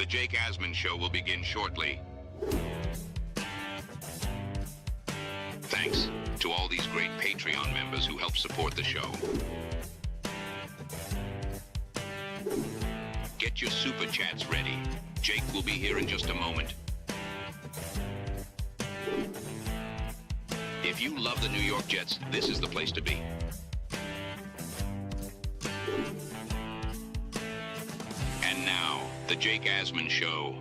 The Jake Asman Show will begin shortly. Thanks to all these great Patreon members who help support the show. Get your super chats ready. Jake will be here in just a moment. If you love the New York Jets, this is the place to be. And now, the Jake Asman Show.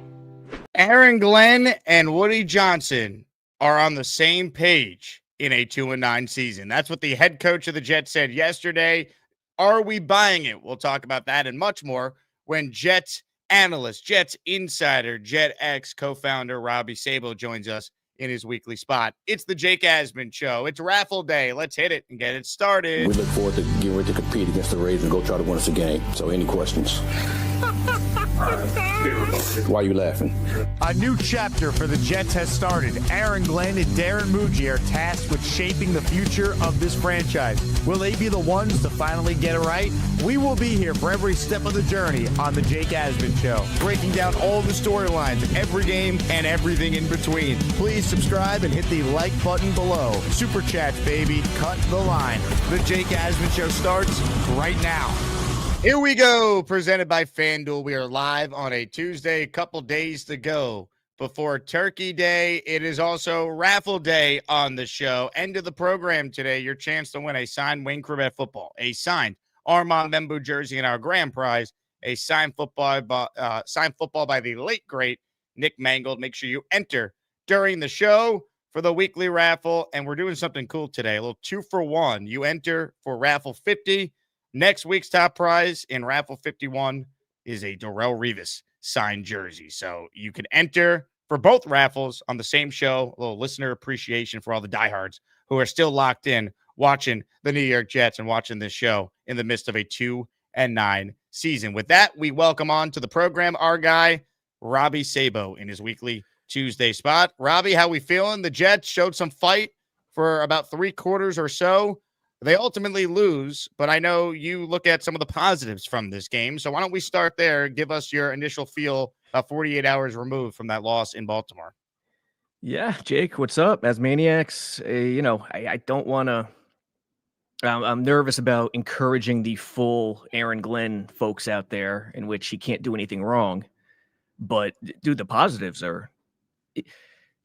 Aaron Glenn and Woody Johnson are on the same page in a 2-9 season. That's what the head coach of the Jets said yesterday. Are we buying it? We'll talk about that and much more when Jets analyst, Jets insider, JetX co-founder Robby Sabo joins us in his weekly spot. It's the Jake Asman Show. It's Raffle Day. Let's hit it and get it started. We look forward to getting ready to compete against the Rays and go try to win us a game. So any questions? Why are you laughing? A new chapter for the Jets has started. Aaron Glenn and Darren Muji are tasked with shaping the future of this franchise. Will they be the ones to finally get it right? We will be here for every step of the journey on the Jake Asman Show, breaking down all the storylines, every game, and everything in between. Please subscribe and hit the like button below. Super chats, baby. Cut the line. The Jake Asman Show starts right now. Here we go, presented by FanDuel. We are live on a Tuesday, a couple days to go before Turkey Day. It is also Raffle Day on the show. End of the program today, your chance to win a signed Wayne Corbett football, a signed Armand Membu jersey, and our grand prize, a signed football by the late, great Nick Mangold. Make sure you enter during the show for the weekly raffle, and we're doing something cool today, a little 2-for-1. You enter for Raffle 50. Next week's top prize in Raffle 51 is a Darrelle Revis signed jersey. So you can enter for both raffles on the same show. A little listener appreciation for all the diehards who are still locked in watching the New York Jets and watching this show in the midst of a 2-9 season. With that, we welcome on to the program our guy, Robby Sabo, in his weekly Tuesday spot. Robby, how we feeling? The Jets showed some fight for about 3 quarters or so. They ultimately lose, but I know you look at some of the positives from this game. So why don't we start there? Give us your initial feel 48 hours removed from that loss in Baltimore. Yeah, Jake, what's up? As Maniacs, I don't want to. I'm nervous about encouraging the full Aaron Glenn folks out there in which he can't do anything wrong. But, dude, the positives are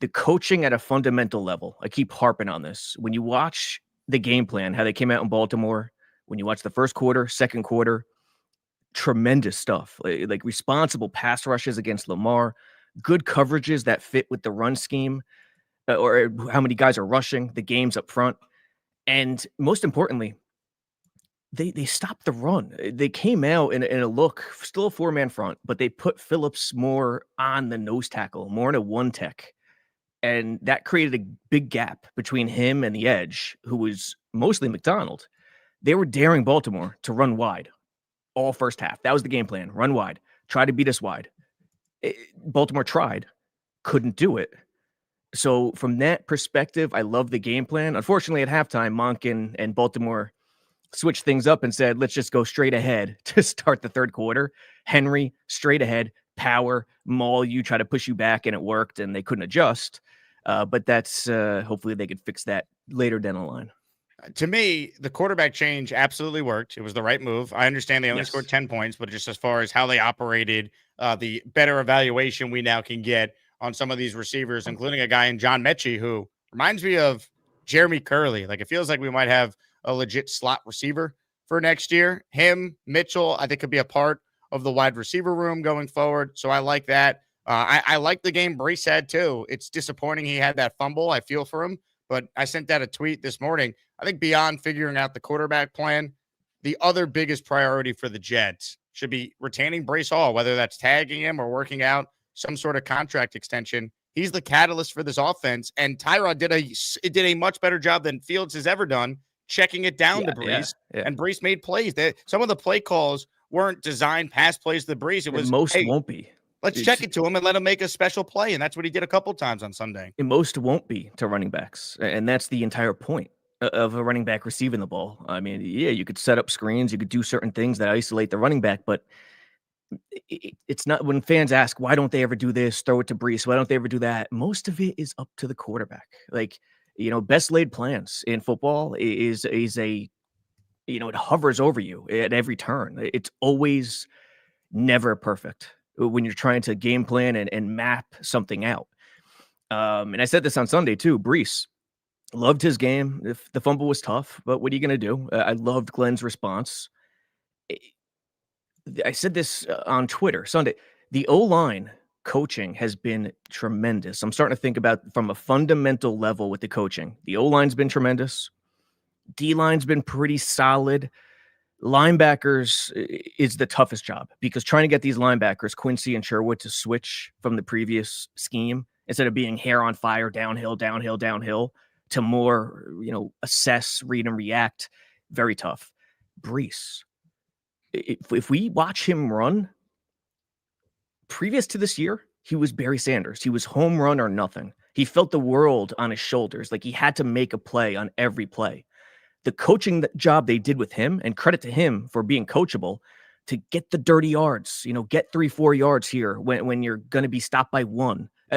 the coaching at a fundamental level. I keep harping on this. When you watch the game plan, how they came out in Baltimore, when you watch the first quarter, second quarter, tremendous stuff. Like responsible pass rushes against Lamar, good coverages that fit with the run scheme, or how many guys are rushing, the games up front. And most importantly, they stopped the run. They came out in a look, still a 4-man front, but they put Phillips more on the nose tackle, more in a 1-tech. And that created a big gap between him and the edge, who was mostly McDonald. They were daring Baltimore to run wide all first half. That was the game plan. Run wide. Try to beat us wide. Baltimore tried. Couldn't do it. So from that perspective, I love the game plan. Unfortunately, at halftime, Monken and Baltimore switched things up and said, let's just go straight ahead to start the third quarter. Henry, straight ahead, power, maul you, try to push you back, and it worked, and they couldn't adjust. But that's hopefully they could fix that later down the line. To me, the quarterback change absolutely worked. It was the right move. I understand they only scored 10 points, but just as far as how they operated, the better evaluation we now can get on some of these receivers, including a guy in John Mechie who reminds me of Jeremy Curley. Like, it feels like we might have a legit slot receiver for next year. Him, Mitchell, I think could be a part of the wide receiver room going forward. So I like that. I like the game Brees had too. It's disappointing he had that fumble. I feel for him, but I sent out a tweet this morning. I think beyond figuring out the quarterback plan, the other biggest priority for the Jets should be retaining Brees Hall, whether that's tagging him or working out some sort of contract extension. He's the catalyst for this offense, and Tyrod did a much better job than Fields has ever done checking it down to Brees, and Brees made plays. Some of the play calls weren't designed pass plays to Brees. It was most won't be. Let's check it to him and let him make a special play, and that's what he did a couple times on Sunday. And most won't be to running backs, and that's the entire point of a running back receiving the ball. I mean, yeah, you could set up screens, you could do certain things that isolate the running back, but it's not, when fans ask, why don't they ever do this? Throw it to Brees. Why don't they ever do that? Most of it is up to the quarterback. Like, best laid plans in football is a, it hovers over you at every turn. It's always never perfect when you're trying to game plan and map something out. And I said this on Sunday too. Brees, loved his game. If the fumble was tough, but what are you going to do? I loved Glenn's response. I said this on Twitter Sunday. The O-line coaching has been tremendous. I'm starting to think about from a fundamental level with the coaching. The O-line's been tremendous. D-line's been pretty solid. Linebackers is the toughest job because trying to get these linebackers, Quincy and Sherwood, to switch from the previous scheme instead of being hair on fire, downhill, to more, assess, read, and react. Very tough. Brees, if we watch him run, previous to this year, he was Barry Sanders. He was home run or nothing. He felt the world on his shoulders. Like he had to make a play on every play. The coaching job they did with him, and credit to him for being coachable, to get the dirty yards, get 3-4 yards here when you're going to be stopped by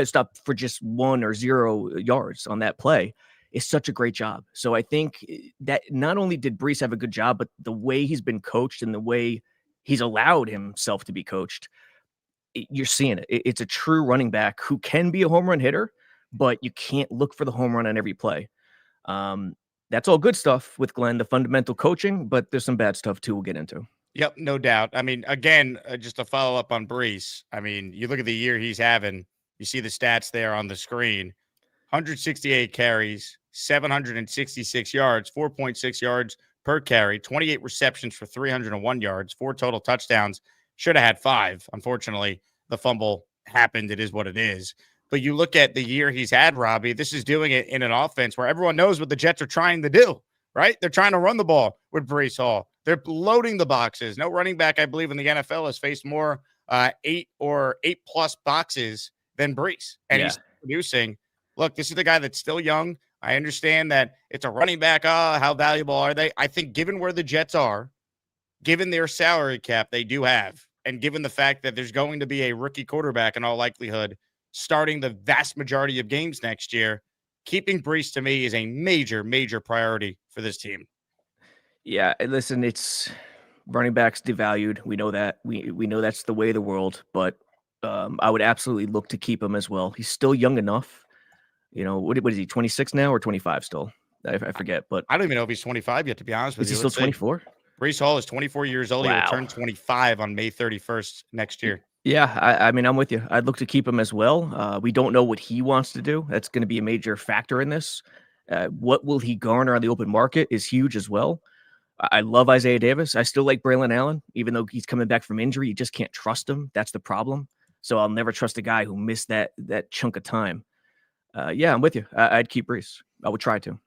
stop for just 1 or 0 yards on that play, is such a great job. So I think that not only did Brees have a good job, but the way he's been coached and the way he's allowed himself to be coached, you're seeing it. It's a true running back who can be a home run hitter, but you can't look for the home run on every play. That's all good stuff with Glenn, the fundamental coaching, but there's some bad stuff too we'll get into. Yep, no doubt. I mean, again, just to follow up on Brees, I mean, you look at the year he's having, you see the stats there on the screen. 168 carries, 766 yards, 4.6 yards per carry, 28 receptions for 301 yards, 4 total touchdowns. Should have had 5. Unfortunately, the fumble happened. It is what it is. But you look at the year he's had, Robbie, this is doing it in an offense where everyone knows what the Jets are trying to do, right? They're trying to run the ball with Brees Hall. They're loading the boxes. No running back, I believe, in the NFL has faced more 8 or 8+ boxes than Brees. And he's producing. Look, this is the guy that's still young. I understand that it's a running back. How valuable are they? I think given where the Jets are, given their salary cap they do have, and given the fact that there's going to be a rookie quarterback in all likelihood starting the vast majority of games next year, keeping Brees to me is a major, major priority for this team. Yeah, listen, it's running backs devalued. We know that. We know that's the way of the world, but I would absolutely look to keep him as well. He's still young enough. What is he, 26 now or 25 still? I forget, but I don't even know if he's 25 yet, to be honest with you. Is he still 24? Brees Hall is 24 years old. Wow. He will turn 25 on May 31st next year. Yeah, I mean, I'm with you. I'd look to keep him as well. We don't know what he wants to do. That's going to be a major factor in this. What will he garner on the open market is huge as well. I love Isaiah Davis. I still like Braylon Allen, even though he's coming back from injury. You just can't trust him. That's the problem. So I'll never trust a guy who missed that chunk of time. Yeah, I'm with you. I'd keep Brees. I would try to.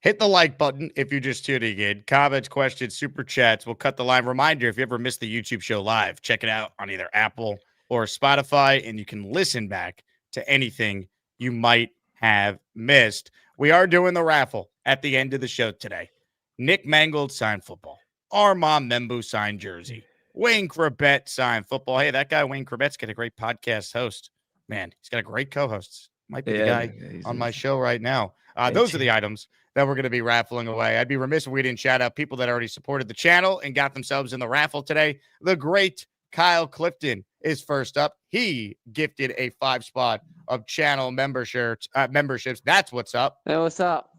Hit the like button if you're just tuning in. Comments, questions, super chats. We'll cut the line. Reminder, if you ever missed the YouTube show live, check it out on either Apple or Spotify, and you can listen back to anything you might have missed. We are doing the raffle at the end of the show today. Nick Mangold signed football. Armand Membu signed jersey. Wayne Corbett signed football. Hey, that guy Wayne Corbett's got a great podcast host. Man, he's got a great co-host. Might be the guy on my show right now. Those are the items that we're going to be raffling away. I'd be remiss if we didn't shout out people that already supported the channel and got themselves in the raffle today. The great Kyle Clifton is first up. He gifted a 5-spot of channel memberships. That's what's up. Hey, what's up?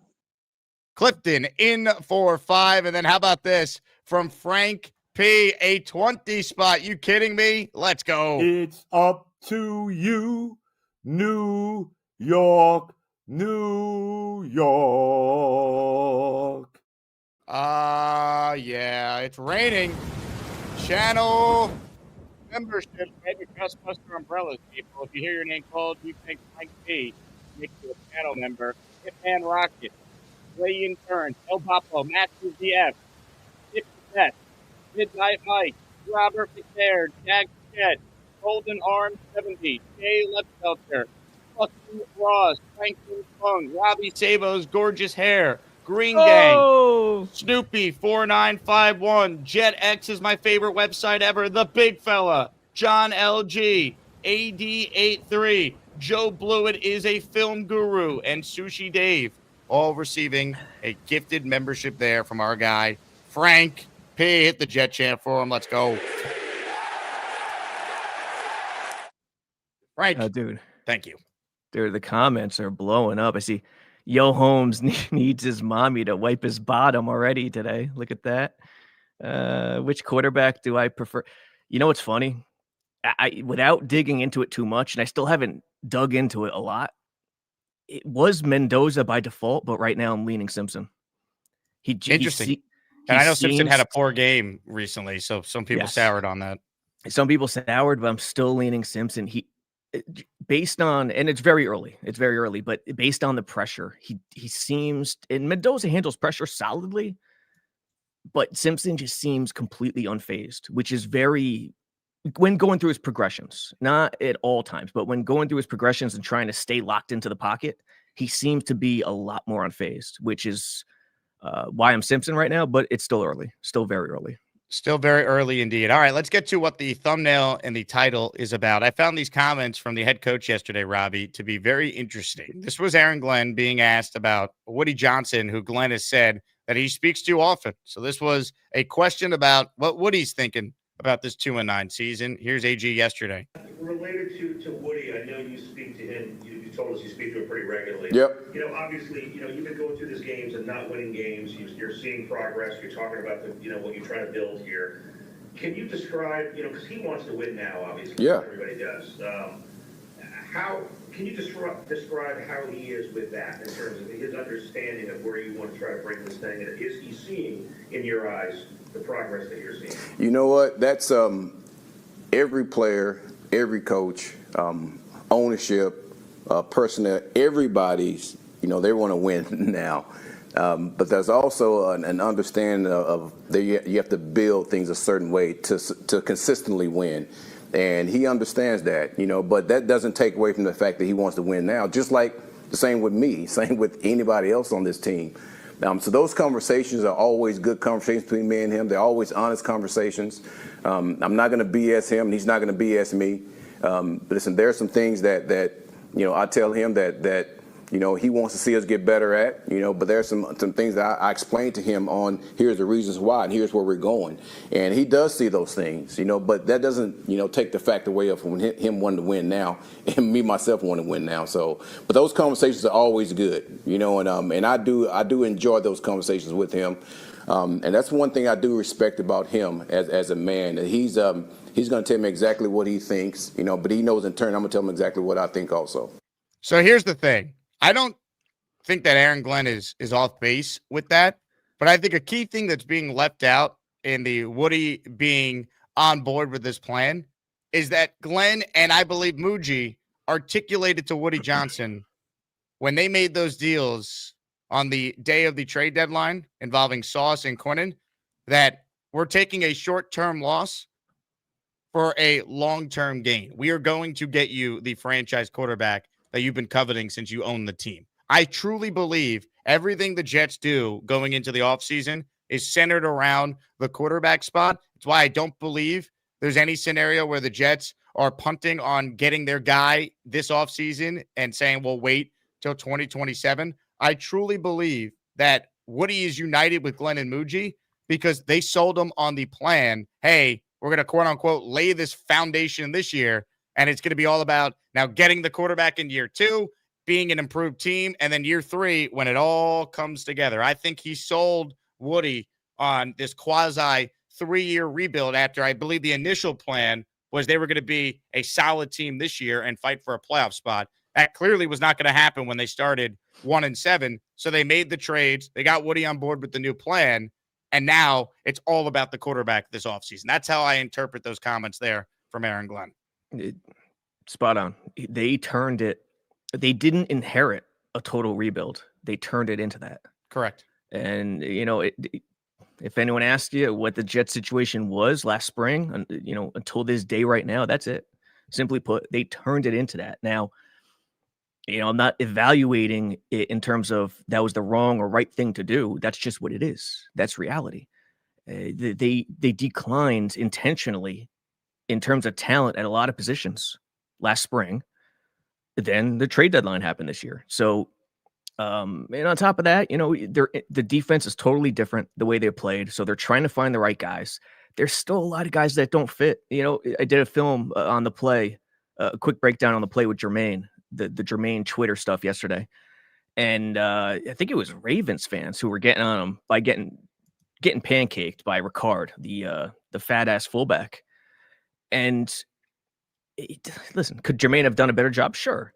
Clifton in for 5. And then how about this from Frank P, a 20 spot. You kidding me? Let's go. It's up to you, New York, New York. Yeah, it's raining. Channel membership, maybe Ghostbuster umbrellas, people. If you hear your name called, you think Frank P, make you a channel member. Hitman Rocket, Ray Turns, El Papo, Matthew VF, Dip Set, Midnight Mike, Robert McNair, Jack Jet, Golden Arm 70, Jay Lepfelter, Bucky Ross, Franklin Fung, Robby Sabo's gorgeous hair, Green Gang, Oh, Snoopy 4951, Jet X is my favorite website ever, The Big Fella, John LG, AD83, Joe Blewett is a film guru, and Sushi Dave, all receiving a gifted membership there from our guy Frank P. Hit the Jet chant for him. Let's go, Frank. dude. Thank you. Dude, the comments are blowing up. I see Yo Holmes needs his mommy to wipe his bottom already today. Look at that. Which quarterback do I prefer? You know what's funny? I without digging into it too much, and I still haven't dug into it a lot. It was Mendoza by default, but right now I'm leaning Simpson. Interesting. And I know Simpson had a poor game recently, so some people soured on that. Some people soured, but I'm still leaning Simpson. Based on, and it's very early, but based on the pressure, he seems, and Mendoza handles pressure solidly, but Simpson just seems completely unfazed, which is very, when going through his progressions, not at all times, but when going through his progressions and trying to stay locked into the pocket, he seems to be a lot more unfazed, which is why I'm Simpson right now, but it's still early, still very early. Still very early indeed. All right, let's get to what the thumbnail and the title is about. I found these comments from the head coach yesterday, Robbie, to be very interesting. This was Aaron Glenn being asked about Woody Johnson, who Glenn has said that he speaks to often. So this was a question about what Woody's thinking about this 2-9 season. Here's AG yesterday. Related to Woody, I know you speak to him. You told us you speak to him pretty regularly. Yep. You know, obviously, you've been going through these games and not winning games. You're seeing progress. You're talking about what you're trying to build here. Can you describe, because he wants to win now, obviously. Yeah. Everybody does. How can you describe how he is with that in terms of his understanding of where you want to try to bring this thing? And is he seeing in your eyes the progress that you're seeing? You know what? That's every player, every coach, ownership, personnel, everybody's, they want to win now. But there's also an understanding of that you have to build things a certain way to consistently win. And he understands that, but that doesn't take away from the fact that he wants to win now, just like the same with me, same with anybody else on this team. So those conversations are always good conversations between me and him. They're always honest conversations. I'm not going to BS him, and he's not going to BS me. But listen, there are some things that I tell him that he wants to see us get better at, but there's some things that I explain to him on here's the reasons why and here's where we're going. And he does see those things, but that doesn't, take the fact away from him wanting to win now and me, myself, wanting to win now. So, but those conversations are always good, and I do enjoy those conversations with him. And that's one thing I do respect about him as a man. That he's going to tell me exactly what he thinks, but he knows in turn I'm going to tell him exactly what I think also. So here's the thing. I don't think that Aaron Glenn is off base with that, but I think a key thing that's being left out in the Woody being on board with this plan is that Glenn and I believe Muji articulated to Woody Johnson when they made those deals on the day of the trade deadline involving Sauce and Quinnen that we're taking a short-term loss for a long-term gain. We are going to get you the franchise quarterback that you've been coveting since you own the team. I truly believe everything the Jets do going into the offseason is centered around the quarterback spot. It's why I don't believe there's any scenario where the Jets are punting on getting their guy this offseason and saying, we'll wait till 2027. I truly believe that Woody is united with Glenn and Muji because they sold him on the plan. Hey, we're going to quote unquote lay this foundation this year. And it's going to be all about now getting the quarterback in year 2, being an improved team, and then year 3 when it all comes together. I think he sold Woody on this quasi 3-year rebuild after I believe the initial plan was they were going to be a solid team this year and fight for a playoff spot. That clearly was not going to happen when they started 1-7. So they made the trades. They got Woody on board with the new plan. And now it's all about the quarterback this offseason. That's how I interpret those comments there from Aaron Glenn. Spot on. They turned it. They didn't inherit a total rebuild. They turned it into that. Correct. And, if anyone asked you what the Jet situation was last spring, until this day right now, that's it. Simply put, they turned it into that. Now, I'm not evaluating it in terms of that was the wrong or right thing to do. That's just what it is. That's reality. They declined intentionally in terms of talent at a lot of positions last spring. Then the trade deadline happened this year. So, and on top of that, the defense is totally different the way they played. So they're trying to find the right guys. There's still a lot of guys that don't fit. I did a film on the play, a quick breakdown on the play with Jermaine, the Jermaine Twitter stuff yesterday. And I think it was Ravens fans who were getting on him by getting pancaked by Ricard, the fat ass fullback. And listen, could Jermaine have done a better job? Sure.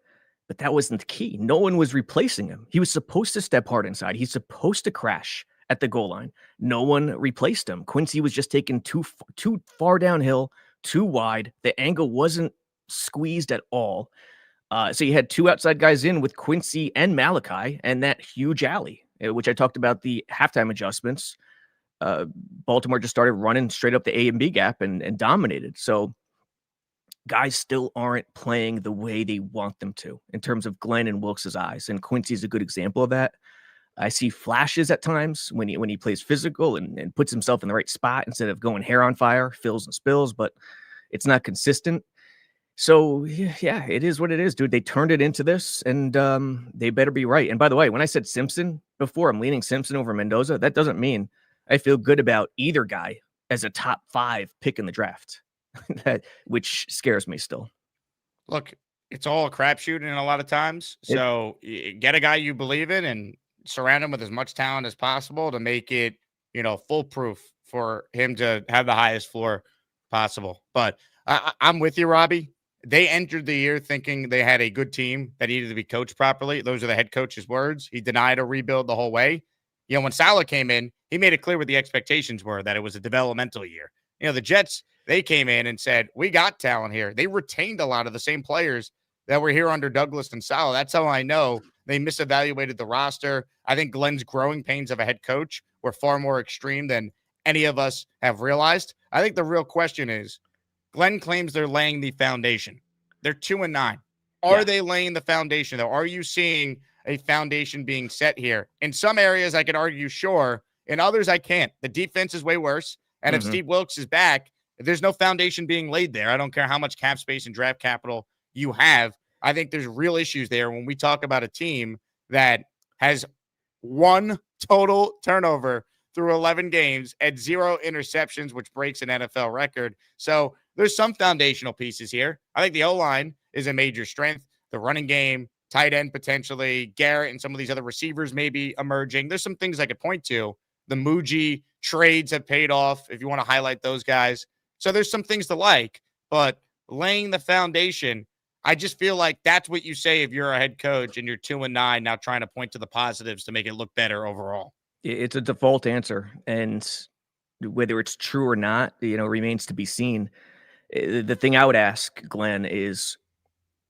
But that wasn't the key. No one was replacing him. He was supposed to step hard inside. He's supposed to crash at the goal line. No one replaced him. Quincy was just taken too far downhill, too wide. The angle wasn't squeezed at all. So you had two outside guys in with Quincy and Malachi and that huge alley, which I talked about the halftime adjustments. Baltimore just started running straight up the A and B gap and dominated. So guys still aren't playing the way they want them to in terms of Glenn and Wilkes' eyes. And Quincy's a good example of that. I see flashes at times when he plays physical and puts himself in the right spot instead of going hair on fire, fills and spills, but it's not consistent. So yeah, it is what it is, dude. They turned it into this, and they better be right. And by the way, when I said Simpson before, I'm leaning Simpson over Mendoza. That doesn't mean I feel good about either guy as a top 5 pick in the draft. Which scares me still. Look, it's all a crapshoot in a lot of times. So get a guy you believe in and surround him with as much talent as possible to make it, foolproof for him to have the highest floor possible. But I'm with you, Robbie. They entered the year thinking they had a good team that needed to be coached properly. Those are the head coach's words. He denied a rebuild the whole way. When Saleh came in, he made it clear what the expectations were, that it was a developmental year. The Jets, they came in and said, we got talent here. They retained a lot of the same players that were here under Douglas and Saleh. That's how I know they misevaluated the roster. I think Glenn's growing pains of a head coach were far more extreme than any of us have realized. I think the real question is, Glenn claims they're laying the foundation. They're 2-9. Are they laying the foundation, though? Are you seeing a foundation being set here? In some areas, I could argue, sure. In others, I can't. The defense is way worse. And if Steve Wilkes is back, there's no foundation being laid there. I don't care how much cap space and draft capital you have. I think there's real issues there when we talk about a team that has 1 total turnover through 11 games and 0 interceptions, which breaks an NFL record. So there's some foundational pieces here. I think the O-line is a major strength. The running game, tight end potentially, Garrett and some of these other receivers maybe emerging. There's some things I could point to. The Muji trades have paid off, if you want to highlight those guys. So there's some things to like, but laying the foundation, I just feel like that's what you say if you're a head coach and you're 2-9, now trying to point to the positives to make it look better overall. It's a default answer, and whether it's true or not, remains to be seen. The thing I would ask Glenn is,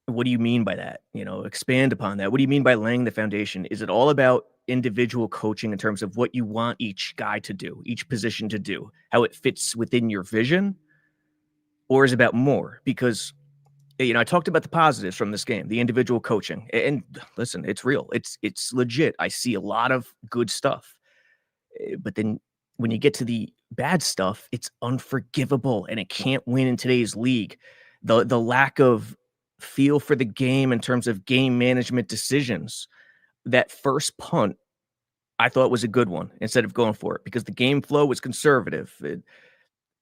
what do you mean by that? Expand upon that. What do you mean by laying the foundation? Is it all about individual coaching in terms of what you want each guy to do, each position to do, how it fits within your vision? Or is it about more? Because, I talked about the positives from this game, the individual coaching. And listen, it's real. It's legit. I see a lot of good stuff. But then when you get to the bad stuff, it's unforgivable and it can't win in today's league. The lack of feel for the game in terms of game management decisions. That first punt, I thought was a good one instead of going for it because the game flow was conservative. It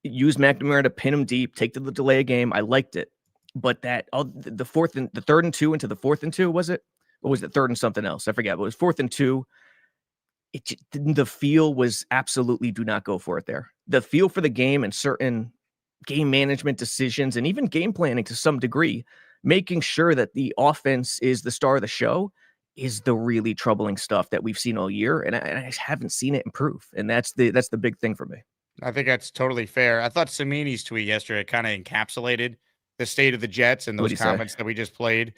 used McNamara to pin him deep, take the delay game. I liked it. But the 3rd and 2 into the 4th and 2, was it? Or was it 3rd and something else? I forget. But it was 4th and 2. The feel was absolutely do not go for it there. The feel for the game and certain game management decisions and even game planning to some degree, making sure that the offense is the star of the show is the really troubling stuff that we've seen all year. And I haven't seen it improve. And that's the big thing for me. I think that's totally fair. I thought Samini's tweet yesterday kind of encapsulated the state of the Jets and those comments that we just played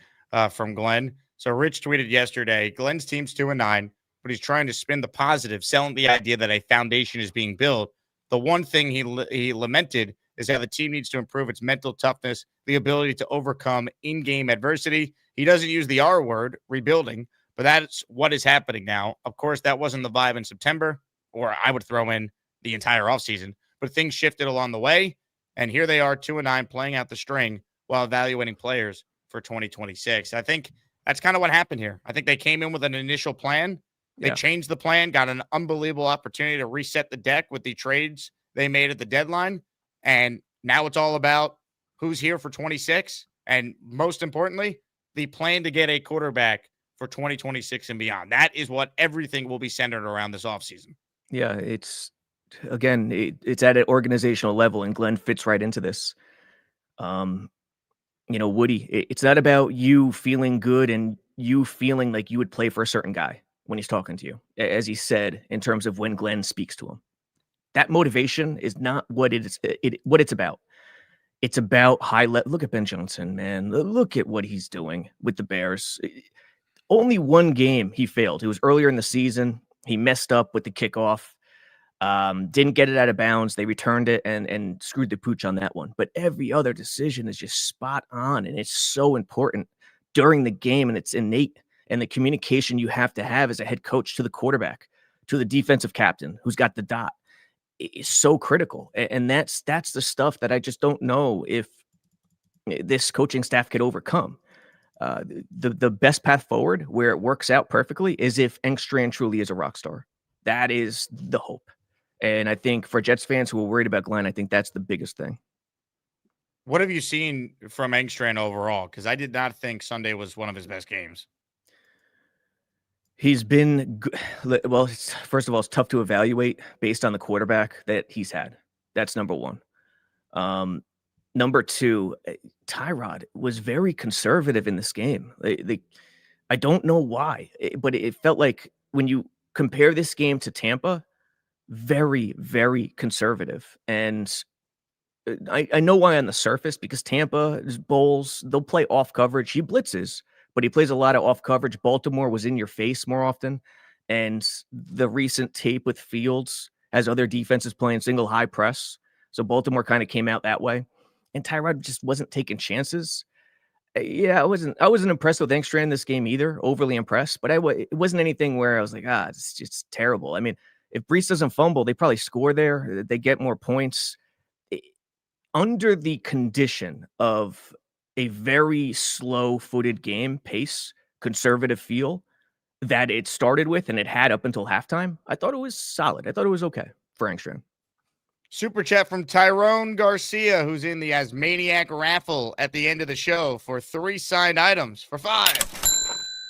from Glenn. So Rich tweeted yesterday, Glenn's team's 2-9, but he's trying to spin the positive, selling the idea that a foundation is being built. The one thing he lamented is that the team needs to improve its mental toughness, the ability to overcome in-game adversity, He doesn't use the R word, rebuilding, but that's what is happening now. Of course, that wasn't the vibe in September, or I would throw in the entire offseason, but things shifted along the way. And here they are, 2-9, playing out the string while evaluating players for 2026. I think that's kind of what happened here. I think they came in with an initial plan. They changed the plan, got an unbelievable opportunity to reset the deck with the trades they made at the deadline. And now it's all about who's here for 26. And most importantly, the plan to get a quarterback for 2026 and beyond. That is what everything will be centered around this offseason. Yeah, it's again, it's at an organizational level, and Glenn fits right into this. Woody, it's not about you feeling good and you feeling like you would play for a certain guy when he's talking to you, as he said, in terms of when Glenn speaks to him. That motivation is not what what it's about. It's about high level. Look at Ben Johnson, man. Look at what he's doing with the Bears. Only one game he failed. It was earlier in the season. He messed up with the kickoff. Didn't get it out of bounds. They returned it and screwed the pooch on that one. But every other decision is just spot on, and it's so important during the game, and it's innate. And the communication you have to have as a head coach to the quarterback, to the defensive captain who's got the dot, is so critical. And that's the stuff that I just don't know if this coaching staff could overcome. The best path forward, where it works out perfectly, is if Engstrand truly is a rock star. That is the hope. And I think for Jets fans who are worried about Glenn, I think that's the biggest thing. What have you seen from Engstrand overall? Because I did not think Sunday was one of his best games. He's been good. Well, first of all, it's tough to evaluate based on the quarterback that he's had. That's number one. Number two, Tyrod was very conservative in this game. I don't know why, but it felt like when you compare this game to Tampa, very, very conservative. And I know why on the surface, because Tampa's Bowls, they'll play off coverage. He blitzes, but he plays a lot of off coverage. Baltimore was in your face more often. And the recent tape with Fields has other defenses playing single high press. So Baltimore kind of came out that way. And Tyrod just wasn't taking chances. Yeah, I wasn't impressed with Engstrand this game either, overly impressed, but it wasn't anything where I was like, it's just terrible. I mean, if Brees doesn't fumble, they probably score there. They get more points. Under the condition of a very slow-footed game, pace, conservative feel that it started with and it had up until halftime, I thought it was solid. I thought it was okay for Engstrand. Super chat from Tyrone Garcia, who's in the Asmaniac raffle at the end of the show for 3 signed items for 5.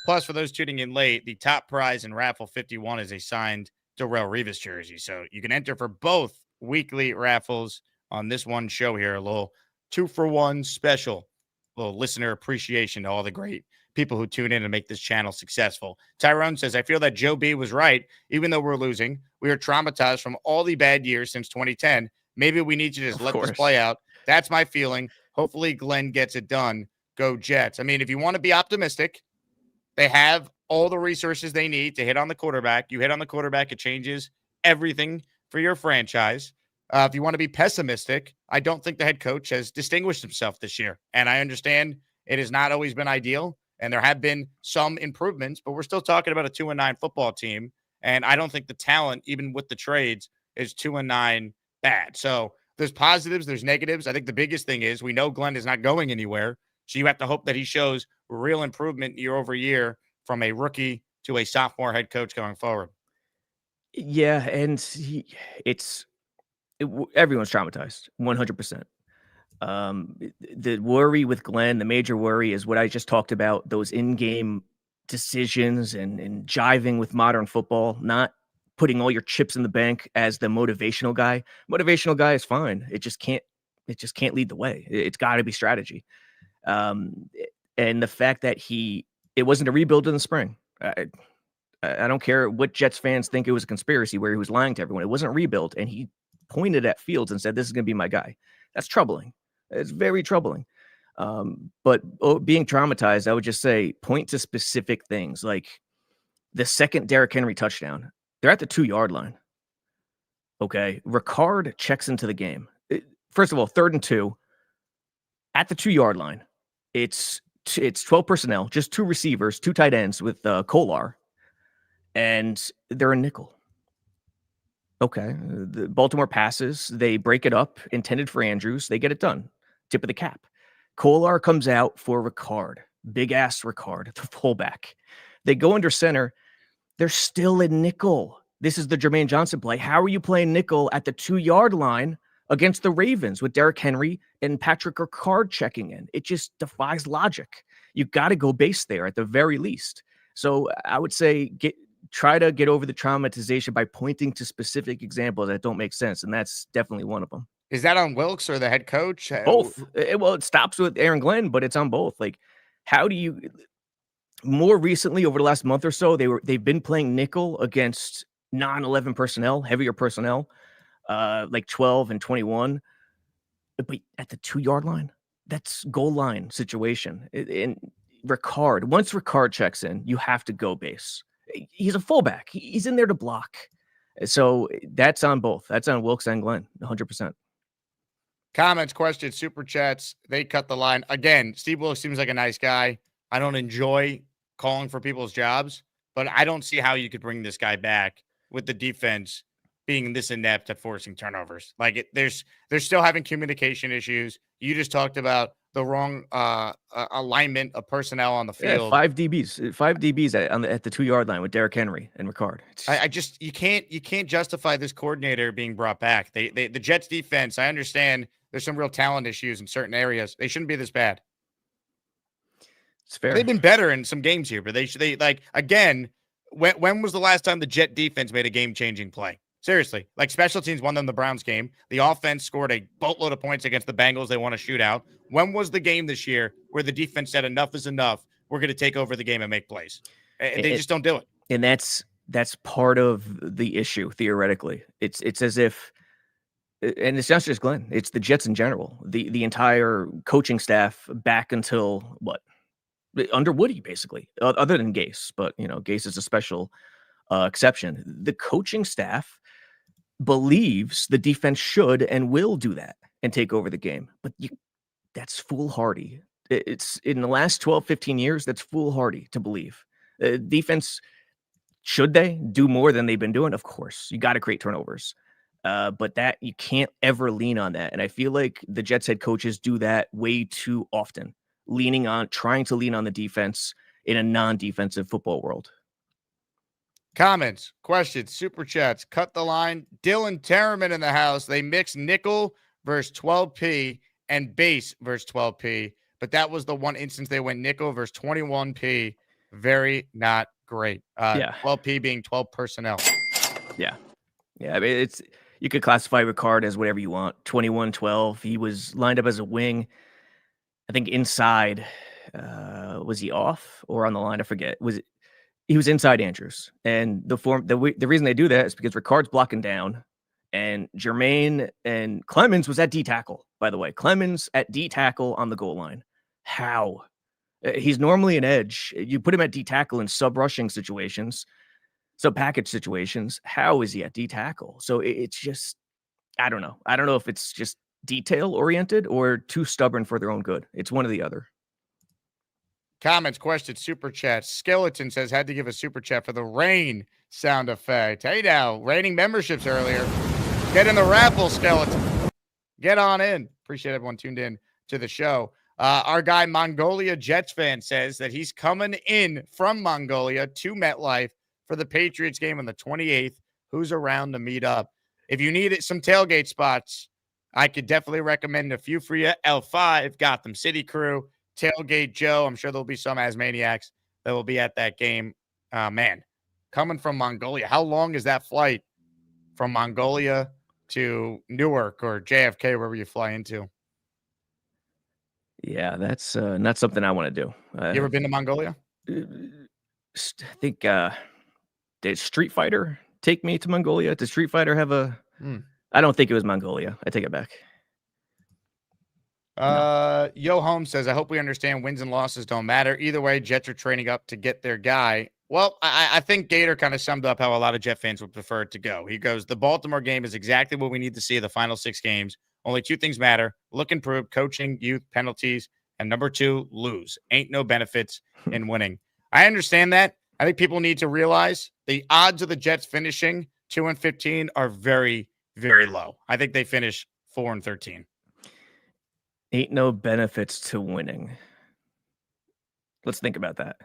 Plus, for those tuning in late, the top prize in raffle 51 is a signed Darrelle Revis jersey. So you can enter for both weekly raffles on this one show here. A little 2-for-1 special, a little listener appreciation to all the great people who tune in and make this channel successful. Tyrone says, I feel that Joe B was right. Even though we're losing, we are traumatized from all the bad years since 2010. Maybe we need to just let this play out. That's my feeling. Hopefully Glenn gets it done. Go Jets. I mean, if you want to be optimistic, they have all the resources they need to hit on the quarterback. You hit on the quarterback, it changes everything for your franchise. If you want to be pessimistic, I don't think the head coach has distinguished himself this year. And I understand it has not always been ideal. And there have been some improvements, but we're still talking about a 2-9 football team. And I don't think the talent, even with the trades, is 2-9 bad. So there's positives, there's negatives. I think the biggest thing is we know Glenn is not going anywhere. So you have to hope that he shows real improvement year over year from a rookie to a sophomore head coach going forward. Yeah, and everyone's traumatized, 100%. The worry with Glenn, the major worry is what I just talked about, those in-game decisions and jiving with modern football, not putting all your chips in the bank as the motivational guy. Motivational guy is fine. It just can't lead the way. It's got to be strategy. And the fact that it wasn't a rebuild in the spring. I don't care what Jets fans think it was a conspiracy where he was lying to everyone. It wasn't a rebuild, and he pointed at Fields and said, this is going to be my guy. That's troubling. It's very troubling. But being traumatized, I would just say point to specific things like the second Derrick Henry touchdown. They're at the 2-yard line. Okay. Ricard checks into the game. First of all, 3rd and 2 at the 2-yard line. It's it's 12 personnel, just 2 receivers, 2 tight ends with Kolar, and they're a nickel. Okay, the Baltimore passes, they break it up, intended for Andrews, they get it done. Tip of the cap. Kolar comes out for Ricard, big-ass Ricard, the fullback. They go under center, they're still a nickel. This is the Jermaine Johnson play. How are you playing nickel at the 2-yard line against the Ravens with Derrick Henry and Patrick Ricard checking in? It just defies logic. You got to go base there at the very least. So I would say try to get over the traumatization by pointing to specific examples that don't make sense, and that's definitely one of them. Is that on Wilkes or the head coach? Both. Well, it stops with Aaron Glenn, but it's on both. Like, how do you? More recently, over the last month or so, they've been playing nickel against non-11 personnel, heavier personnel, like 12 and 21. But at the 2-yard line, that's goal line situation. And Ricard, once Ricard checks in, you have to go base. He's a fullback. He's in there to block. So that's on both. That's on Wilkes and Glenn, 100%. Comments, questions, super chats. They cut the line. Again, Steve Wilkes seems like a nice guy. I don't enjoy calling for people's jobs, but I don't see how you could bring this guy back with the defense being this inept at forcing turnovers. Like, they're still having communication issues. You just talked about the wrong alignment of personnel on the field. 5 DBs at the 2-yard line with Derrick Henry and Ricard. You can't justify this coordinator being brought back. The Jets defense, I understand there's some real talent issues in certain areas. They shouldn't be this bad. It's fair. They've been better in some games here, but they like, again, when was the last time the Jet defense made a game-changing play? Seriously, like, special teams won them the Browns game. The offense scored a boatload of points against the Bengals. They won a shootout. When was the game this year where the defense said enough is enough? We're going to take over the game and make plays. They just don't do it. And that's part of the issue, theoretically. It's as if, and it's not just Glenn, it's the Jets in general. The entire coaching staff back until what? Under Woody, basically, other than Gase. But, Gase is a special exception. The coaching staff believes the defense should and will do that and take over the game. But that's foolhardy. It's in the last 12, 15 years, that's foolhardy to believe. Defense, should they do more than they've been doing? Of course. You got to create turnovers. But that you can't ever lean on that. And I feel like the Jets head coaches do that way too often, trying to lean on the defense in a non-defensive football world. Comments, questions, super chats, cut the line. Dylan Terraman in the house. They mix nickel versus 12P and base versus 12P, but that was the one instance they went nickel versus 21P. Very not great. 12P being 12 personnel. Yeah. I mean, you could classify Ricard as whatever you want. 21-12. He was lined up as a wing. I think inside. Was he off or on the line? I forget. He was inside Andrews, and the reason they do that is because Ricard's blocking down, and Jermaine and Clemens was at D tackle. By the way, Clemens at D tackle on the goal line. How? He's normally an edge. You put him at D tackle in sub rushing situations, sub package situations. How is he at D tackle? So it's just, I don't know. I don't know if it's just detail oriented or too stubborn for their own good. It's one or the other. Comments, questions, super chats. Skeleton says, had to give a super chat for the rain sound effect. Hey now, raining memberships earlier. Get in the raffle, Skeleton. Get on in. Appreciate everyone tuned in to the show. Our guy, Mongolia Jets fan, says that he's coming in from Mongolia to MetLife for the Patriots game on the 28th. Who's around to meet up? If you need some tailgate spots, I could definitely recommend a few for you. L5, Gotham City crew. Tailgate Joe. I'm sure there'll be some Asmaniacs that will be at that game. Man, coming from Mongolia. How long is that flight from Mongolia to Newark or JFK, wherever you fly into? Yeah, that's not something I want to do. You ever been to Mongolia? I think did Street Fighter take me to Mongolia? Did Street Fighter have a... I don't think it was Mongolia. I take it back. Yo Home says, I hope we understand wins and losses don't matter. Either way, Jets are training up to get their guy. Well, I think Gator kind of summed up how a lot of Jet fans would prefer it to go. He goes, the Baltimore game is exactly what we need to see the final 6 games. Only 2 things matter: look improved, coaching, youth, penalties, And number 2, lose. Ain't no benefits in winning. I understand that. I think people need to realize the odds of the Jets finishing 2-15 are very, very low. I think they finish 4-13. Ain't no benefits to winning. Let's think about that.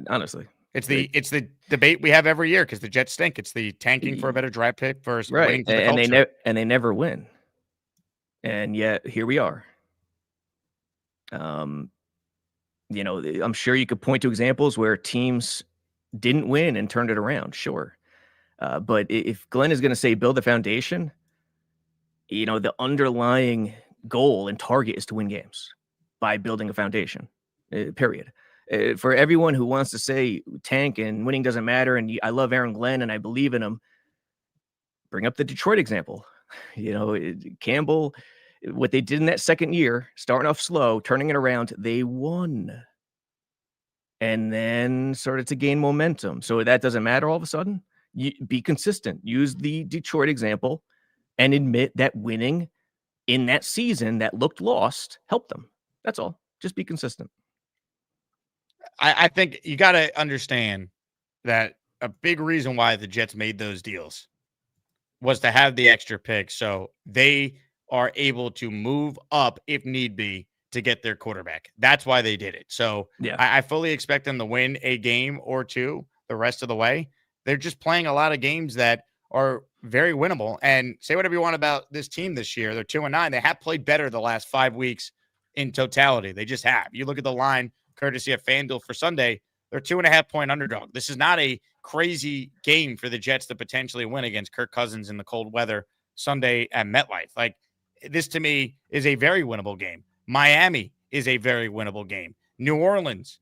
Honestly. It's the debate we have every year because the Jets stink. It's the tanking for a better draft pick versus winning for the culture. And they never win. And yet here we are. I'm sure you could point to examples where teams didn't win and turned it around. Sure. But if Glenn is going to say build the foundation, the underlying goal and target is to win games by building a foundation, period. For everyone who wants to say tank and winning doesn't matter, and I love Aaron Glenn and I believe in him, bring up the Detroit example. Campbell, what they did in that second year, starting off slow, turning it around, they won. And then started to gain momentum. So that doesn't matter all of a sudden. You be consistent. Use the Detroit example and admit that winning in that season that looked lost helped them. That's all. Just be consistent. I think you got to understand that a big reason why the Jets made those deals was to have the extra pick so they are able to move up if need be to get their quarterback. That's why they did it. So yeah. I fully expect them to win a game or two the rest of the way. They're just playing a lot of games that are very winnable. And say whatever you want about this team this year. They're 2-9. They have played better the last 5 weeks in totality. They just have. You look at the line, courtesy of FanDuel for Sunday, they're 2.5-point underdog. This is not a crazy game for the Jets to potentially win against Kirk Cousins in the cold weather Sunday at MetLife. Like, this to me is a very winnable game. Miami is a very winnable game. New Orleans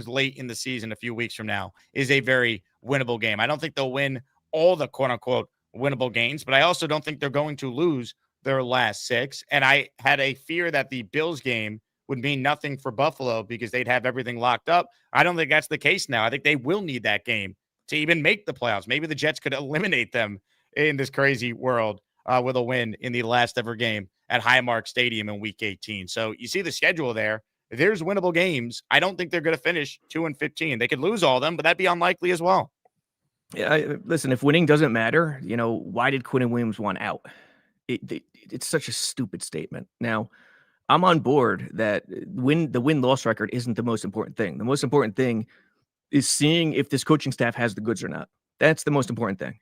late in the season, a few weeks from now, is a very winnable game. I don't think they'll win all the quote-unquote winnable games, but I also don't think they're going to lose their last 6. And I had a fear that the Bills game would mean nothing for Buffalo because they'd have everything locked up. I don't think that's the case now. I think they will need that game to even make the playoffs. Maybe the Jets could eliminate them in this crazy world with a win in the last ever game at Highmark Stadium in Week 18. So you see the schedule there. There's winnable games. I don't think they're going to finish 2-15. They could lose all of them, but that'd be unlikely as well. Yeah, listen, if winning doesn't matter, why did Quinn Williams want out? It's such a stupid statement. Now, I'm on board that the win-loss record isn't the most important thing. The most important thing is seeing if this coaching staff has the goods or not. That's the most important thing.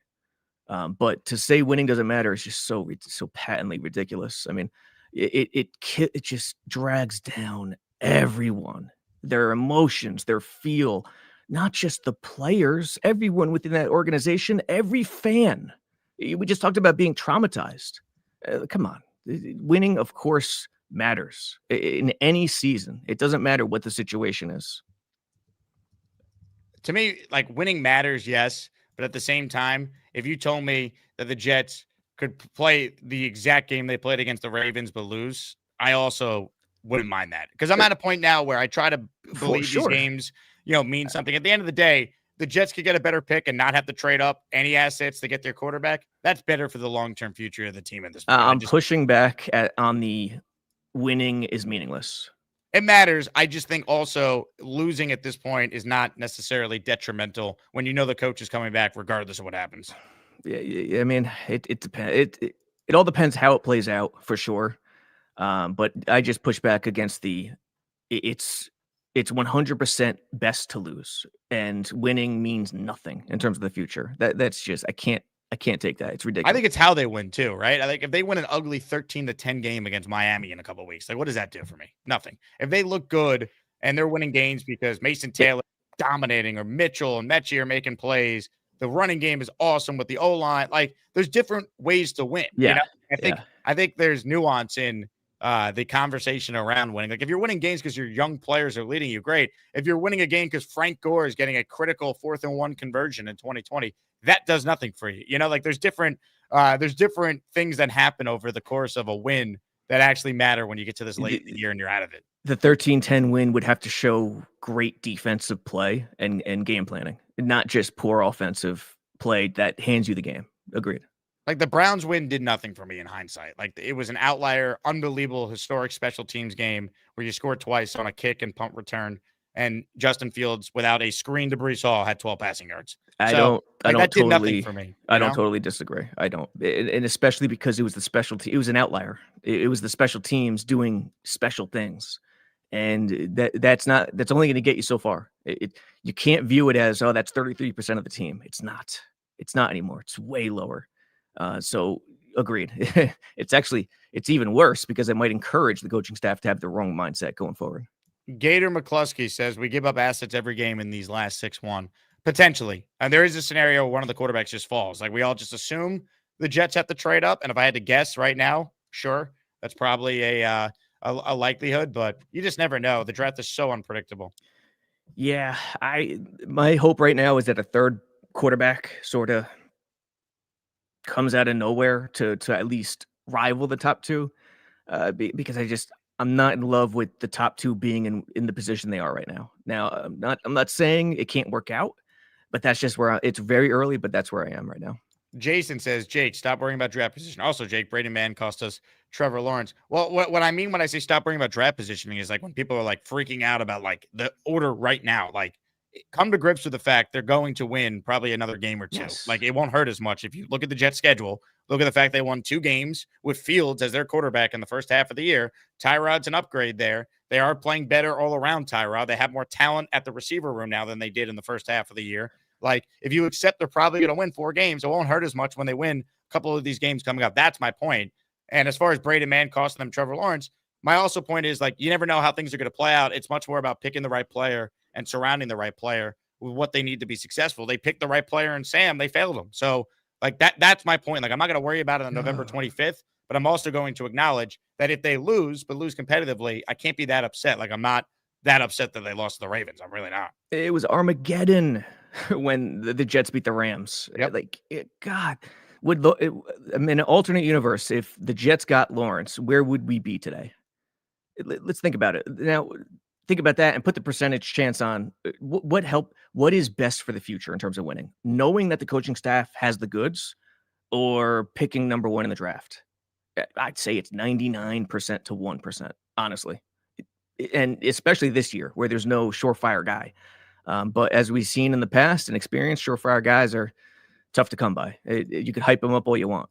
But to say winning doesn't matter is just so patently ridiculous. I mean, it just drags down everyone, their emotions, their feel, not just the players, everyone within that organization, every fan. We just talked about being traumatized. Come on. Winning, of course, matters in any season. It doesn't matter what the situation is. To me, like, winning matters, yes. But at the same time, if you told me that the Jets could play the exact game they played against the Ravens but lose, I also wouldn't mind that. Because I'm at a point now where I try to believe these games, mean something. At the end of the day, the Jets could get a better pick and not have to trade up any assets to get their quarterback. That's better for the long-term future of the team at this point. I'm pushing back on the winning is meaningless. It matters. I just think also losing at this point is not necessarily detrimental when the coach is coming back regardless of what happens. Yeah, I mean, it depends. It all depends how it plays out for sure. But I just push back against it's 100% best to lose, and winning means nothing in terms of the future. That's just I can't take that. It's ridiculous. I think it's how they win too, right? I think if they win an ugly 13-10 game against Miami in a couple of weeks, like, what does that do for me? Nothing. If they look good and they're winning games because Mason Taylor dominating, or Mitchell and Mechie are making plays, the running game is awesome with the O-line. Like, there's different ways to win. Yeah. I think there's nuance in the conversation around winning. Like, if you're winning games because your young players are leading you, great. If you're winning a game because Frank Gore is getting a critical 4th-and-1 conversion in 2020, that does nothing for you. Like, there's different things that happen over the course of a win that actually matter when you get to this late in the year and you're out of it. The 13-10 win would have to show great defensive play and game planning, not just poor offensive play that hands you the game. Agreed. Like the Browns win did nothing for me in hindsight. Like it was an outlier, unbelievable, historic special teams game where you scored twice on a kick and punt return. And Justin Fields, without a screen to Brees Hall, had 12 passing yards. I So don't that did nothing totally for me. I don't totally disagree. I don't. And especially because it was the special team. It was an outlier. It was the special teams doing special things. And that's only going to get you so far. You can't view it as, oh, that's 33% of the team. It's not. It's not anymore. It's way lower. So agreed. It's even worse because it might encourage the coaching staff to have the wrong mindset going forward. Gator McCluskey says we give up assets every game in these last 6-1. Potentially. And there is a scenario where one of the quarterbacks just falls. Like we all just assume the Jets have to trade up. And if I had to guess right now, sure, that's probably a likelihood, but you just never know. The draft is so unpredictable. Yeah, my hope right now is that a third quarterback sort of comes out of nowhere to at least rival the top two, because I'm not in love with the top two being in the position they are right now. Now, I'm not saying it can't work out, but that's just where it's very early, but that's where I am right now. Jason says, Jake, stop worrying about draft position. Also, Jake, Brady Mann cost us Trevor Lawrence. Well, what I mean when I say stop worrying about draft positioning is like when people are like freaking out about like the order right now, like come to grips with the fact they're going to win probably another game or two. Yes. Like it won't hurt as much. If you look at the Jets schedule, look at the fact they won 2 games with Fields as their quarterback in the first half of the year. Tyrod's an upgrade there. They are playing better all around Tyrod. They have more talent at the receiver room now than they did in the first half of the year. Like, if you accept they're probably going to win 4 games, it won't hurt as much when they win a couple of these games coming up. That's my point. And as far as Brady Mann costing them Trevor Lawrence, my also point is, like, you never know how things are going to play out. It's much more about picking the right player and surrounding the right player with what they need to be successful. They picked the right player in Sam. They failed him. So, like, that's my point. Like, I'm not going to worry about it on November 25th, but I'm also going to acknowledge that if they lose, but lose competitively, I can't be that upset. Like, I'm not that upset that they lost to the Ravens. I'm really not. It was Armageddon when the Jets beat the Rams. Yep. God, in an alternate universe, if the Jets got Lawrence, where would we be today? Let's think about it. Now, think about that and put the percentage chance on what is best for the future in terms of winning, knowing that the coaching staff has the goods or picking number 1 in the draft. I'd say it's 99% to 1%, honestly. And especially this year where there's no surefire guy. But as we've seen in the past and experienced, surefire guys are tough to come by. You could hype them up all you want.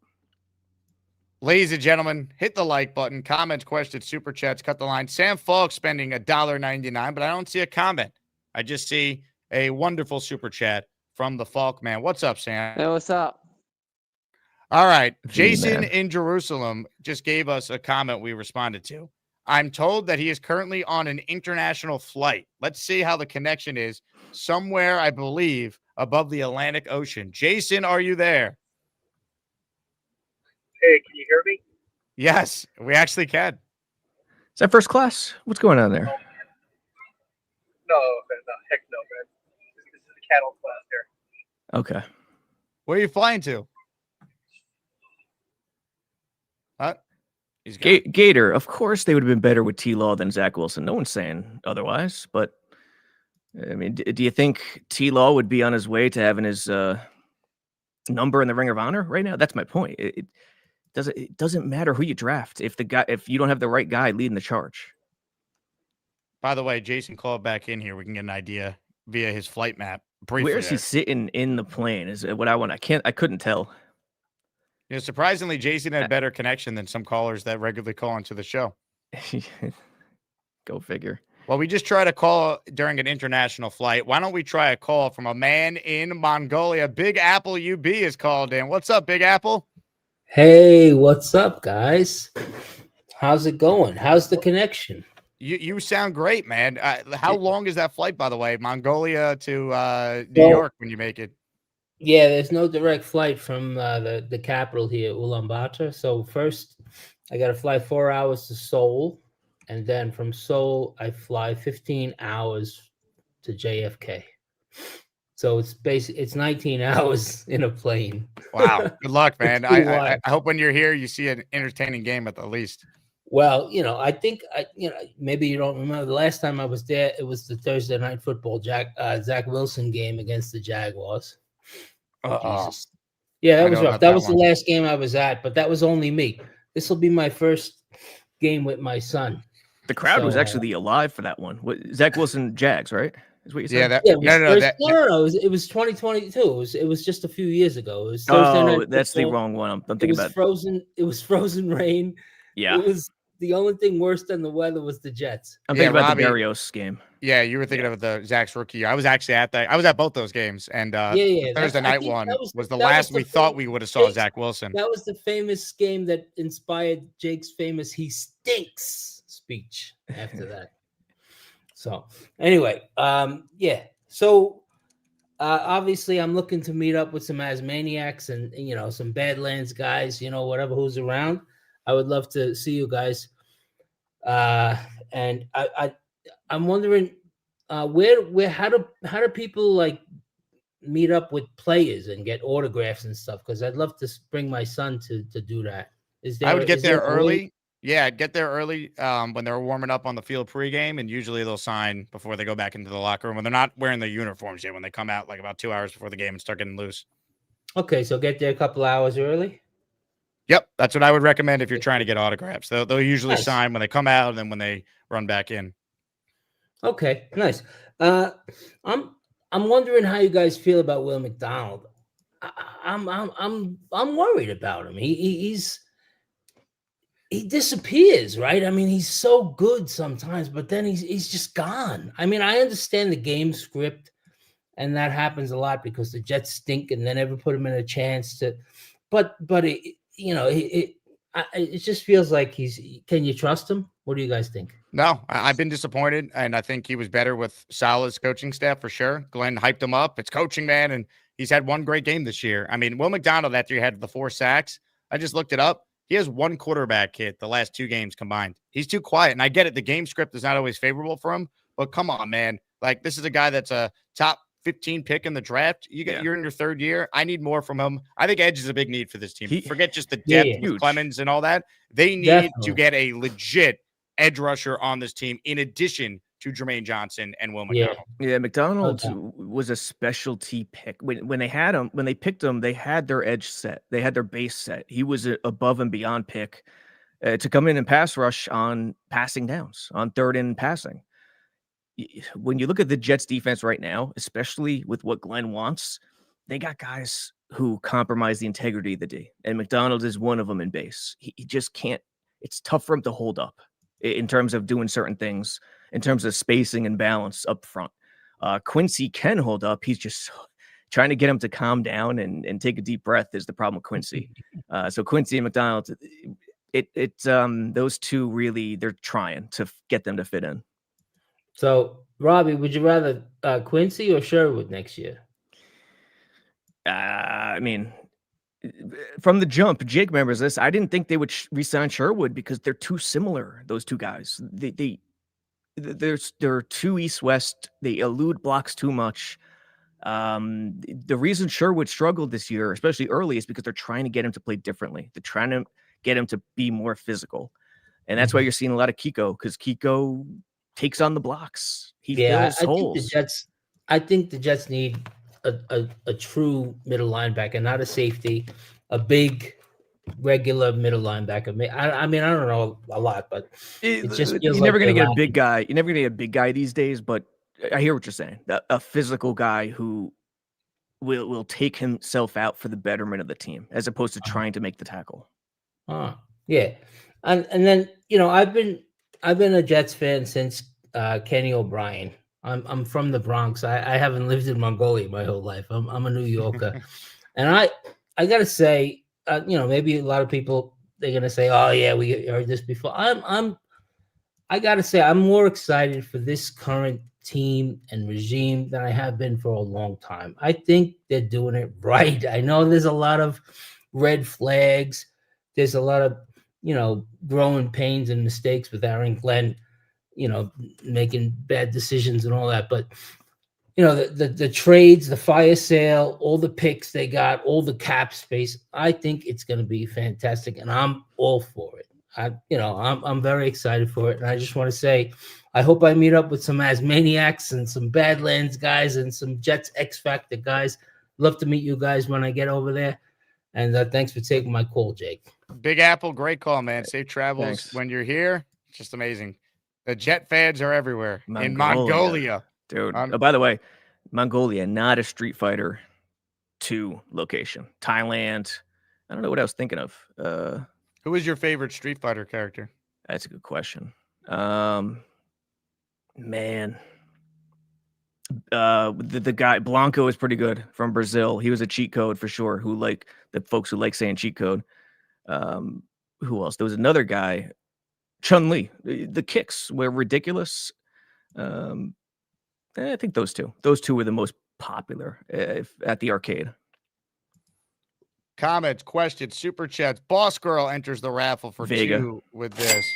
Ladies and gentlemen, hit the like button, comments, questions, super chats, cut the line. Sam Falk spending $1.99, but I don't see a comment. I just see a wonderful super chat from the Falk man. What's up, Sam? Hey, what's up? All right. V-man. Jason in Jerusalem just gave us a comment we responded to. I'm told that he is currently on an international flight. Let's see how the connection is. Somewhere, I believe, above the Atlantic Ocean. Jason, are you there? Hey, can you hear me? Yes, we actually can. Is that first class? What's going on there? No, heck no, man. This is a cattle class here. Okay. Where are you flying to? Huh? He's gone. Gator, of course they would have been better with T-Law than Zach Wilson. No one's saying otherwise, but I mean, do you think T-Law would be on his way to having his number in the Ring of Honor right now? That's my point. It doesn't matter who you draft if you don't have the right guy leading the charge. By the way, Jason called back in here. We can get an idea via his flight map. Briefly Where is he sitting in the plane? Is what I want. I couldn't tell. You know, surprisingly, Jason had better connection than some callers that regularly call into the show. Go figure. Well, we just tried a call during an international flight. Why don't we try a call from a man in Mongolia? Big Apple UB is called in. What's up, Big Apple? Hey, what's up, guys? How's it going? How's the connection? You sound great, man. How long is that flight, by the way? Mongolia to New York when you make it? Yeah, there's no direct flight from the capital here, Ulaanbaatar. So first, I got to fly 4 hours to Seoul, and then from Seoul, I fly 15 hours to JFK. So it's 19 hours in a plane. Wow. Good luck, man. I hope when you're here, you see an entertaining game at the least. Well, I think, maybe you don't remember the last time I was there, it was the Thursday night football Zach Wilson game against the Jaguars. Jesus. Yeah, I that was know rough. about That that was the one. last game I was at, but that was only me. This will be my first game with my son. The crowd was So, actually alive for that one. Zach Wilson, Jags, right? Is what you Yeah, said? that yeah, it no, was no, no, first, no. It was 2022. It was just a few years ago. It was Thursday night Oh, that's the football. wrong one. I'm It thinking was about. frozen. It was frozen rain. Yeah, It was the only thing worse than the weather was the Jets. I'm yeah, thinking about the Robbie. Barrios game. Yeah, you were thinking Yeah. of the Zach's rookie year. I was actually at that. I was at both those games, and Yeah, the yeah. Thursday I night think one was the that was last the we thought famous we would have saw Jake's, Zach Wilson. that was the famous game that inspired Jake's famous "He stinks" speech after that. So anyway, yeah. So obviously, I'm looking to meet up with some Asmaniacs and some Badlands guys. Whatever who's around. I would love to see you guys. And I'm wondering where how do people like meet up with players and get autographs and stuff? Because I'd love to bring my son to do that. I would get Is there there a way? early. Yeah, I'd get there early when they're warming up on the field pregame, and usually they'll sign before they go back into the locker room when they're not wearing their uniforms yet. When they come out like about 2 hours before the game and start getting loose. Okay, so get there a couple hours early. Yep, that's what I would recommend if you're trying to get autographs. They'll usually Nice. sign when they come out and then when they run back in. Okay, nice. I'm wondering how you guys feel about Will McDonald. I'm worried about him. He disappears, right? I mean, he's so good sometimes, but then he's just gone. I mean, I understand the game script, and that happens a lot because the Jets stink and they never put him in a chance to. But it just feels like he's. Can you trust him? What do you guys think? No, I've been disappointed, and I think he was better with Salah's coaching staff for sure. Glenn hyped him up. It's coaching, man, and he's had one great game this year. I mean, Will McDonald, after he had the 4 sacks, I just looked it up. He has 1 quarterback hit the last 2 games combined. He's too quiet, and I get it. The game script is not always favorable for him, but come on, man. Like, this is a guy that's a top 15 pick in the draft. You're in your 3rd year. I need more from him. I think edge is a big need for this team. Forget just the depth with Clemens and all that. They need to get a legit edge rusher on this team in addition to Jermaine Johnson and Will McDonald. Yeah, McDonald was a specialty pick. When they had him, when they picked him, they had their edge set. They had their base set. He was an above and beyond pick to come in and pass rush on passing downs, on 3rd and passing. When you look at the Jets defense right now, especially with what Glenn wants, they got guys who compromise the integrity of the D, and McDonald is one of them in base. He just can't. It's tough for him to hold up in terms of doing certain things, in terms of spacing and balance up front. Quincy can hold up. He's just trying to get him to calm down and take a deep breath is the problem with Quincy. So Quincy and McDonald, those two really, they're trying to get them to fit in. So, Robbie, would you rather Quincy or Sherwood next year? I mean, from the jump, Jake remembers this. I didn't think they would re-sign Sherwood because they're too similar. Those two guys, they're too east-west. They elude blocks too much. The reason Sherwood struggled this year, especially early, is because they're trying to get him to play differently. They're trying to get him to be more physical, and that's why you're seeing a lot of Kiko, because Kiko takes on the blocks. He fills holes. I think the Jets need a true middle linebacker, not a safety, a big regular middle linebacker. I mean, I don't know a lot, but it just feels you're never like going to get a big guy. You're never going to get a big guy these days, but I hear what you're saying. A physical guy who will take himself out for the betterment of the team, as opposed to trying to make the tackle. Yeah. And then, I've been a Jets fan since Kenny O'Brien. I'm from the Bronx. I haven't lived in Mongolia my whole life. I'm a New Yorker. And I got to say, maybe a lot of people, they're going to say, oh yeah, we heard this before. I got to say, I'm more excited for this current team and regime than I have been for a long time. I think they're doing it right. I know there's a lot of red flags. There's a lot of, growing pains and mistakes with Aaron Glenn, making bad decisions and all that. But, the trades, the fire sale, all the picks they got, all the cap space, I think it's going to be fantastic. And I'm all for it. I'm very excited for it. And I just want to say, I hope I meet up with some Asmaniacs and some Badlands guys and some Jets X Factor guys. Love to meet you guys when I get over there. And thanks for taking my call, Jake. Big Apple, great call, man. Safe travels Thanks. when you're here. Just amazing. The Jet fans are everywhere in Mongolia. Mongolia. Dude. Oh, by the way, Mongolia, not a Street Fighter 2 location. Thailand. I don't know what I was thinking of. Who was your favorite Street Fighter character? That's a good question. Man. The guy Blanco is pretty good from Brazil. He was a cheat code for sure. Who like the folks who like saying cheat code. Who else? There was another guy, Chun-Li. The kicks were ridiculous. I think those two. Those two were the most popular at the arcade. Comments, questions, super chats. Boss Girl enters the raffle for Vega. 2 with this.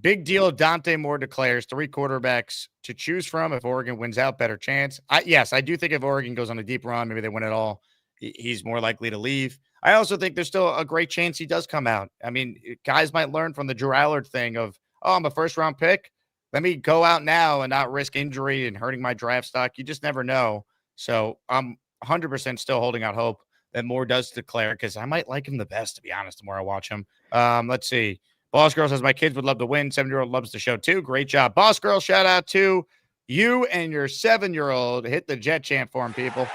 Big deal. Dante Moore declares 3 quarterbacks to choose from. If Oregon wins out, better chance. Yes, I do think if Oregon goes on a deep run, maybe they win it all, he's more likely to leave. I also think there's still a great chance he does come out. I mean, guys might learn from the Drew Allard thing of, oh, I'm a first-round pick. Let me go out now and not risk injury and hurting my draft stock. You just never know. So I'm 100% still holding out hope that Moore does declare, because I might like him the best, to be honest, the more I watch him. Let's see. Boss Girl says, my kids would love to win. 7-year-old loves the show, too. Great job. Boss Girl, shout out to you and your 7-year-old. Hit the Jet chant for him, people.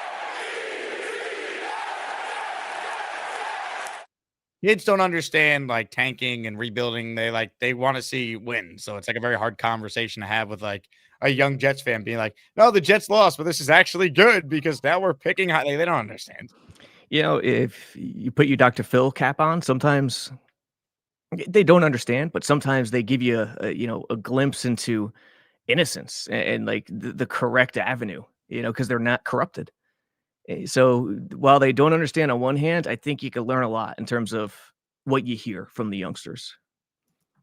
Kids don't understand like tanking and rebuilding. They want to see win. So it's like a very hard conversation to have with like a young Jets fan being like, no, the Jets lost, but this is actually good because now we're picking high. They don't understand. You know, if you put your Dr. Phil cap on, sometimes they don't understand, but sometimes they give you a glimpse into innocence and like the correct avenue, because they're not corrupted. So while they don't understand on one hand, I think you can learn a lot in terms of what you hear from the youngsters.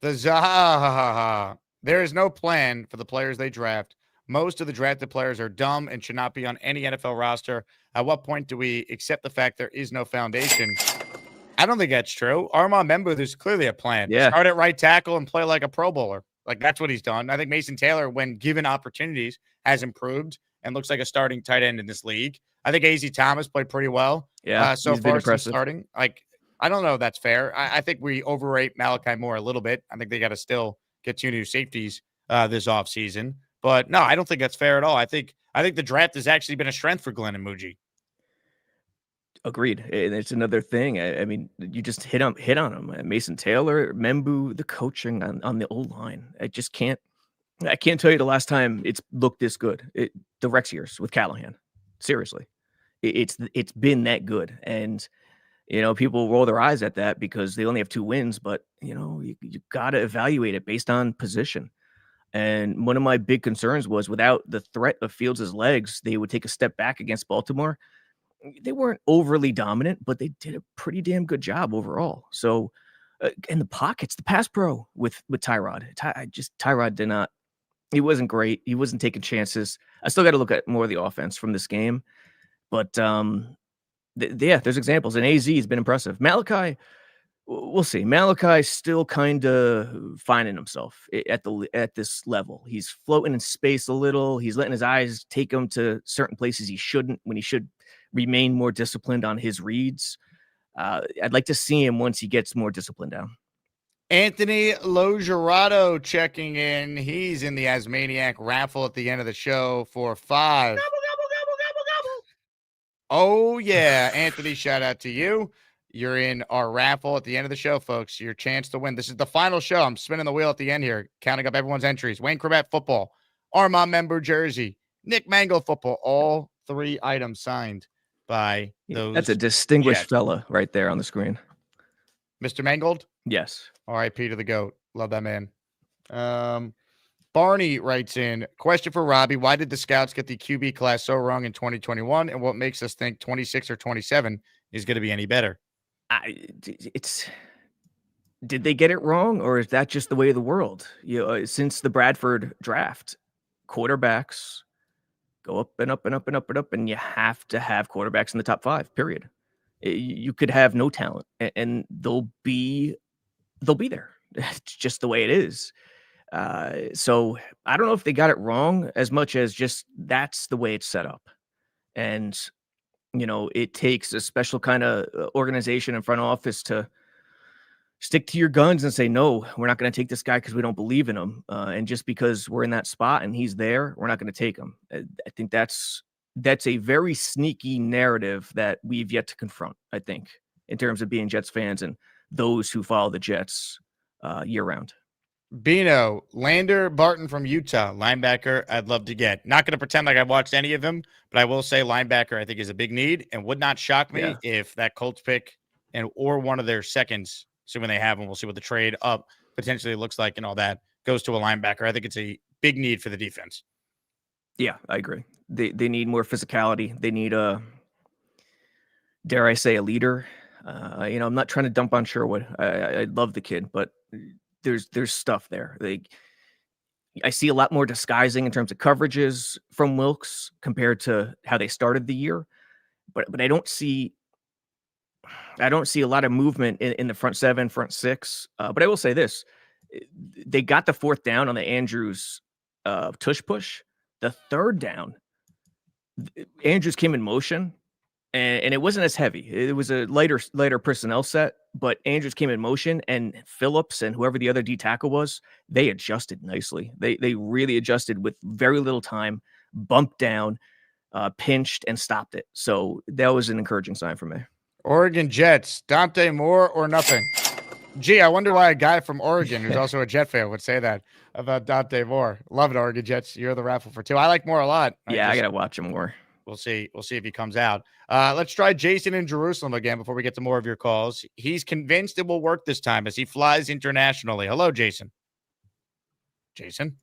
The Zaha. There is no plan for the players they draft. Most of the drafted players are dumb and should not be on any NFL roster. At what point do we accept the fact there is no foundation? I don't think that's true. Armand Membu, there's clearly a plan. Yeah. Start at right tackle and play like a Pro Bowler. Like, that's what he's done. I think Mason Taylor, when given opportunities, has improved and looks like a starting tight end in this league. I think A.Z. Thomas played pretty well. Yeah, so he's been far impressive. starting. Like, I don't know if that's fair. I think we overrate Malachi Moore a little bit. I think they got to still get 2 new safeties this offseason. But no, I don't think that's fair at all. I think the draft has actually been a strength for Glenn and Muji. Agreed. And it's another thing. I mean, you just hit on him. Mason Taylor, Membu, the coaching on the O-line. I can't tell you the last time it's looked this good. The Rex years with Callahan. Seriously. It's been that good. And, people roll their eyes at that because they only have 2 wins, but, you got to evaluate it based on position. And one of my big concerns was without the threat of Fields' legs, they would take a step back against Baltimore. They weren't overly dominant, but they did a pretty damn good job overall. So, in the pockets, the pass pro with Tyrod. Tyrod did not. He wasn't great. He wasn't taking chances. I still got to look at more of the offense from this game. But, there's examples. And AZ has been impressive. Malachi, we'll see. Malachi's still kind of finding himself at this level. He's floating in space a little. He's letting his eyes take him to certain places he shouldn't, when he should remain more disciplined on his reads. I'd like to see him once he gets more disciplined down. Anthony Logerato checking in. He's in the Asmaniac raffle at the end of the show for 5. Gobble, gobble, gobble, gobble. Oh, yeah. Anthony, shout out to you. You're in our raffle at the end of the show, folks. Your chance to win. This is the final show. I'm spinning the wheel at the end here, counting up everyone's entries. Wayne Corbett football, Armand Member jersey, Nick Mango football. All 3 items signed by those. That's a distinguished Jets. fella right there on the screen. Mr. Mangold? Yes. R.I.P. to the GOAT. Love that man. Barney writes in, question for Robbie. Why did the scouts get the QB class so wrong in 2021? And what makes us think 26 or 27 is going to be any better? Did they get it wrong, or is that just the way of the world? Since the Bradford draft, quarterbacks go up and up and up and up and up, and you have to have quarterbacks in the top 5, period. You could have no talent and they'll be there. It's just the way it is. So I don't know if they got it wrong as much as just that's the way it's set up. And it takes a special kind of organization and front office to stick to your guns and say, no, we're not going to take this guy because we don't believe in him. And just because we're in that spot and he's there, we're not going to take him. I think that's a very sneaky narrative that we've yet to confront, I think, in terms of being Jets fans and those who follow the Jets year round. Bino, Lander Barton from Utah, linebacker, I'd love to get. Not going to pretend like I've watched any of them, but I will say linebacker I think is a big need and would not shock me if that Colts pick or one of their seconds, assuming they have them, we'll see what the trade up potentially looks like and all that, goes to a linebacker. I think it's a big need for the defense. Yeah, I agree. They need more physicality. They need dare I say, a leader. I'm not trying to dump on Sherwood. I love the kid, but there's stuff there. I see a lot more disguising in terms of coverages from Wilkes compared to how they started the year, but I don't see a lot of movement in the front seven, front six. But I will say this: they got the fourth down on the Andrews tush push. The third down, Andrews came in motion. And it wasn't as heavy. It was a lighter personnel set, but Andrews came in motion, and Phillips and whoever the other D tackle was, they adjusted nicely. They really adjusted with very little time, bumped down, pinched, and stopped it. So that was an encouraging sign for me. Oregon Jets, Dante Moore or nothing? Gee, I wonder why a guy from Oregon who's also a Jet fan would say that about Dante Moore. Love it, Oregon Jets. You're the raffle for two. I like Moore a lot. Yeah, I got to watch him more. We'll see if he comes out. Let's try Jason in Jerusalem again before we get to more of your calls. He's convinced it will work this time as he flies internationally. Hello, Jason. Jason?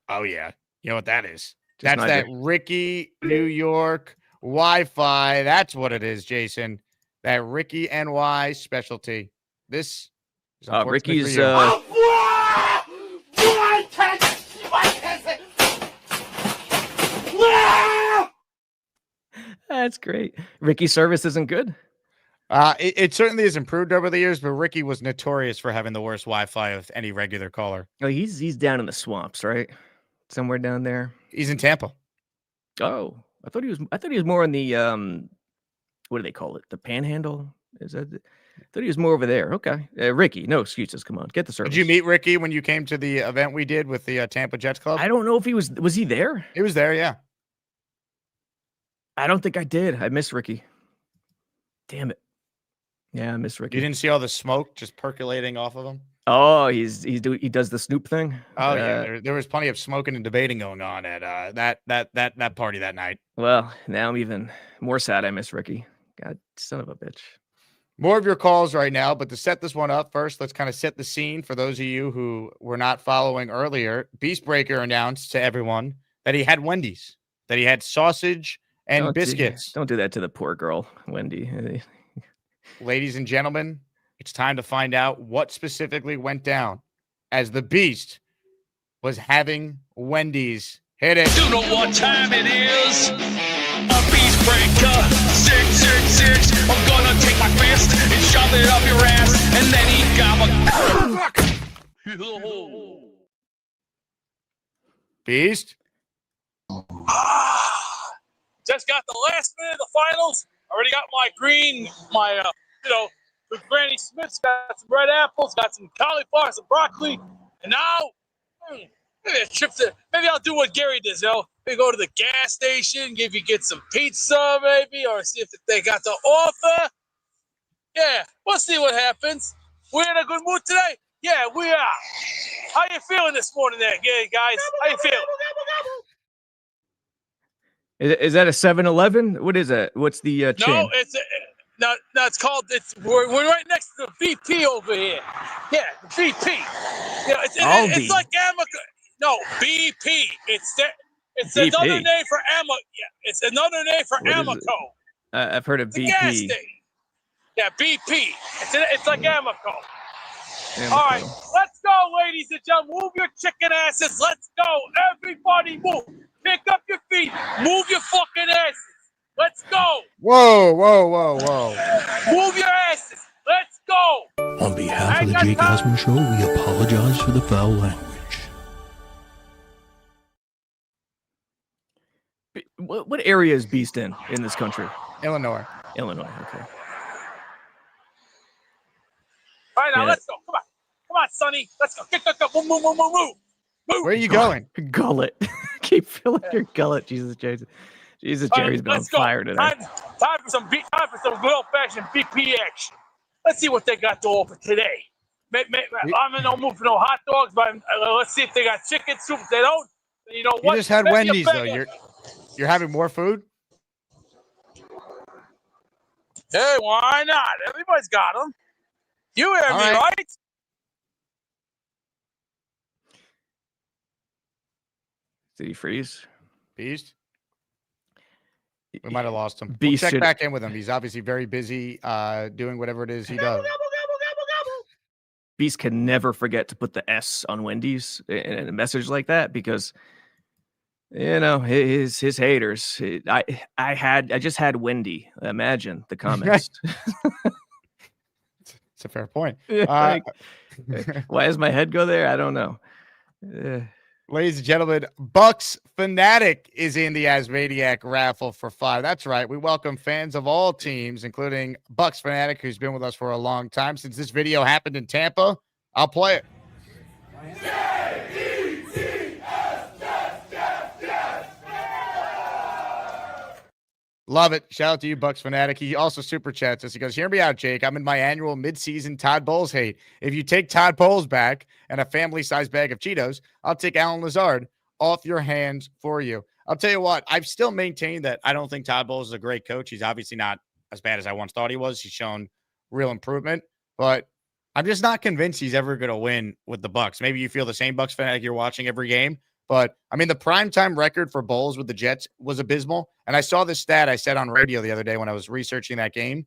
Oh, yeah. You know what that is? That's that Ricky New York Wi-Fi. That's what it is, Jason. That Ricky NY specialty. This is Ricky's That's great. Ricky's service isn't good. It certainly has improved over the years, but Ricky was notorious for having the worst Wi-Fi of any regular caller. Oh, he's down in the swamps, right? Somewhere down there. He's in Tampa. Oh, I thought he was more in the what do they call it? The Panhandle? I thought he was more over there. Okay, Ricky, no excuses. Come on, get the service. Did you meet Ricky when you came to the event we did with the Tampa Jets Club? I don't know if he was he there? He was there, yeah. I don't think I did. I miss Ricky. Damn it. Yeah, I miss Ricky. You didn't see all the smoke just percolating off of him? Oh, he does the Snoop thing. Oh yeah, there was plenty of smoking and debating going on at that party that night. Well, now I'm even more sad. I miss Ricky. God, son of a bitch. More of your calls right now, but to set this one up first, let's kind of set the scene for those of you who were not following earlier. Beastbreaker announced to everyone that he had Wendy's, that he had sausage and biscuits. Don't do that to the poor girl, Wendy. Ladies and gentlemen, it's time to find out what specifically went down as the Beast was having Wendy's. Hit it. You know what time it is? A Beast Breaker 666. I'm gonna take my fist and shove it up your ass, and then he got Beast? Just got the last minute of the finals. Already got my green, with Granny Smith's, got some red apples, got some cauliflower, some broccoli, and now maybe a trip to, maybe I'll do what Gary does, maybe go to the gas station, get some pizza maybe, or see if they got the offer. Yeah, we'll see what happens. We're in a good mood today? Yeah, we are. How you feeling this morning there, guys? How you feeling? Is that a 7-Eleven? What is that? What's the chain? No, it's called. We're right next to the VP over here. Yeah, the VP. Yeah, it's like Amico. No, BP. It's BP. another name for Amico. Yeah, it's another name for Amico. I've heard of BP. Gas station. Yeah, BP. It's like Amico. All right, let's go, ladies and gentlemen. Move your chicken asses. Let's go. Everybody move. Pick up your feet. Move your fucking asses. Let's go. Whoa. Move your asses. Let's go. On behalf of the Jake Asman Show, we apologize for the foul language. What area is Beast in this country? Illinois. Illinois. Okay. All right, now Yeah. let's go. Come on, Sonny. Let's go. Go. Move. Where are you going? Gullet. Keep filling your gullet. Jesus, Jerry's been on Let's go. fire today. Time for some good old-fashioned BP action. Let's see what they got to offer today. I'm in no mood for no hot dogs, but let's see if they got chicken soup. If they don't, then you know what? You just had Maybe a Wendy's, bag though. of- You're having more food? Hey, why not? Everybody's got them. You hear All me, right. right? Did he freeze? Beast? We might have lost him. Beast We'll check should- back in with him. He's obviously very busy doing whatever it is he does. Beast can never forget to put the S on Wendy's in a message like that because his haters. I just had Wendy. Imagine the comments. It's a fair point. Why does my head go there? I don't know. Ladies and gentlemen, Bucks Fanatic is in the Asmaniac raffle for 5. That's right. We welcome fans of all teams, including Bucks Fanatic, who's been with us for a long time. Since this video happened in Tampa, I'll play it. Love it. Shout out to you, Bucks Fanatic. He also super chats us. He goes, hear me out, Jake. I'm in my annual midseason Todd Bowles hate. If you take Todd Bowles back and a family-sized bag of Cheetos, I'll take Alan Lazard off your hands for you. I'll tell you what, I've still maintained that I don't think Todd Bowles is a great coach. He's obviously not as bad as I once thought he was. He's shown real improvement, but I'm just not convinced he's ever going to win with the Bucks. Maybe you feel the same, Bucks Fanatic. You're watching every game. But, I mean, the primetime record for Bowles with the Jets was abysmal. And I saw this stat I said on radio the other day when I was researching that game.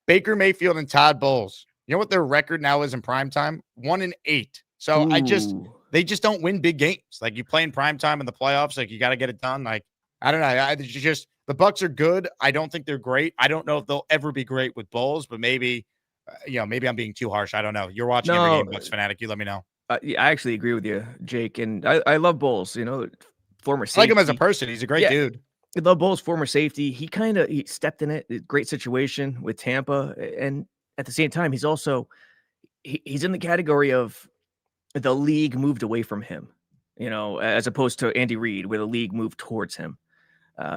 Baker Mayfield and Todd Bowles. You know what their record now is in primetime? 1-8. So they just don't win big games. Like, you play in primetime in the playoffs, like, you got to get it done. Like, I don't know. The Bucks are good. I don't think they're great. I don't know if they'll ever be great with Bowles, but maybe, maybe I'm being too harsh. I don't know. You're watching every game, Bucks Fanatic. You let me know. Yeah, I actually agree with you, Jake, and I love Bowles. Former safety. I like him as a person. He's a great dude. I love Bowles, former safety. He stepped in it. Great situation with Tampa, and at the same time, he's also he's in the category of the league moved away from him. As opposed to Andy Reid, where the league moved towards him.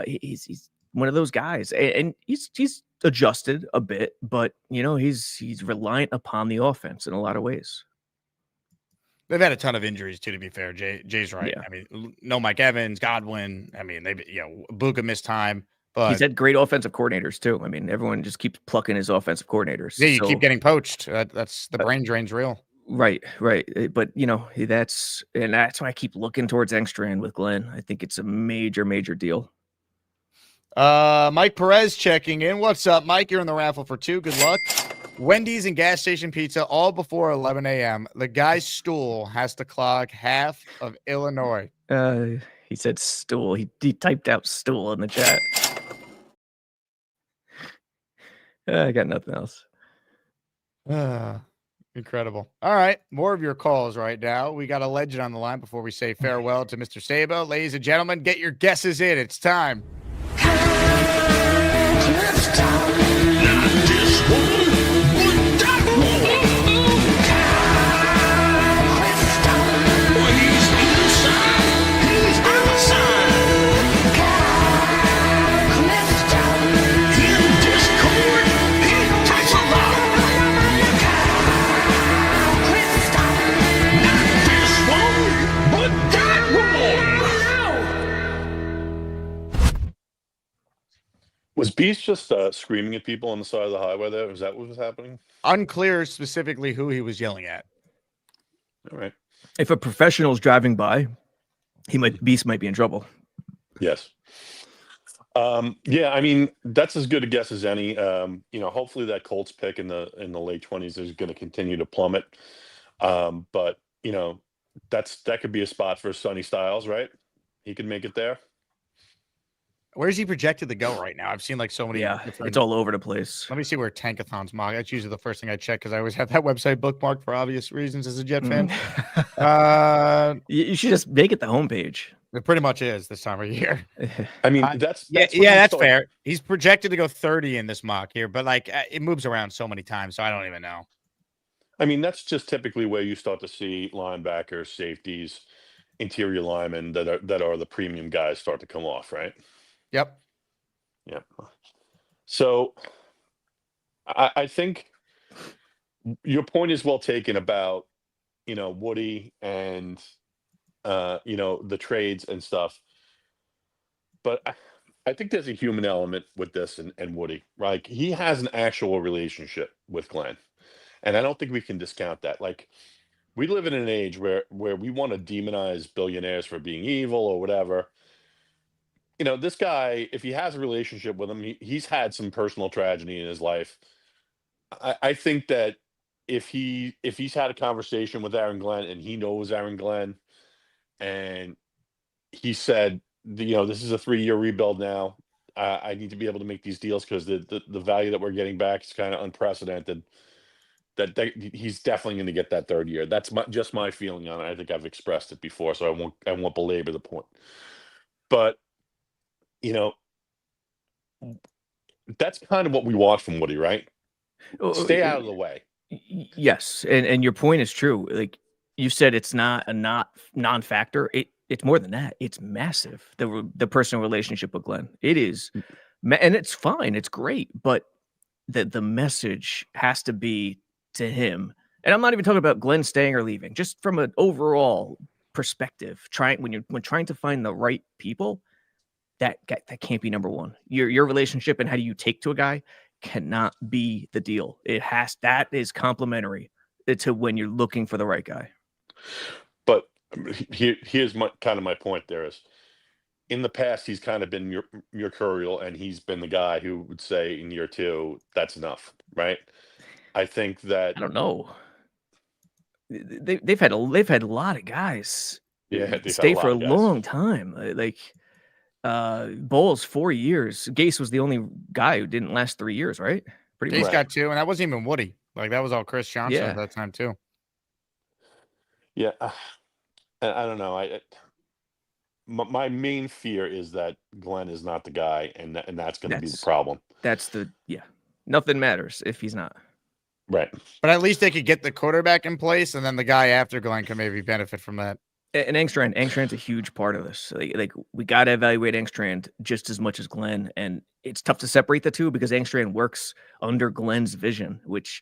He's one of those guys, and he's adjusted a bit, but he's reliant upon the offense in a lot of ways. They've had a ton of injuries too, to be fair. Jay's right. Yeah. I mean, no Mike Evans, Godwin. I mean, Buka missed time, but he's had great offensive coordinators too. I mean, everyone just keeps plucking his offensive coordinators. Yeah, you keep getting poached. That's the brain drain's real. Right. But that's why I keep looking towards Engstrand with Glenn. I think it's a major, major deal. Mike Perez checking in. What's up, Mike? You're in the raffle for 2. Good luck. Wendy's and gas station pizza all before 11 a.m. The guy's stool has to clog half of Illinois. He said stool. He typed out stool in the chat. I got nothing else. Incredible. All right. More of your calls right now. We got a legend on the line before we say farewell to Mr. Sabo. Ladies and gentlemen, get your guesses in. It's time. Was Beast just screaming at people on the side of the highway there? Was that what was happening? Unclear specifically who he was yelling at. All right. If a professional's driving by, Beast might be in trouble. Yes. Yeah, I mean, that's as good a guess as any. Hopefully that Colts pick in the late 20s is going to continue to plummet. But that could be a spot for Sonny Styles, right? He could make it there. Where's he projected to go right now? I've seen like so many. Yeah, it's all over the place. Let me see where Tankathon's mock. That's usually the first thing I check because I always have that website bookmarked for obvious reasons as a Jet fan. You should just make it the homepage. It pretty much is this time of year. I mean, that's yeah, when you that's start- fair. He's projected to go 30 in this mock here, but like it moves around so many times, so I don't even know. I mean, that's just typically where you start to see linebackers, safeties, interior linemen that are the premium guys start to come off, right? Yep. Yeah. So I think your point is well taken about, Woody and the trades and stuff. But I think there's a human element with this and Woody. Like, he has an actual relationship with Glenn. And I don't think we can discount that. Like, we live in an age where we want to demonize billionaires for being evil or whatever. This guy, if he has a relationship with him, he's had some personal tragedy in his life. I think that if he's had a conversation with Aaron Glenn and he knows Aaron Glenn, and he said, this is a 3-year rebuild now. I need to be able to make these deals because the value that we're getting back is kind of unprecedented. That he's definitely going to get that 3rd year. That's just my feeling on it. I think I've expressed it before, so I won't belabor the point. But that's kind of what we want from Woody, right? Stay out of the way. Yes, and your point is true. Like you said, it's not a non-factor. It's more than that. It's massive. The personal relationship with Glenn. It is, and it's fine. It's great, but the message has to be to him. And I'm not even talking about Glenn staying or leaving. Just from an overall perspective, when trying to find the right people, that can't be number one. Your relationship and how do you take to a guy cannot be the deal. That is complementary to when you're looking for the right guy. But here's my point there is, in the past, he's kind of been mercurial, and he's been the guy who would say in year 2, that's enough, right? I think that I don't know. They've had a lot of guys stay for a long time. Like Bowles 4 years. Gase was the only guy who didn't last 3 years, right? Pretty much. Gase got 2, and that wasn't even Woody. Like that was all Chris Johnson at that time too. Yeah, I don't know. My main fear is that Glenn is not the guy, and that's going to be the problem. That's nothing matters if he's not. Right. But at least they could get the quarterback in place, and then the guy after Glenn can maybe benefit from that. And Engstrand's a huge part of this. Like we got to evaluate Engstrand just as much as Glenn, and it's tough to separate the two because Engstrand works under Glenn's vision, which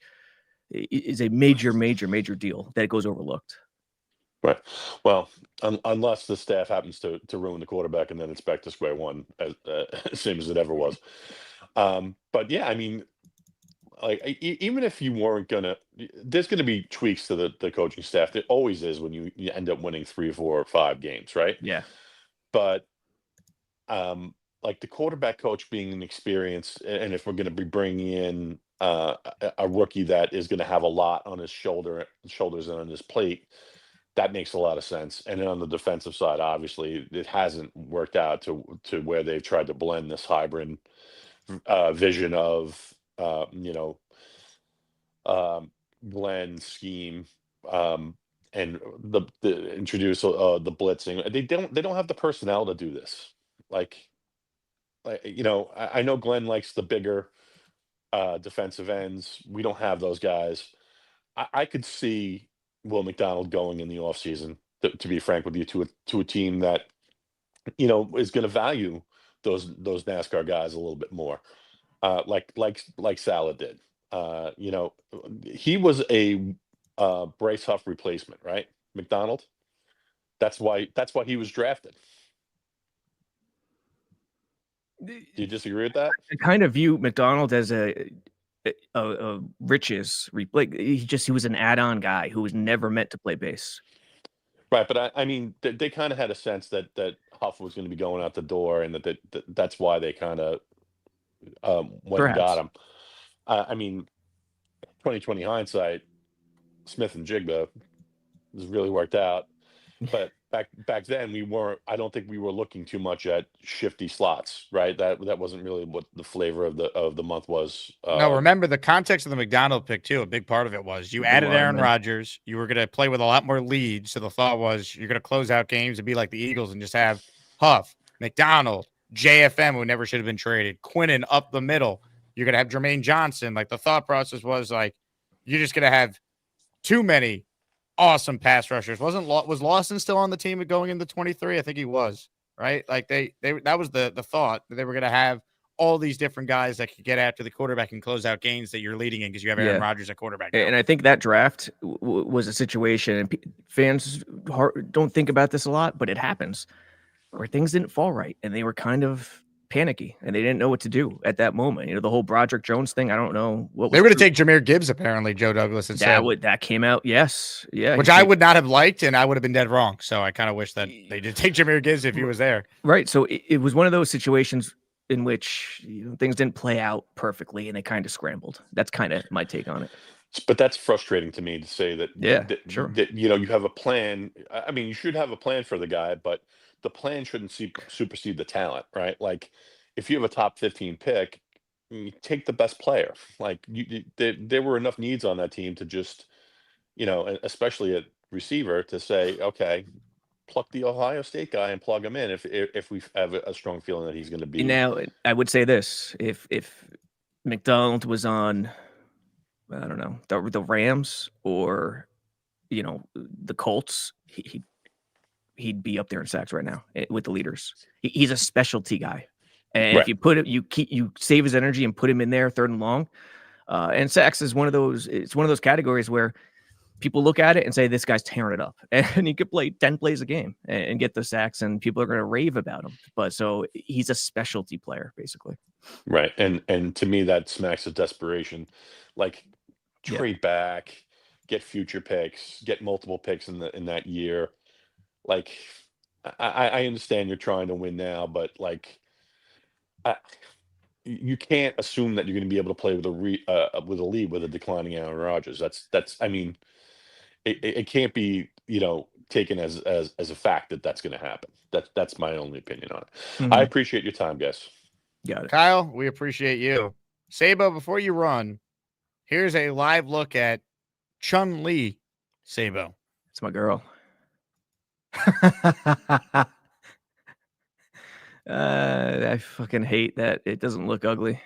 is a major deal that goes overlooked. Right. Well, unless the staff happens to ruin the quarterback, and then it's back to square one, as same as it ever was. But yeah, I mean, like even if you weren't there's gonna be tweaks to the coaching staff. There always is when you end up winning 3 or 4 or 5 games, right? Yeah. But like the quarterback coach being an experience, and if we're gonna be bringing in a rookie that is gonna have a lot on his shoulders and on his plate, that makes a lot of sense. And then on the defensive side, obviously, it hasn't worked out to where they've tried to blend this hybrid vision of Glenn's scheme, and the introduce the blitzing. They don't have the personnel to do this. Like I know Glenn likes the bigger defensive ends. We don't have those guys. I could see Will McDonald going in the offseason, to be frank with you, to a team that is going to value those NASCAR guys a little bit more, like Salad did. He was a Bryce Huff replacement, right? McDonald. That's why he was drafted. Do you disagree with that? I kind of view McDonald as a riches, like he was an add-on guy who was never meant to play base. Right, but I mean, they kind of had a sense that Huff was going to be going out the door, and that's why they kind of went and got him. I mean, 2020 hindsight, Smith and Jigba has really worked out, but back then we weren't. I don't think we were looking too much at shifty slots, right? That wasn't really what the flavor of the month was. No, remember the context of the McDonald pick too. A big part of it was you added Aaron Rodgers. You were going to play with a lot more leads. So the thought was you're going to close out games and be like the Eagles and just have Huff, McDonald, JFM, who never should have been traded, Quinnen up the middle. You're going to have Jermaine Johnson. Like the thought process was like you're just going to have too many awesome pass rushers. Was Lawson still on the team going into 23? I think he was, right? Like they that was the thought that they were going to have all these different guys that could get after the quarterback and close out games that you're leading in because you have Aaron Rodgers at quarterback now. And I think that draft was a situation, and fans don't think about this a lot, but it happens, where things didn't fall right, and they were kind of panicky, and they didn't know what to do at that moment. You know, the whole Broderick Jones thing, I don't know what they were going to take Jahmyr Gibbs, apparently, Joe Douglas had said. That came out, yes. Yeah. Which I would not have liked, and I would have been dead wrong. So I kind of wish that they did take Jahmyr Gibbs if he was there. Right. So it was one of those situations in which things didn't play out perfectly, and they kind of scrambled. That's kind of my take on it. But that's frustrating to me to say that. Sure. That, you have a plan. I mean, you should have a plan for the guy, but the plan shouldn't supersede the talent, right? Like, if you have a top 15 pick, you take the best player. Like, there were enough needs on that team to just, especially at receiver, to say, okay, pluck the Ohio State guy and plug him in if we have a strong feeling that he's going to be. Now, I would say this: if McDonald was on, I don't know, the Rams or the Colts, he'd be up there in sacks right now with the leaders. He's a specialty guy, and if you put it, you save his energy and put him in there third and long. And sacks is one of those. It's one of those categories where people look at it and say, this guy's tearing it up. And he could play 10 plays a game and get the sacks, and people are going to rave about him. But so he's a specialty player, basically. Right. And to me, that smacks of desperation. Like, trade back, get future picks, get multiple picks in that year. Like, I understand you're trying to win now, but like, you can't assume that you're going to be able to play with a lead with a declining Aaron Rodgers. That's. I mean, it can't be taken as a fact that that's going to happen. That's my only opinion on it. Mm-hmm. I appreciate your time, guys. Got it, Kyle. We appreciate you, Sabo. Before you run, here's a live look at Chun-Li. Sabo, it's my girl. I fucking hate that it doesn't look ugly.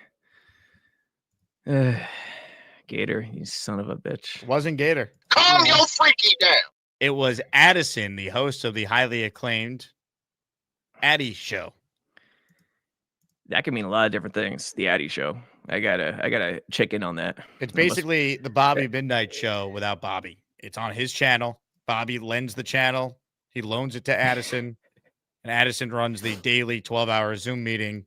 Gator, you son of a bitch. It wasn't Gator. Calm your freaky down. It was Addison, the host of the highly acclaimed Addy Show. That can mean a lot of different things. The Addy Show. I gotta check in on that. It's basically the Bobby Midnight Show without Bobby. It's on his channel. Bobby lends the channel. He loans it to Addison, and Addison runs the daily 12-hour Zoom meeting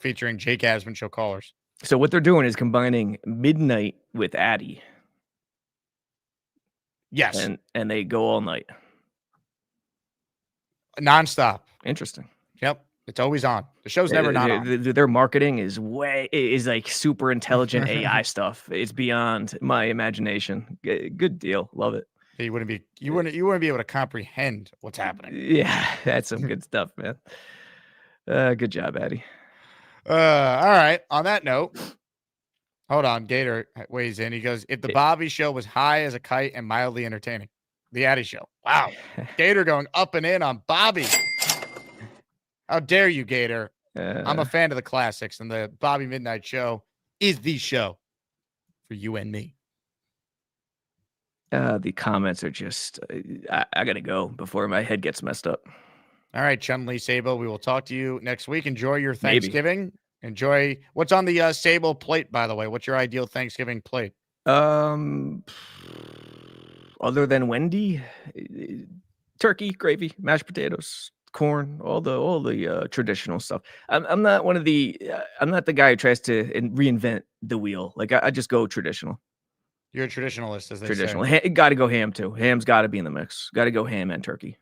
featuring Jake Asman Show callers. So what they're doing is combining Midnight with Addy. Yes. And they go all night. Nonstop. Interesting. Yep. It's always on. The show's never not on. Their marketing is like super intelligent AI stuff. It's beyond my imagination. Good deal. Love it. You wouldn't be able to comprehend what's happening. Yeah, that's some good stuff, man. Good job, Addy. All right. On that note, hold on. Gator weighs in. He goes, if the Bobby Show was high as a kite and mildly entertaining, the Addy Show. Wow. Gator going up and in on Bobby. How dare you, Gator? I'm a fan of the classics, and the Bobby Midnight Show is the show for you and me. The comments are just, I got to go before my head gets messed up. All right, Chun-Li Sabo, we will talk to you next week. Enjoy your Thanksgiving. Maybe. Enjoy what's on the Sabo plate, by the way. What's your ideal Thanksgiving plate? Other than Wendy, turkey, gravy, mashed potatoes, corn, all the traditional stuff. I'm not one of the I'm not the guy who tries to reinvent the wheel. Like I just go traditional. You're a traditionalist, as they traditional. say. Got to go ham too. Ham's got to be in the mix. Got to go ham and turkey.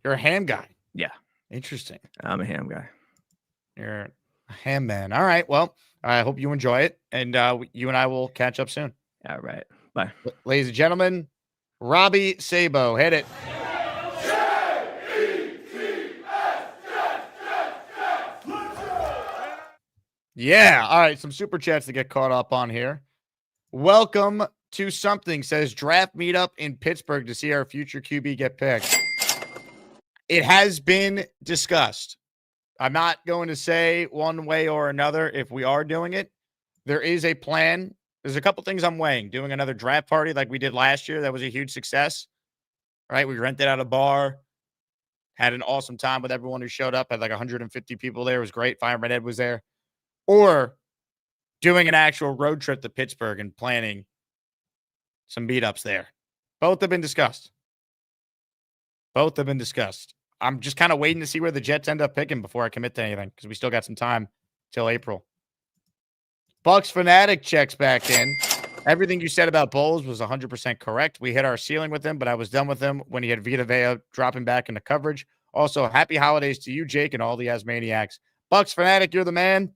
You're a ham guy. Yeah. Interesting. I'm a ham guy. You're a ham man. All right. Well, I hope you enjoy it, and you and I will catch up soon. All right. Bye. Ladies and gentlemen, Robby Sabo. Hit it. Yeah. All right. Some super chats to get caught up on here. Welcome to something, says draft meetup in Pittsburgh to see our future QB get picked. It has been discussed. I'm not going to say one way or another if we are doing it. There is a plan. There's a couple things I'm weighing. Doing another draft party like we did last year. That was a huge success, right? We rented out a bar, had an awesome time with everyone who showed up. Had like 150 people there. It was great. Fireman Ed was there. Or doing an actual road trip to Pittsburgh and planning some meetups there. Both have been discussed. Both have been discussed. I'm just kind of waiting to see where the Jets end up picking before I commit to anything because we still got some time till April. Bucks Fanatic checks back in. Everything you said about Bowles was 100% correct. We hit our ceiling with him, but I was done with him when he had Vita Vea dropping back into coverage. Also, happy holidays to you, Jake, and all the Asmaniacs. Bucks Fanatic, you're the man.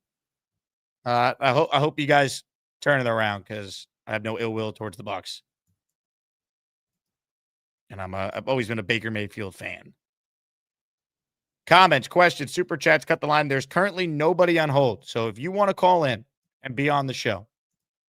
I hope you guys turn it around because I have no ill will towards the Bucks. And I've always been a Baker Mayfield fan. Comments, questions, super chats, cut the line. There's currently nobody on hold. So if you want to call in and be on the show,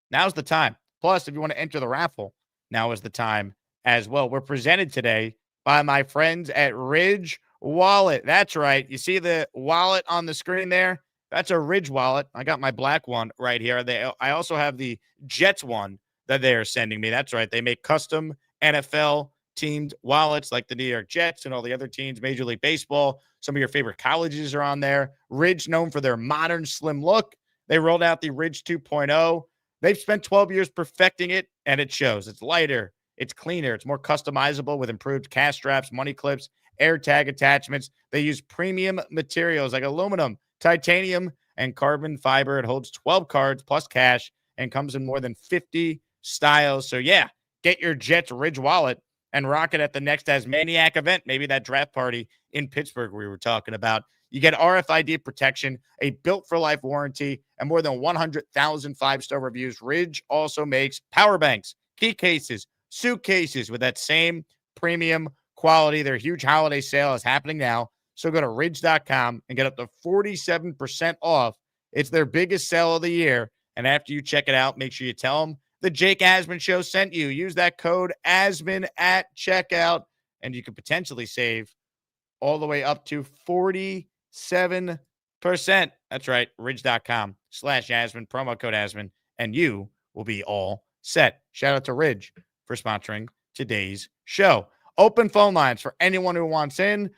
now's the time. Plus, if you want to enter the raffle, now is the time as well. We're presented today by my friends at Ridge Wallet. That's right. You see the wallet on the screen there? That's a Ridge wallet. I got my black one right here. I also have the Jets one that they are sending me. That's right. They make custom NFL teamed wallets like the New York Jets and all the other teams, Major League Baseball. Some of your favorite colleges are on there. Ridge, known for their modern, slim look. They rolled out the Ridge 2.0. They've spent 12 years perfecting it, and it shows. It's lighter. It's cleaner. It's more customizable with improved cash straps, money clips, air tag attachments. They use premium materials like aluminum, titanium, and carbon fiber. It holds 12 cards plus cash and comes in more than 50 styles. So, yeah, get your Jets Ridge wallet and rock it at the next Asmaniac event, maybe that draft party in Pittsburgh we were talking about. You get RFID protection, a built-for-life warranty, and more than 100,000 five-star reviews. Ridge also makes power banks, key cases, suitcases with that same premium quality. Their huge holiday sale is happening now. So go to ridge.com and get up to 47% off. It's their biggest sale of the year. And after you check it out, make sure you tell them the Jake Asman Show sent you. Use that code Asman at checkout, and you could potentially save all the way up to 47%. That's right, ridge.com/Asman, promo code Asman, and you will be all set. Shout out to Ridge for sponsoring today's show. Open phone lines for anyone who wants in.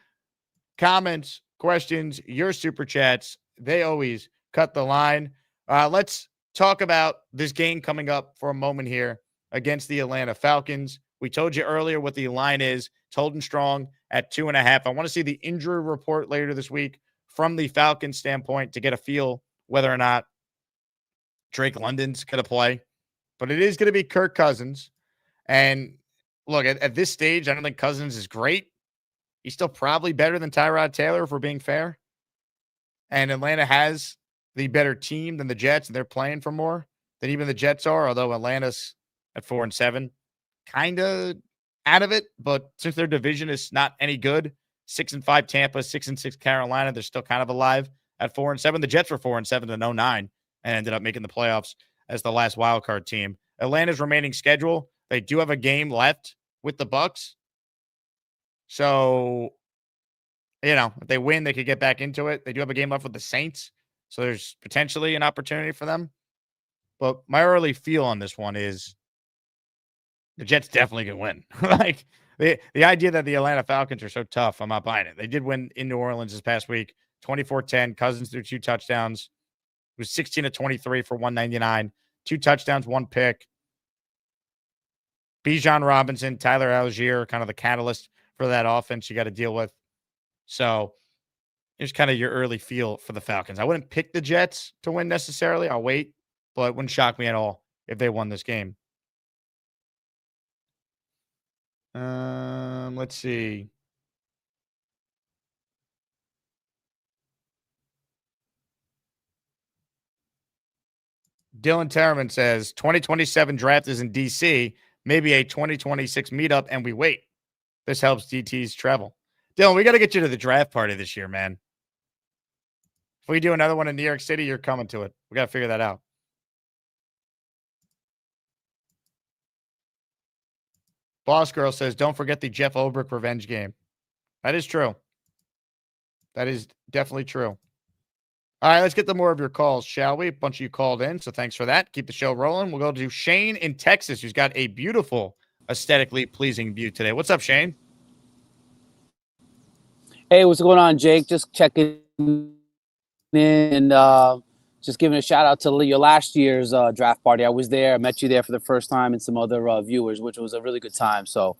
Comments, questions, your super chats, they always cut the line. Let's talk about this game coming up for a moment here against the Atlanta Falcons. We told you earlier what the line is. It's holding strong at 2.5. I want to see the injury report later this week from the Falcons standpoint to get a feel whether or not Drake London's going to play. But it is going to be Kirk Cousins. And look, at this stage, I don't think Cousins is great. He's still probably better than Tyrod Taylor, if we're being fair. And Atlanta has the better team than the Jets, and they're playing for more than even the Jets are, although Atlanta's at 4-7, kind of out of it. But since their division is not any good, 6-5 Tampa, 6-6 Carolina, they're still kind of alive at 4-7. The Jets were 4-7 to 09 and ended up making the playoffs as the last wild card team. Atlanta's remaining schedule, they do have a game left with the Bucks. So, if they win, they could get back into it. They do have a game left with the Saints. So there's potentially an opportunity for them. But my early feel on this one is the Jets definitely can win. Like the idea that the Atlanta Falcons are so tough, I'm not buying it. They did win in New Orleans this past week, 24-10. Cousins threw 2 touchdowns. It was 16-23 for 199. 2 touchdowns, 1 pick. Bijan Robinson, Tyler Algier, kind of the catalyst for that offense you got to deal with. So here's kind of your early feel for the Falcons. I wouldn't pick the Jets to win necessarily. I'll wait, but it wouldn't shock me at all if they won this game. Let's see. Dylan Terman says 2027 draft is in DC, maybe a 2026 meetup, and we wait. This helps DT's travel. Dylan, we got to get you to the draft party this year, man. If we do another one in New York City, you're coming to it. We got to figure that out. Boss Girl says, don't forget the Jeff Ulbrich revenge game. That is true. That is definitely true. All right, let's get to more of your calls, shall we? A bunch of you called in, so thanks for that. Keep the show rolling. We'll go to Shane in Texas, who's got a beautiful, aesthetically pleasing view today. What's up, Shane? Hey, what's going on, Jake? Just checking in and just giving a shout out to your last year's draft party. I was there. I met you there for the first time and some other viewers, which was a really good time. So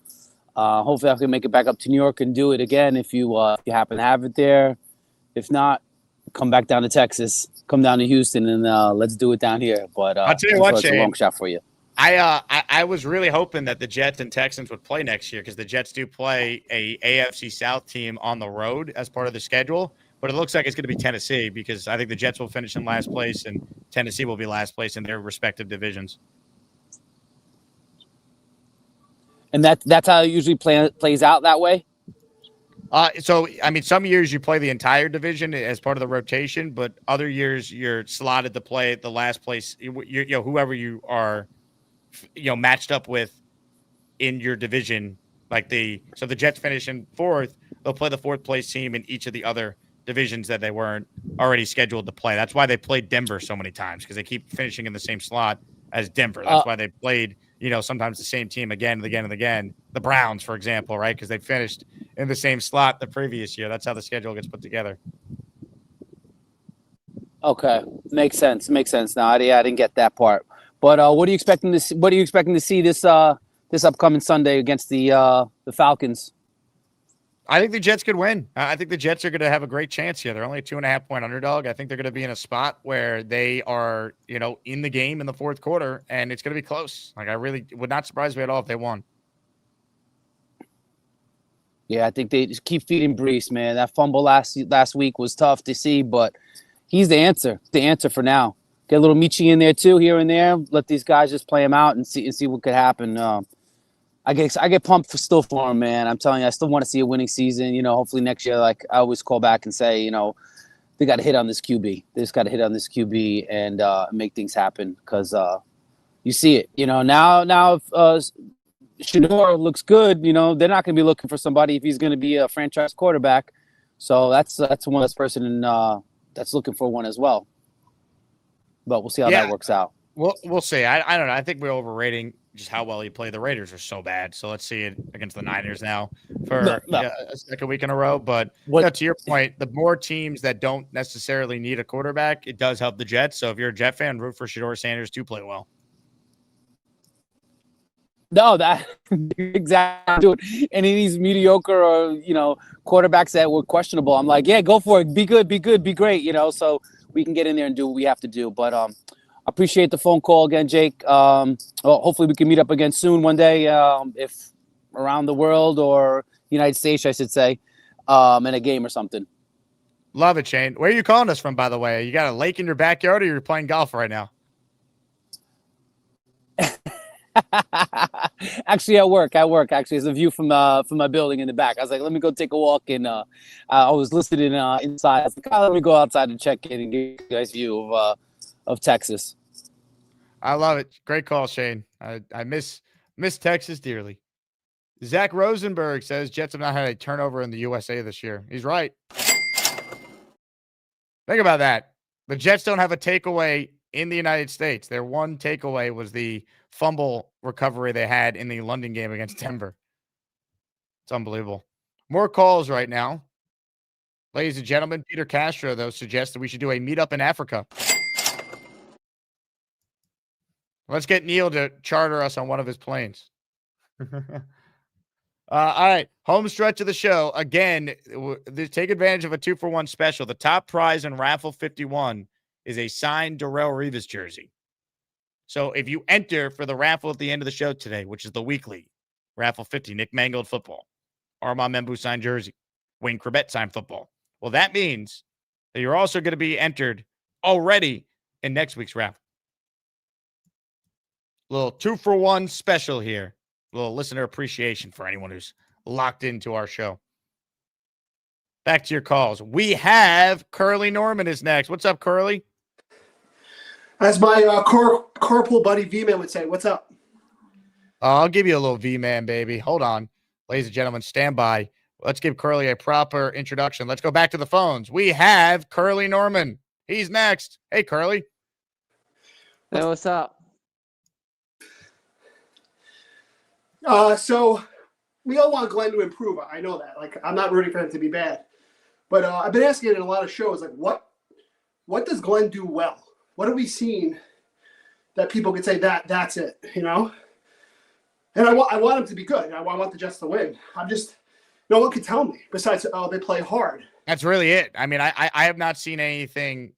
hopefully I can make it back up to New York and do it again if you happen to have it there. If not, come back down to Texas, come down to Houston, and let's do it down here. But I'll tell you what, it's a Shane. long shot for you. I was really hoping that the Jets and Texans would play next year because the Jets do play a AFC South team on the road as part of the schedule. But it looks like it's going to be Tennessee because I think the Jets will finish in last place and Tennessee will be last place in their respective divisions. And that's how it usually plays out that way? So, I mean, some years you play the entire division as part of the rotation, but other years you're slotted to play the last place, whoever you are, matched up with in your division. So the Jets finish in fourth, they'll play the fourth place team in each of the other divisions that they weren't already scheduled to play. That's why they played Denver so many times because they keep finishing in the same slot as Denver. That's why they played, sometimes the same team again and again and again. The Browns, for example, right? Because they finished in the same slot the previous year. This how the schedule gets put together. Okay, makes sense. Now, I didn't get that part. But what are you expecting to see? What are you expecting to see this upcoming Sunday against the Falcons? I think the Jets could win. I think the Jets are going to have a great chance here. They're only a 2.5-point underdog. I think they're going to be in a spot where they are, in the game in the fourth quarter, and it's going to be close. I really would not surprise me at all if they won. Yeah, I think they just keep feeding Brees, man. That fumble last week was tough to see, but he's the answer for now. Get a little Michi in there too, here and there. Let these guys just play him out and see what could happen. I get pumped for him, man. I'm telling you, I still want to see a winning season. Hopefully next year, like I always call back and say, they got to hit on this QB. They just got to hit on this QB and make things happen because you see it. Now if Shador looks good, they're not going to be looking for somebody if he's going to be a franchise quarterback. So that's one less person that's looking for one as well. But we'll see how that works out. We'll see. I don't know. I think we're overrating just how well he played. The Raiders are so bad. So let's see it against the Niners now for a second week in a row. But to your point, the more teams that don't necessarily need a quarterback, it does help the Jets. So if you're a Jet fan, root for Shador Sanders to play well. No, that exactly. Dude, any of these mediocre or quarterbacks that were questionable, I'm like, yeah, go for it. Be good, be great. So we can get in there and do what we have to do. But I appreciate the phone call again, Jake. Hopefully we can meet up again soon one day, if around the world or United States, I should say, in a game or something. Love it, Shane. Where are you calling us from, by the way? You got a lake in your backyard or you're playing golf right now? Actually, at work. Actually, there's a view from my building in the back. I was like, let me go take a walk, and I was listening inside. I was like, let me go outside and check in and get you guys a view of Texas. I love it. Great call, Shane. I miss Texas dearly. Zach Rosenberg says Jets have not had a turnover in the USA this year. He's right. Think about that. The Jets don't have a takeaway in the United States. Their one takeaway was the fumble recovery they had in the London game against Denver. It's unbelievable. More calls right now. Ladies and gentlemen, Peter Castro, though, suggested we should do a meetup in Africa. Let's get Neil to charter us on one of his planes. All right. Home stretch of the show. Again, take advantage of a 2-for-1 special. The top prize in Raffle 51 is a signed Darrelle Revis jersey. So if you enter for the raffle at the end of the show today, which is the weekly Raffle 50, Nick Mangold football, Armand Membu signed jersey, Wayne Corbett signed football. Well, that means that you're also going to be entered already in next week's raffle. Little 2-for-1 special here. A little listener appreciation for anyone who's locked into our show. Back to your calls. We have Curly Norman is next. What's up, Curly? As my carpool buddy V-Man would say, what's up? I'll give you a little V-Man, baby. Hold on. Ladies and gentlemen, stand by. Let's give Curly a proper introduction. Let's go back to the phones. We have Curly Norman. He's next. Hey, Curly. Hey, what's up? So we all want Glenn to improve. I know that. Like, I'm not rooting for him to be bad. But I've been asking it in a lot of shows, like, what does Glenn do well? What have we seen that people could say that's it, you know? And I want him to be good. I want the Jets to win. No one can tell me besides, they play hard. That's really it. I mean, I have not seen anything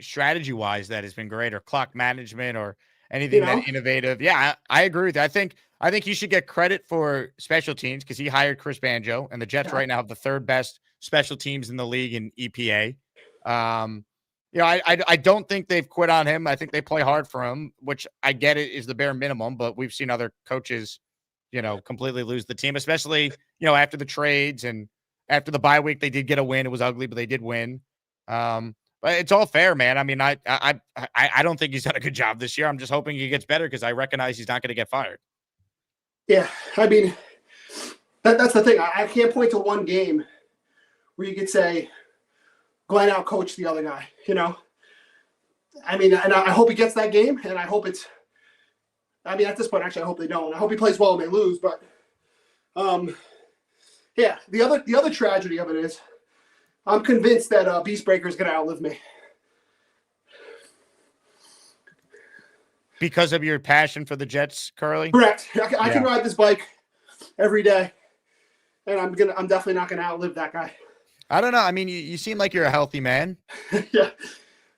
strategy-wise that has been great, or clock management, or anything that innovative. Yeah, I agree with that. I think he should get credit for special teams because he hired Chris Banjo, and the Jets right now have the third best special teams in the league in EPA. I don't think they've quit on him. I think they play hard for him, which I get it is the bare minimum, but we've seen other coaches, completely lose the team, especially, after the trades and after the bye week, they did get a win. It was ugly, but they did win. But it's all fair, man. I mean, I don't think he's done a good job this year. I'm just hoping he gets better because I recognize he's not going to get fired. Yeah, I mean, that's the thing. I can't point to one game where you could say Glenn out-coached the other guy, I mean, and I hope he gets that game, and I hope at this point, actually, I hope they don't. I hope he plays well and they lose, but yeah, the other tragedy of it is I'm convinced that Beast Breaker is going to outlive me. Because of your passion for the Jets, Curly? Correct. I can ride this bike every day, and I'm definitely not going to outlive that guy. I don't know. I mean, you seem like you're a healthy man. Yeah.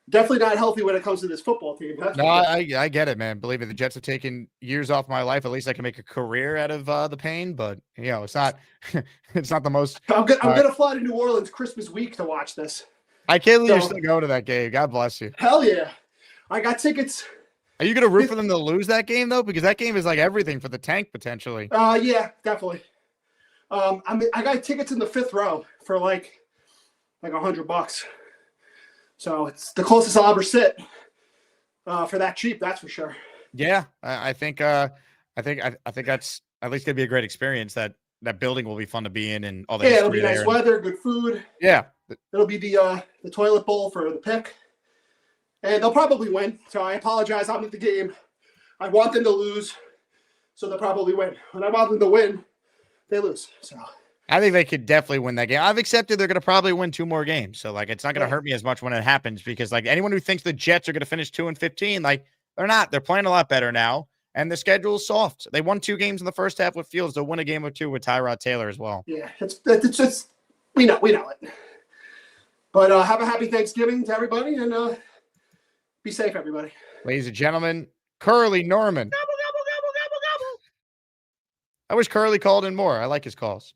Definitely not healthy when it comes to this football team. I get it, man. Believe me, the Jets have taken years off my life. At least I can make a career out of the pain, but it's not it's not the most. I'm gonna fly to New Orleans Christmas week to watch this. I can't believe you're still going to that game. God bless you. Hell yeah. I got tickets. Are you gonna root for them to lose that game though? Because that game is like everything for the tank potentially. Yeah, definitely. I got tickets in the 5th row for like $100. So it's the closest I'll ever sit for that cheap. That's for sure. Yeah, I think that's at least gonna be a great experience. That building will be fun to be in, and all that. Yeah, it'll be nice weather, good food. Yeah, it'll be the toilet bowl for the pick, and they'll probably win. So I apologize. I'm at the game. I want them to lose, so they'll probably win. When I want them to win, they lose. So. I think they could definitely win that game. I've accepted they're going to probably win 2 more games. So, it's not going to hurt me as much when it happens because, anyone who thinks the Jets are going to finish 2-15, they're not. They're playing a lot better now, and the schedule is soft. They won 2 games in the first half with Fields. They'll win a game or 2 with Tyrod Taylor as well. Yeah, it's we know it. But have a happy Thanksgiving to everybody, and be safe, everybody. Ladies and gentlemen, Curly Norman. Gobble, gobble, gobble, gobble, gobble. I wish Curly called in more. I like his calls.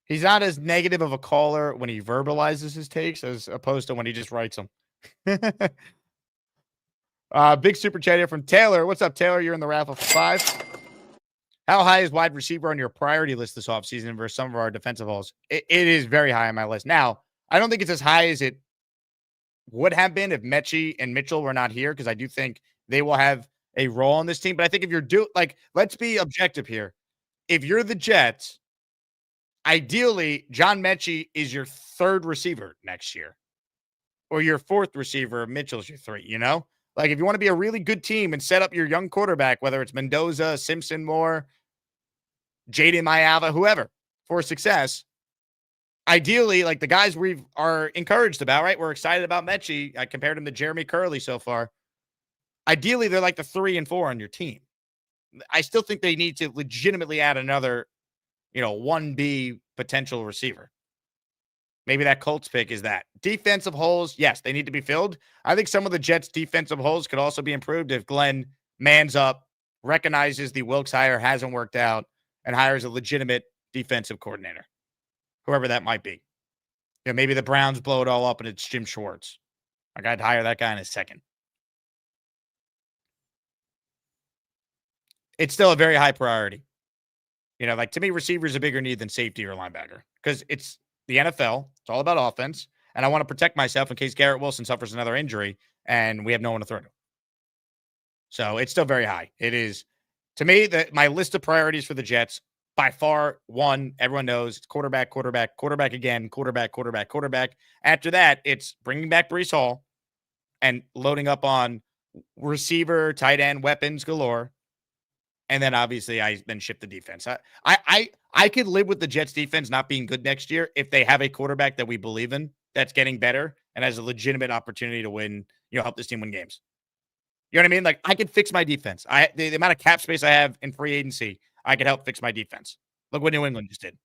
He's not as negative of a caller when he verbalizes his takes as opposed to when he just writes them. Big super chat here from Taylor. What's up, Taylor? You're in the raffle for 5. How high is wide receiver on your priority list this offseason versus some of our defensive holes? It is very high on my list. Now, I don't think it's as high as it would have been if Mechie and Mitchell were not here because I do think they will have a role on this team. But I think if you're let's be objective here. If you're the Jets, ideally, John Mechie is your 3rd receiver next year, or your 4th receiver. Mitchell's your 3. If you want to be a really good team and set up your young quarterback, whether it's Mendoza, Simpson, Moore, Jaden Mayava, whoever, for success. Ideally, the guys we are encouraged about, right? We're excited about Mechie. I compared him to Jeremy Curley so far. Ideally, they're the 3 and 4 on your team. I still think they need to legitimately add another 1B potential receiver. Maybe that Colts pick is that. Defensive holes, yes, they need to be filled. I think some of the Jets' defensive holes could also be improved if Glenn mans up, recognizes the Wilkes hire hasn't worked out, and hires a legitimate defensive coordinator, whoever that might be. Maybe the Browns blow it all up and it's Jim Schwartz. I'd hire that guy in a second. It's still a very high priority. To me, receiver is a bigger need than safety or linebacker because it's the NFL. It's all about offense. And I want to protect myself in case Garrett Wilson suffers another injury and we have no one to throw to. So it's still very high. It is, to me, that my list of priorities for the Jets, by far, one, everyone knows, it's quarterback, quarterback, quarterback again, quarterback, quarterback, quarterback. After that, it's bringing back Breece Hall and loading up on receiver, tight end, weapons galore. And then obviously I then shift the defense. I could live with the Jets defense not being good next year if they have a quarterback that we believe in that's getting better and has a legitimate opportunity to win, help this team win games. You know what I mean? Like, I could fix my defense. The amount of cap space I have in free agency, I could help fix my defense. Look what New England just did.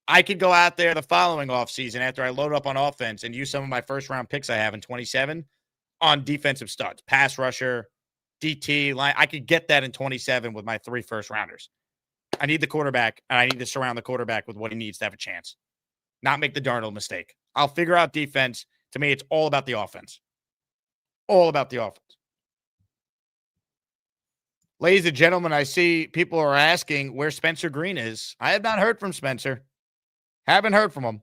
I could go out there the following offseason after I load up on offense and use some of my first-round picks I have in 27 on defensive studs, pass rusher, DT line. I could get that in 27 with my 3 first-rounders. I need the quarterback, and I need to surround the quarterback with what he needs to have a chance. Not make the Darnold mistake. I'll figure out defense. To me, it's all about the offense. All about the offense. Ladies and gentlemen, I see people are asking where Spencer Green is. I have not heard from Spencer. Haven't heard from him.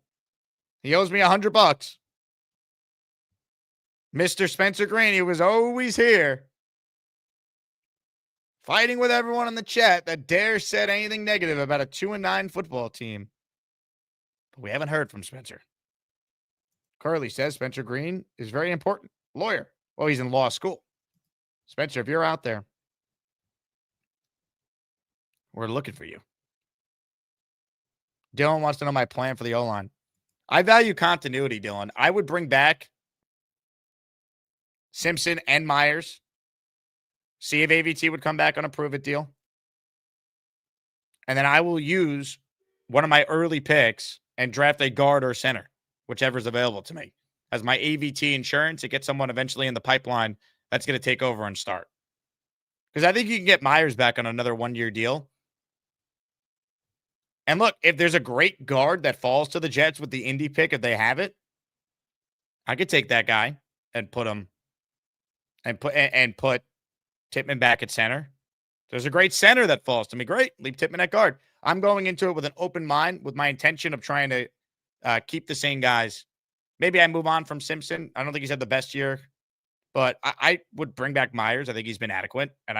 He owes me $100. Mr. Spencer Green, he was always here. Fighting with everyone in the chat that dare said anything negative about a 2-9 football team. But we haven't heard from Spencer. Curly says Spencer Green is very important. Lawyer. Well, he's in law school. Spencer, if you're out there, we're looking for you. Dylan wants to know my plan for the O-line. I value continuity, Dylan. I would bring back Simpson and Myers. See if AVT would come back on a prove-it deal. And then I will use one of my early picks and draft a guard or center, whichever's available to me, as my AVT insurance to get someone eventually in the pipeline that's going to take over and start. Because I think you can get Myers back on another 1-year deal. And look, if there's a great guard that falls to the Jets with the Indy pick, if they have it, I could take that guy and put him and put Tippmann back at center. There's a great center that falls to me. Great. Leave Tippmann at guard. I'm going into it with an open mind, with my intention of trying to keep the same guys. Maybe I move on from Simpson. I don't think he's had the best year, but I would bring back Myers. I think he's been adequate. And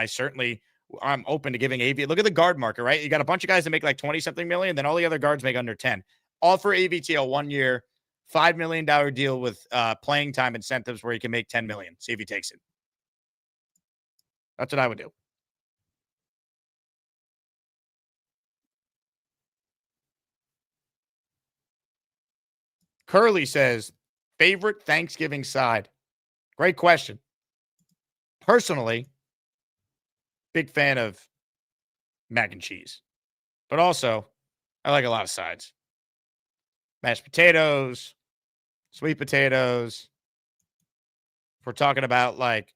I'm open to giving AV. Look at the guard market, right? You got a bunch of guys that make like 20-something million. Then all the other guards make under 10. Offer AVT a 1-year, $5 million deal with playing time incentives where he can make $10 million. See if he takes it. That's what I would do. Curly says, favorite Thanksgiving side? Great question. Personally, big fan of mac and cheese. But also, I like a lot of sides. Mashed potatoes, sweet potatoes. If we're talking about like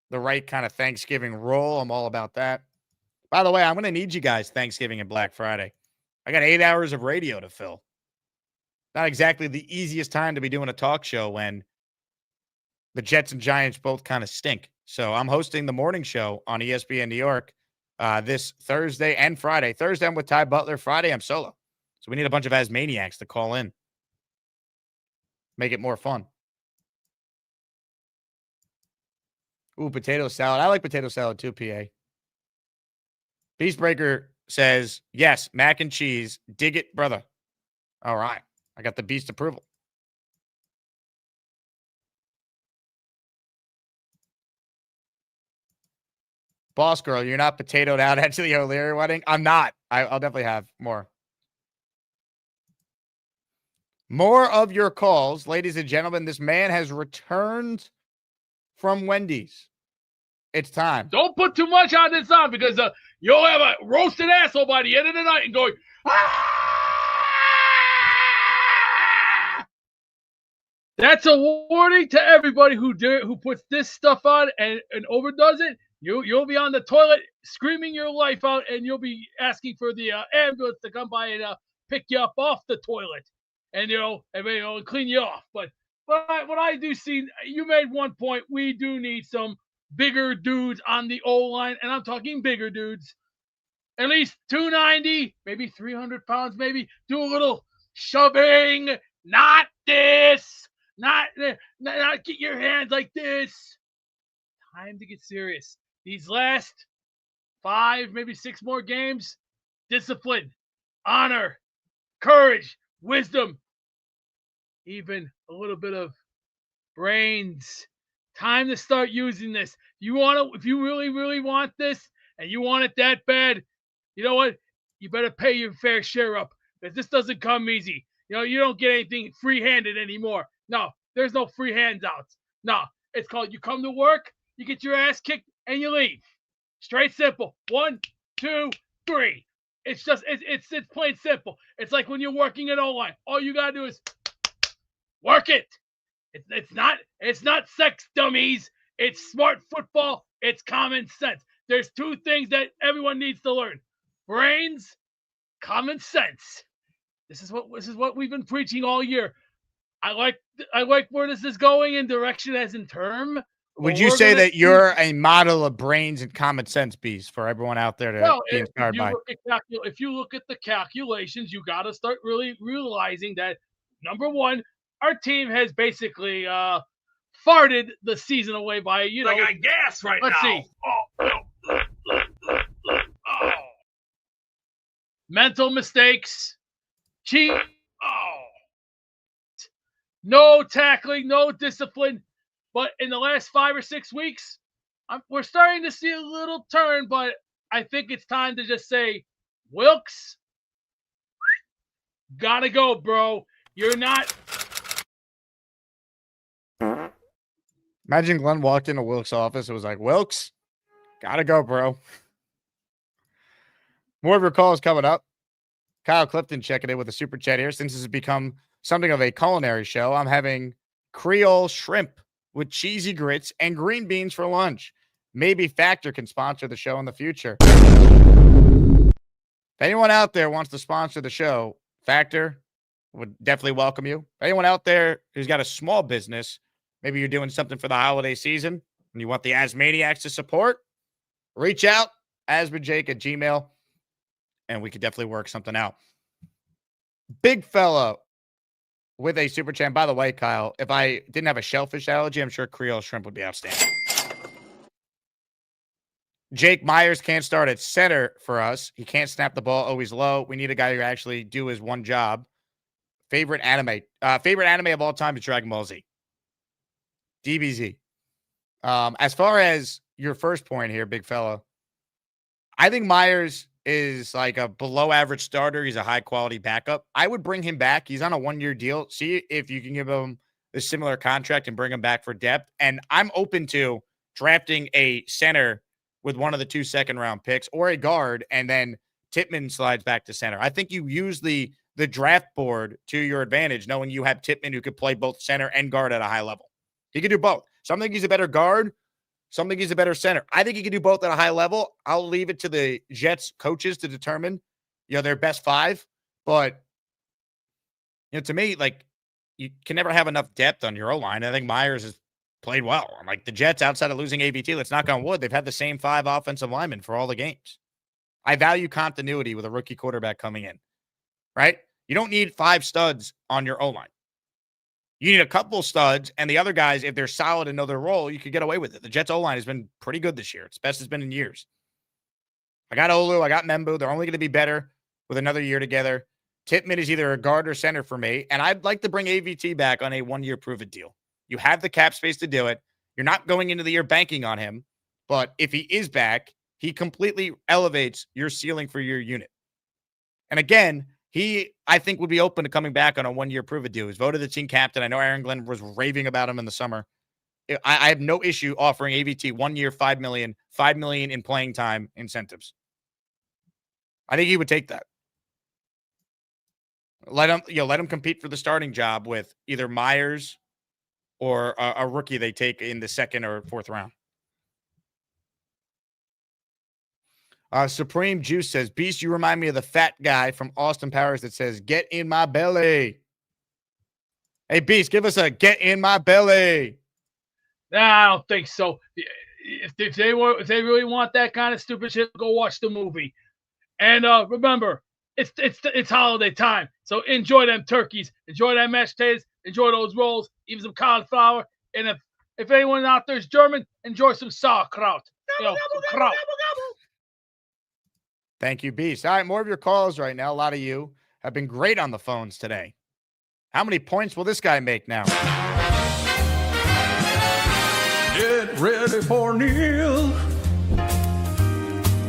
the right kind of Thanksgiving roll, I'm all about that. By the way, I'm going to need you guys Thanksgiving and Black Friday. I got 8 hours of radio to fill. Not exactly the easiest time to be doing a talk show when the Jets and Giants both kind of stink. So I'm hosting the morning show on ESPN New York this Thursday and Friday. Thursday, I'm with Ty Butler. Friday, I'm solo. So we need a bunch of Asmaniacs to call in. Make it more fun. Ooh, potato salad. I like potato salad too, PA. Beastbreaker says, yes, mac and cheese. Dig it, brother. All right. I got the beast approval. Boss girl, you're not potatoed out at the O'Leary wedding? I'm not. I'll definitely have more. More of your calls, ladies and gentlemen. This man has returned from Wendy's. It's time. Don't put too much on this on because you'll have a roasted asshole by the end of the night and going, That's a warning to everybody who puts this stuff on and overdoes it. You'll be on the toilet screaming your life out, and you'll be asking for the ambulance to come by and pick you up off the toilet, and clean you off. But what I do see, you made one point. We do need some bigger dudes on the O-line, and I'm talking bigger dudes. At least 290, maybe 300 pounds, maybe do a little shoving, not this, not get your hands like this. Time to get serious. These last 5, maybe 6 more games, discipline, honor, courage, wisdom, even a little bit of brains. Time to start using this. If you really, really want this and you want it that bad, you know what? You better pay your fair share up, because this doesn't come easy. You don't get anything free-handed anymore. No, there's no free handouts. No, it's called you come to work, you get your ass kicked, and you leave. Straight simple. 1, 2, 3. It's plain simple. It's like when you're working at O-line. All you gotta do is work it. It's not sex, dummies. It's smart football. It's common sense. There's 2 things that everyone needs to learn: brains, common sense. This is what we've been preaching all year. I like where this is going in direction as in term. Would you say that you're a model of brains and common sense, Beast, for everyone out there to be inspired by? If you look at the calculations, you got to start really realizing that, number one, our team has basically farted the season away by, like I gas right let's now. See. Mental mistakes. Cheat. No tackling, no discipline. But in the last 5 or 6 weeks, we're starting to see a little turn, but I think it's time to just say, Wilkes, gotta go, bro. You're not. Imagine Glenn walked into Wilkes' office. It was like, Wilkes, gotta go, bro. More of your calls coming up. Kyle Clifton checking in with a super chat here. Since this has become something of a culinary show, I'm having Creole shrimp with cheesy grits and green beans for lunch. Maybe Factor can sponsor the show in the future. If anyone out there wants to sponsor the show, Factor would definitely welcome you. If anyone out there who's got a small business, maybe you're doing something for the holiday season and you want the Asmaniacs to support, reach out, asmanjake@gmail.com, and we could definitely work something out. Big fella with a super chat. By the way, Kyle, if I didn't have a shellfish allergy, I'm sure Creole shrimp would be outstanding. Jake Myers can't start at center for us. He can't snap the ball always low. We need a guy who actually do his one job. Favorite anime of all time is Dragon Ball Z. DBZ. As far as your first point here, big fella, I think Myers is like a below average starter. He's a high quality backup. I would bring him back. He's on a 1-year deal. See if you can give him a similar contract and bring him back for depth. And I'm open to drafting a center with one of the 2 second-round picks or a guard, and then Tippmann slides back to center. I think you use the draft board to your advantage, knowing you have Tippmann who could play both center and guard at a high level. He could do both. Some think he's a better guard. Some think he's a better center. I think he can do both at a high level. I'll leave it to the Jets coaches to determine, their best 5. But, to me, like, you can never have enough depth on your O-line. I think Myers has played well. I'm like, the Jets, outside of losing AVT, let's knock on wood, they've had the same 5 offensive linemen for all the games. I value continuity with a rookie quarterback coming in, right? You don't need 5 studs on your O-line. You need a couple studs, and the other guys, if they're solid and know their role, you could get away with it. The Jets O-line has been pretty good this year. It's best it's been in years. I got Olu. I got Membu. They're only going to be better with another year together. Tippmann is either a guard or center for me, and I'd like to bring AVT back on a 1-year prove-it deal. You have the cap space to do it. You're not going into the year banking on him, but if he is back, he completely elevates your ceiling for your unit. And again, he, I think, would be open to coming back on a 1-year prove-it deal. He's voted the team captain. I know Aaron Glenn was raving about him in the summer. I have no issue offering AVT 1 year, $5 million in playing time incentives. I think he would take that. Let him compete for the starting job with either Myers or a rookie they take in the 2nd or 4th round. Supreme Juice says, Beast, you remind me of the fat guy from Austin Powers that says, get in my belly. Hey, Beast, give us a get in my belly. Nah, I don't think so. If they really want that kind of stupid shit, go watch the movie. And remember, it's holiday time. So enjoy them turkeys, enjoy that mashed potatoes, enjoy those rolls, even some cauliflower. And if anyone out there is German, enjoy some sauerkraut. Some kraut. Thank you, Beast. All right, more of your calls right now. A lot of you have been great on the phones today. How many points will this guy make now? Get ready for Neil.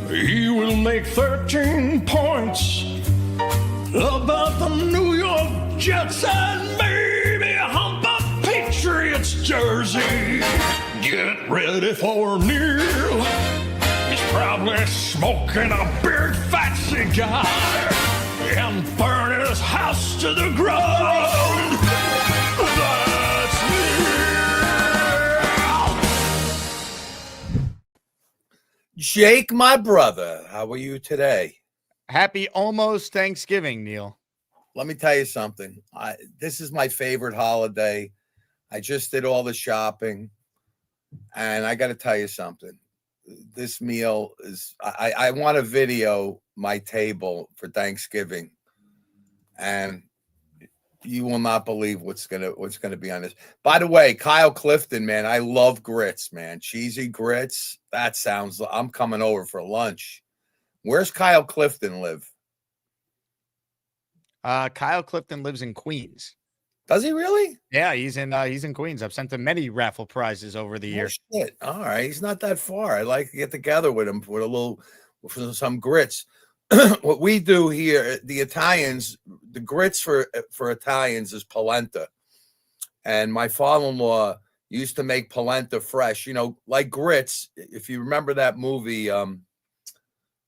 He will make 13 points about the New York Jets and maybe hump a Patriots jersey. Get ready for Neil. He's probably smoking a big fat cigar and burning his house to the ground. That's Neil. Jake, my brother, how are you today? Happy almost Thanksgiving, Neil. Let me tell you something. This is my favorite holiday. I just did all the shopping, and I got to tell you something. This meal is, I want to video my table for Thanksgiving, and you will not believe what's gonna be on this. By the way, Kyle Clifton, man, I love grits, man. Cheesy grits. That sounds, I'm coming over for lunch. Where's Kyle Clifton live? Kyle Clifton lives in Queens. Does he really? Yeah, he's in Queens. I've sent him many raffle prizes over the years. Shit. All right, he's not that far. I'd like to get together with him for some grits. What we do here, the Italians, the grits for Italians is polenta, and my father-in-law used to make polenta fresh. You know, like grits. If you remember that movie, the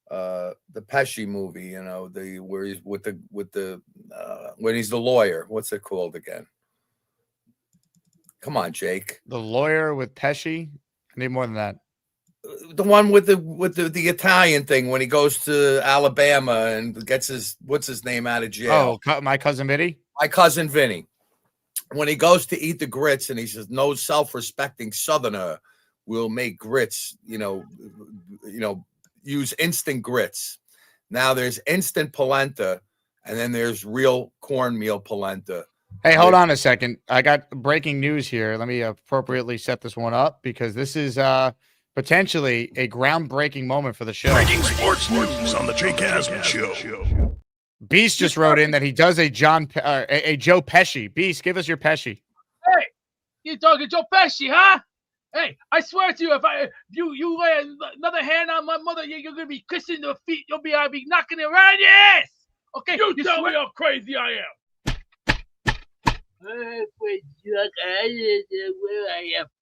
Pesci movie, you know, where he's with the when he's the lawyer. What's it called again? Come on, Jake. The Lawyer with Pesci. I need more than that. The one with the Italian thing when he goes to Alabama and gets what's his name out of jail. Oh, My Cousin Vinny. My Cousin Vinny. When he goes to eat the grits and he says, "No self-respecting Southerner will make grits." You know, use instant grits. Now there's instant polenta, and then there's real cornmeal polenta. Hey, hold on a second. I got breaking news here. Let me appropriately set this one up because this is potentially a groundbreaking moment for the show. Breaking sports news on the Jake Asman Show. Beast just wrote in that he does a Joe Pesci. Beast, give us your Pesci. Hey, you talking Joe Pesci, huh? Hey, I swear to you, if you lay another hand on my mother, you're gonna be kissing the feet. I'll be knocking it around your ass. Okay, you tell me how crazy I am.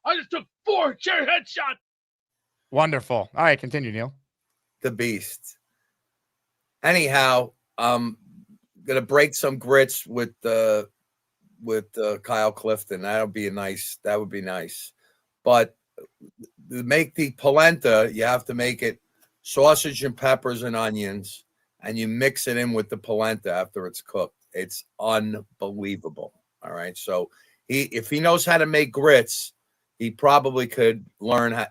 I just took 4 chair headshots. Wonderful. All right, continue, Neil. The Beast. Anyhow, I'm gonna break some grits with Kyle Clifton. That would be nice. But to make the polenta, you have to make it sausage and peppers and onions, and you mix it in with the polenta after it's cooked. It's unbelievable. All right. So if he knows how to make grits, he probably could learn how.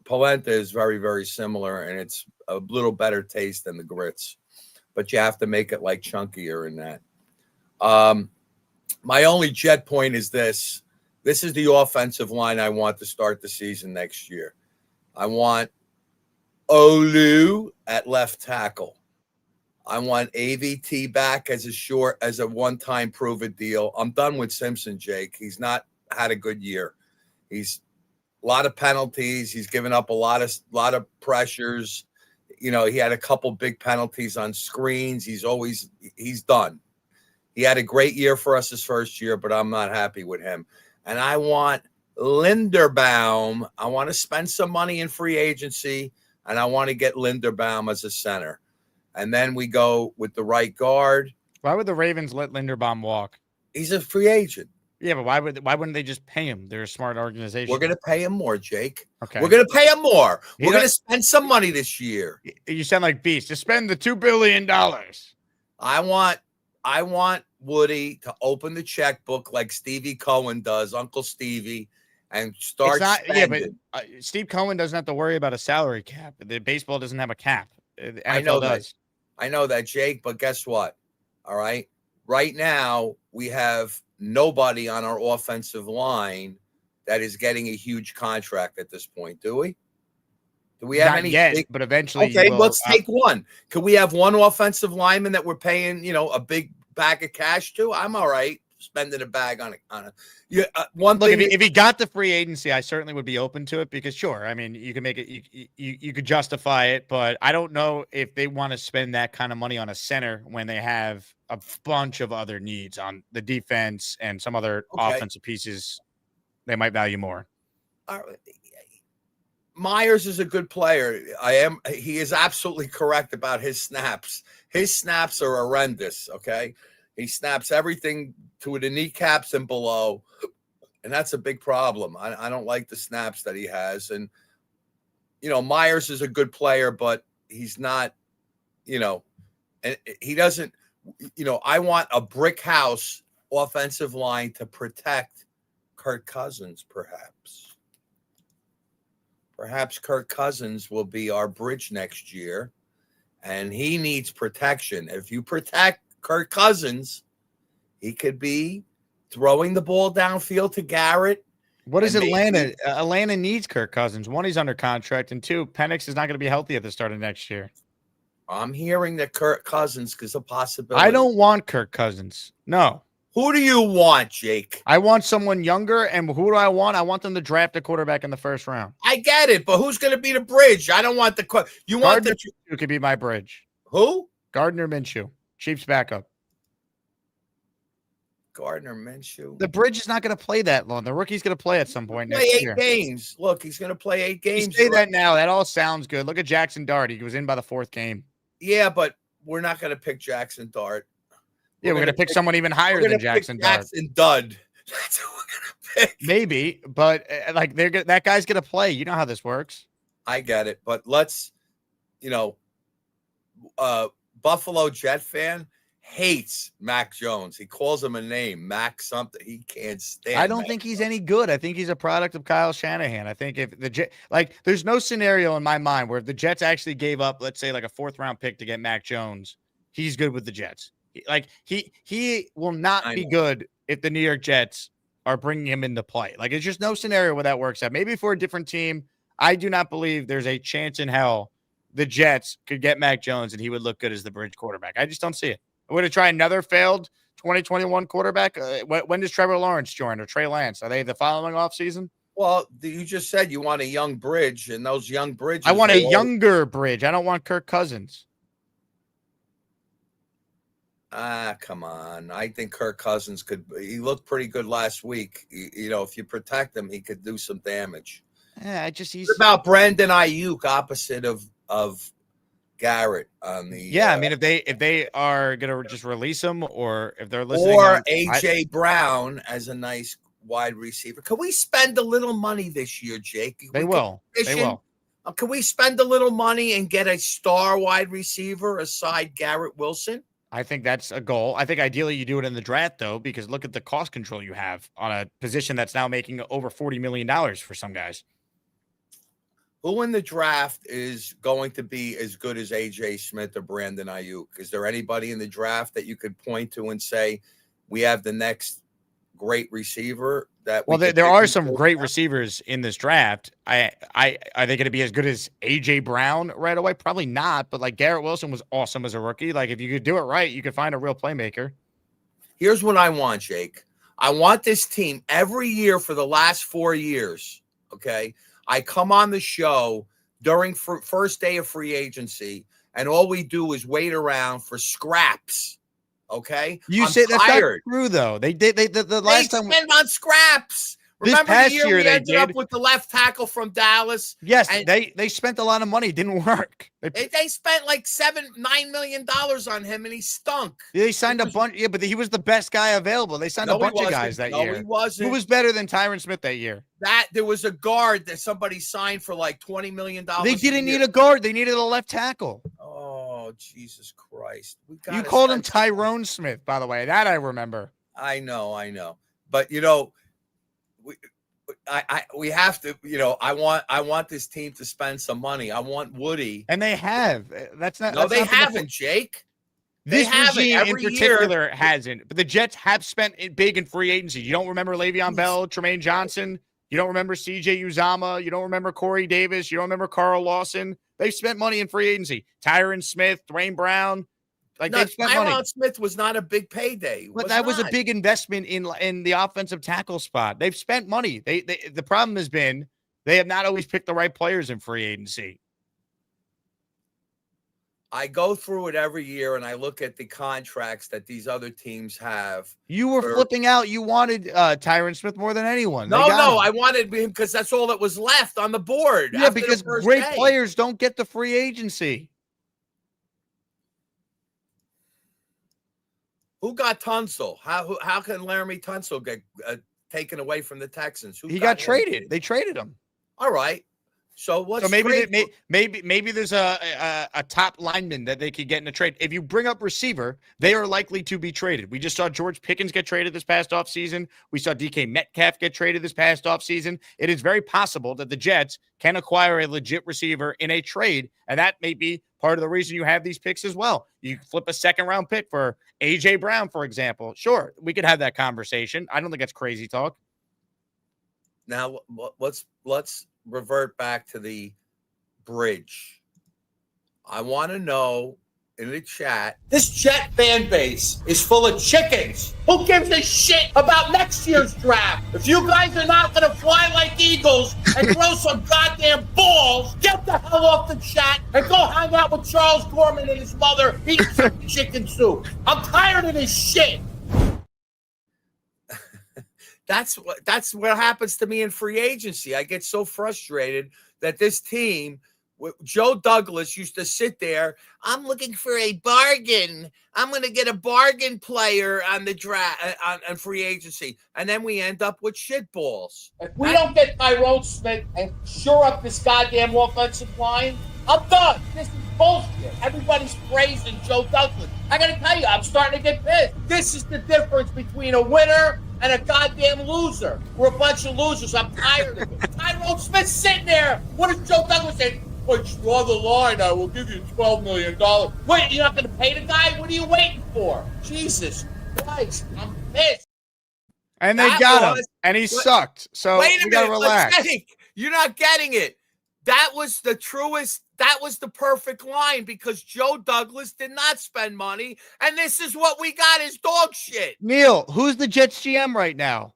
Polenta is very, very similar, and it's a little better taste than the grits, but you have to make it like chunkier in that. My only jet point is this. This is the offensive line I want to start the season next year. I want Olu at left tackle. I want AVT back as a one-time prove-it deal. I'm done with Simpson, Jake. He's not had a good year. He's a lot of penalties. He's given up a lot of pressures. You know, he had a couple big penalties on screens. He's done. He had a great year for us his first year, but I'm not happy with him. And I want Linderbaum. I want to spend some money in free agency, and I want to get Linderbaum as a center. And then we go with the right guard. Why would the Ravens let Linderbaum walk? He's a free agent. Yeah, but why wouldn't they just pay him? They're a smart organization. We're going to pay him more, Jake. Okay. We're going to pay him more. We're going to spend some money this year. You sound like Beast. Just spend the $2 billion. I want Woody to open the checkbook like Stevie Cohen does, Uncle Stevie, and start spending. Yeah, but Steve Cohen doesn't have to worry about a salary cap. The baseball doesn't have a cap. The NFL I know does. I know that, Jake, but guess what? All right. Right now, we have nobody on our offensive line that is getting a huge contract at this point, do we? Do we have Not any? yet, but eventually you Okay, will. let's take one. Can we have one offensive lineman that we're paying, a big bag of cash to? I'm all right spending a bag on a. Yeah, one Look, thing. if he got the free agency, I certainly would be open to it because, sure, I mean, you can make it, you could justify it, but I don't know if they want to spend that kind of money on a center when they have a bunch of other needs on the defense and some other offensive pieces they might value more. Myers is a good player. He is absolutely correct about his snaps. His snaps are horrendous. Okay. He snaps everything to the kneecaps and below. And that's a big problem. I don't like the snaps that he has. And, Myers is a good player, but he's not, and he doesn't, I want a brick house offensive line to protect Kirk Cousins, perhaps. Perhaps Kirk Cousins will be our bridge next year, and he needs protection. If you protect Kirk Cousins, he could be throwing the ball downfield to Garrett. What is Atlanta? Atlanta needs Kirk Cousins. One, he's under contract, and two, Penix is not going to be healthy at the start of next year. I'm hearing that Kirk Cousins is a possibility. I don't want Kirk Cousins. No. Who do you want, Jake? I want someone younger, and who do I want? I want them to draft a quarterback in the first round. I get it, but who's going to be the bridge? I don't want the – you want Gardner Minshew could be my bridge. Who? Gardner Minshew, Chiefs backup. Gardner Minshew. The bridge is not going to play that long. The rookie's going to play at some point next year. 8 games. Look, he's going to play 8 games. You say that now. That all sounds good. Look at Jackson Dart. He was in by the 4th game. Yeah, but we're not going to pick Jackson Dart. Yeah, we're going to pick someone even higher than Jackson Dart. Jackson Dud. That's who we're going to pick. Maybe, but that guy's going to play. You know how this works. I get it, but let's, Buffalo Jet fan hates Mac Jones. He calls him a name, Mac something. He can't stand. I don't think he's any good. I think he's a product of Kyle Shanahan. I think if the Jet, there's no scenario in my mind where if the Jets actually gave up, let's say, like a 4th round pick to get Mac Jones, he's good with the Jets. He will not be good if the New York Jets are bringing him into play. It's just no scenario where that works out. Maybe for a different team, I do not believe there's a chance in hell the Jets could get Mac Jones and he would look good as the bridge quarterback. I just don't see it. I'm going to try another failed 2021 quarterback. When does Trevor Lawrence join or Trey Lance? Are they the following offseason? Well, you just said you want a young bridge, and those young bridges. I want a younger bridge. I don't want Kirk Cousins. Come on. I think Kirk Cousins he looked pretty good last week. If you protect him, he could do some damage. Yeah, What about Brandon Ayuk opposite of Garrett on the Yeah, I mean if they are gonna just release him or if they're listening or AJ Brown as a nice wide receiver. Can we spend a little money this year, Jake? They will. Can we spend a little money and get a star wide receiver aside Garrett Wilson? I think that's a goal. I think ideally you do it in the draft, though, because look at the cost control you have on a position that's now making over $40 million for some guys. Who in the draft is going to be as good as A.J. Smith or Brandon Ayuk? Is there anybody in the draft that you could point to and say, we have the next great receiver? Well, there are some great receivers in this draft. Are they going to be as good as A.J. Brown right away? Probably not, but Garrett Wilson was awesome as a rookie. If you could do it right, you could find a real playmaker. Here's what I want, Jake. I want this team every year for the last 4 years, okay? I come on the show during first day of free agency, and all we do is wait around for scraps. Okay, you say that's not true though. They did. The last time spend on scraps. Remember the year we ended up with the left tackle from Dallas? Yes, they spent a lot of money. It didn't work. They spent like $9 million on him, and he stunk. They signed a bunch. Yeah, but he was the best guy available. They signed a bunch of guys that year. No, he wasn't. Who was better than Tyron Smith that year? There was a guard that somebody signed for like $20 million. They didn't need a guard. They needed a left tackle. Oh, Jesus Christ. You called him Tyrone Smith, by the way. That I remember. I know. But, we have to, I want this team to spend some money. I want Woody. And they have. That's not. No, that's they not haven't, Jake. They This haven't. regime in Every particular hasn't. But the Jets have spent it big in free agency. You don't remember Le'Veon Bell, Tremaine Johnson. You don't remember C.J. Uzama. You don't remember Corey Davis. You don't remember Carl Lawson. They've spent money in free agency. Tyron Smith, Dwayne Brown. Like No, they've spent money. Tyron Smith was not a big payday. But that was a big investment in the offensive tackle spot. They've spent money. The problem has been they have not always picked the right players in free agency. I go through it every year and I look at the contracts that these other teams have. You were flipping out. You wanted Tyron Smith more than anyone. No, I wanted him because that's all that was left on the board. Yeah, because great players don't get the free agency. Who got Tunsil? How can Laramie Tunsil get taken away from the Texans? He got traded. They traded him. All right. So what's so maybe there's a top lineman that they could get in a trade. If you bring up receiver, they are likely to be traded. We just saw George Pickens get traded this past offseason. We saw DK Metcalf get traded this past offseason. It is very possible that the Jets can acquire a legit receiver in a trade, and that may be part of the reason you have these picks as well. You flip a second-round pick for A.J. Brown, for example. Sure, we could have that conversation. I don't think that's crazy talk. Now, let's revert back to the bridge. I want to know in the chat. This Jet fan base is full of chickens. Who gives a shit about next year's draft? If you guys are not going to fly like eagles and throw some goddamn balls, get the hell off the chat and go hang out with Charles Gorman and his mother eating some chicken soup. I'm tired of this shit. That's what happens to me in free agency. I get so frustrated that this team, Joe Douglas used to sit there. I'm looking for a bargain. I'm going to get a bargain player on the draft on free agency, and then we end up with shitballs. If we don't get Tyrone Smith and shore up this goddamn offensive line, I'm done. This is bullshit. Everybody's praising Joe Douglas. I got to tell you, I'm starting to get pissed. This is the difference between a winner and a goddamn loser. We're a bunch of losers. I'm tired of it. Tyrone Smith's sitting there. What does Joe Douglas say? But draw the line. I will give you $12 million. Wait, you're not going to pay the guy? What are you waiting for? Jesus Christ, I'm pissed. And they got him, and he sucked. So we got to relax. You're not getting it. That was the truest. That was the perfect line because Joe Douglas did not spend money, and this is what we got is dog shit. Neil, who's the Jets GM right now?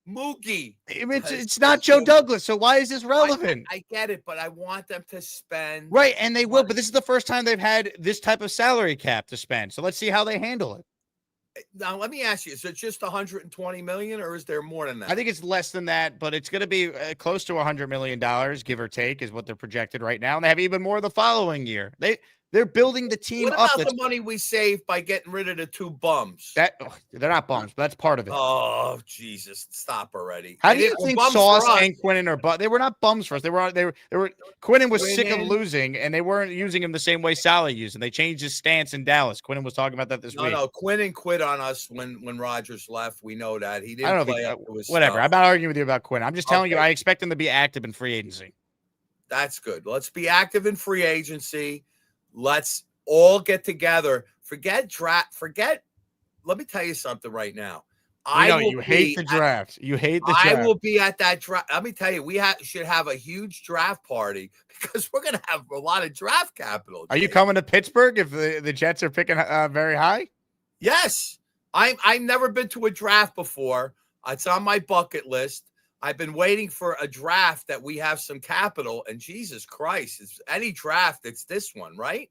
Moogie. It's not Joe Douglas, so why is this relevant? I get it, but I want them to spend. Right, and they will, but this is the first time they've had this type of salary cap to spend. So let's see how they handle it. Now, let me ask you, is it just $120 million or is there more than that? I think it's less than that, but it's going to be close to $100 million, give or take, is what they're projected right now. And they have even more the following year. They're building the team up. What about the money we saved by getting rid of the two bums? They're not bums, but that's part of it. Oh, Jesus. Stop already. How do you think Sauce and Quinnen are bums? They were not bums for us. They were Quinnen was sick of losing, and they weren't using him the same way Saleh used him. They changed his stance in Dallas. Quinnen was talking about that this week. No, Quinnen quit on us when Rodgers left. We know that. He didn't play up to his whatever. stuff. I'm not arguing with you about Quinnen. I'm just telling you I expect him to be active in free agency. That's good. Let's be active in free agency. Let's all get together. Forget draft. Let me tell you something right now. You hate the draft. You hate the draft. I will be at that draft. Let me tell you, we should have a huge draft party because we're going to have a lot of draft capital. Are you coming to Pittsburgh if the Jets are picking very high? Yes. I've never been to a draft before. It's on my bucket list. I've been waiting for a draft that we have some capital, and Jesus Christ, it's any draft, it's this one, right?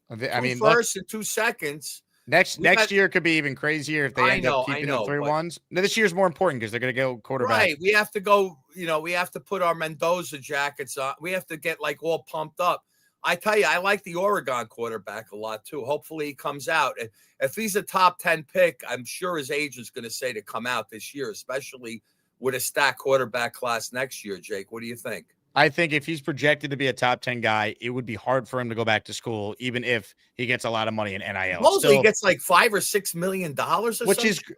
I mean, first and 2 seconds. Next year could be even crazier if they end up keeping the 3-1s. No, this year's more important because they're going to go quarterback. Right. We have to go, we have to put our Mendoza jackets on. We have to get all pumped up. I tell you, I like the Oregon quarterback a lot too. Hopefully he comes out. If he's a top 10 pick, I'm sure his agent's going to say to come out this year, especially with a stacked quarterback class next year. Jake, what do you think? I think if he's projected to be a top 10 guy, it would be hard for him to go back to school, even if he gets a lot of money in NIL. Supposedly he gets like $5 or $6 million or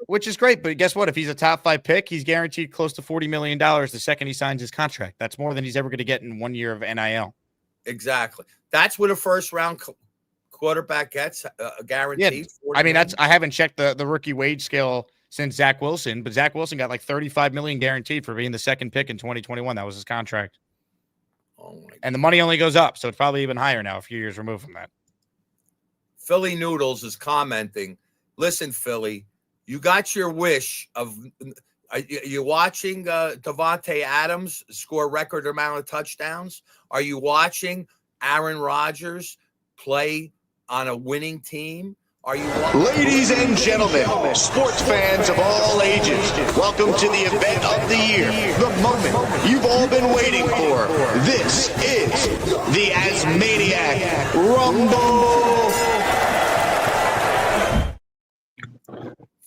which is great. But guess what? If he's a top 5 pick, he's guaranteed close to $40 million the second he signs his contract. That's more than he's ever going to get in 1 year of NIL. Exactly. That's what a first round quarterback gets, guaranteed. Yeah, I mean, I haven't checked the rookie wage scale since Zach Wilson, but Zach Wilson got like $35 million guaranteed for being the second pick in 2021. That was his contract. And the money only goes up, so it's probably even higher now, a few years removed from that. Philly Noodles is commenting, listen, Philly, you got your wish of you watching Davante Adams score record amount of touchdowns? Are you watching Aaron Rodgers play on a winning team? Are you Ladies and gentlemen, sports fans of all ages, welcome to the event of the year, the moment you've all been waiting for. This is the Asmaniac Rumble.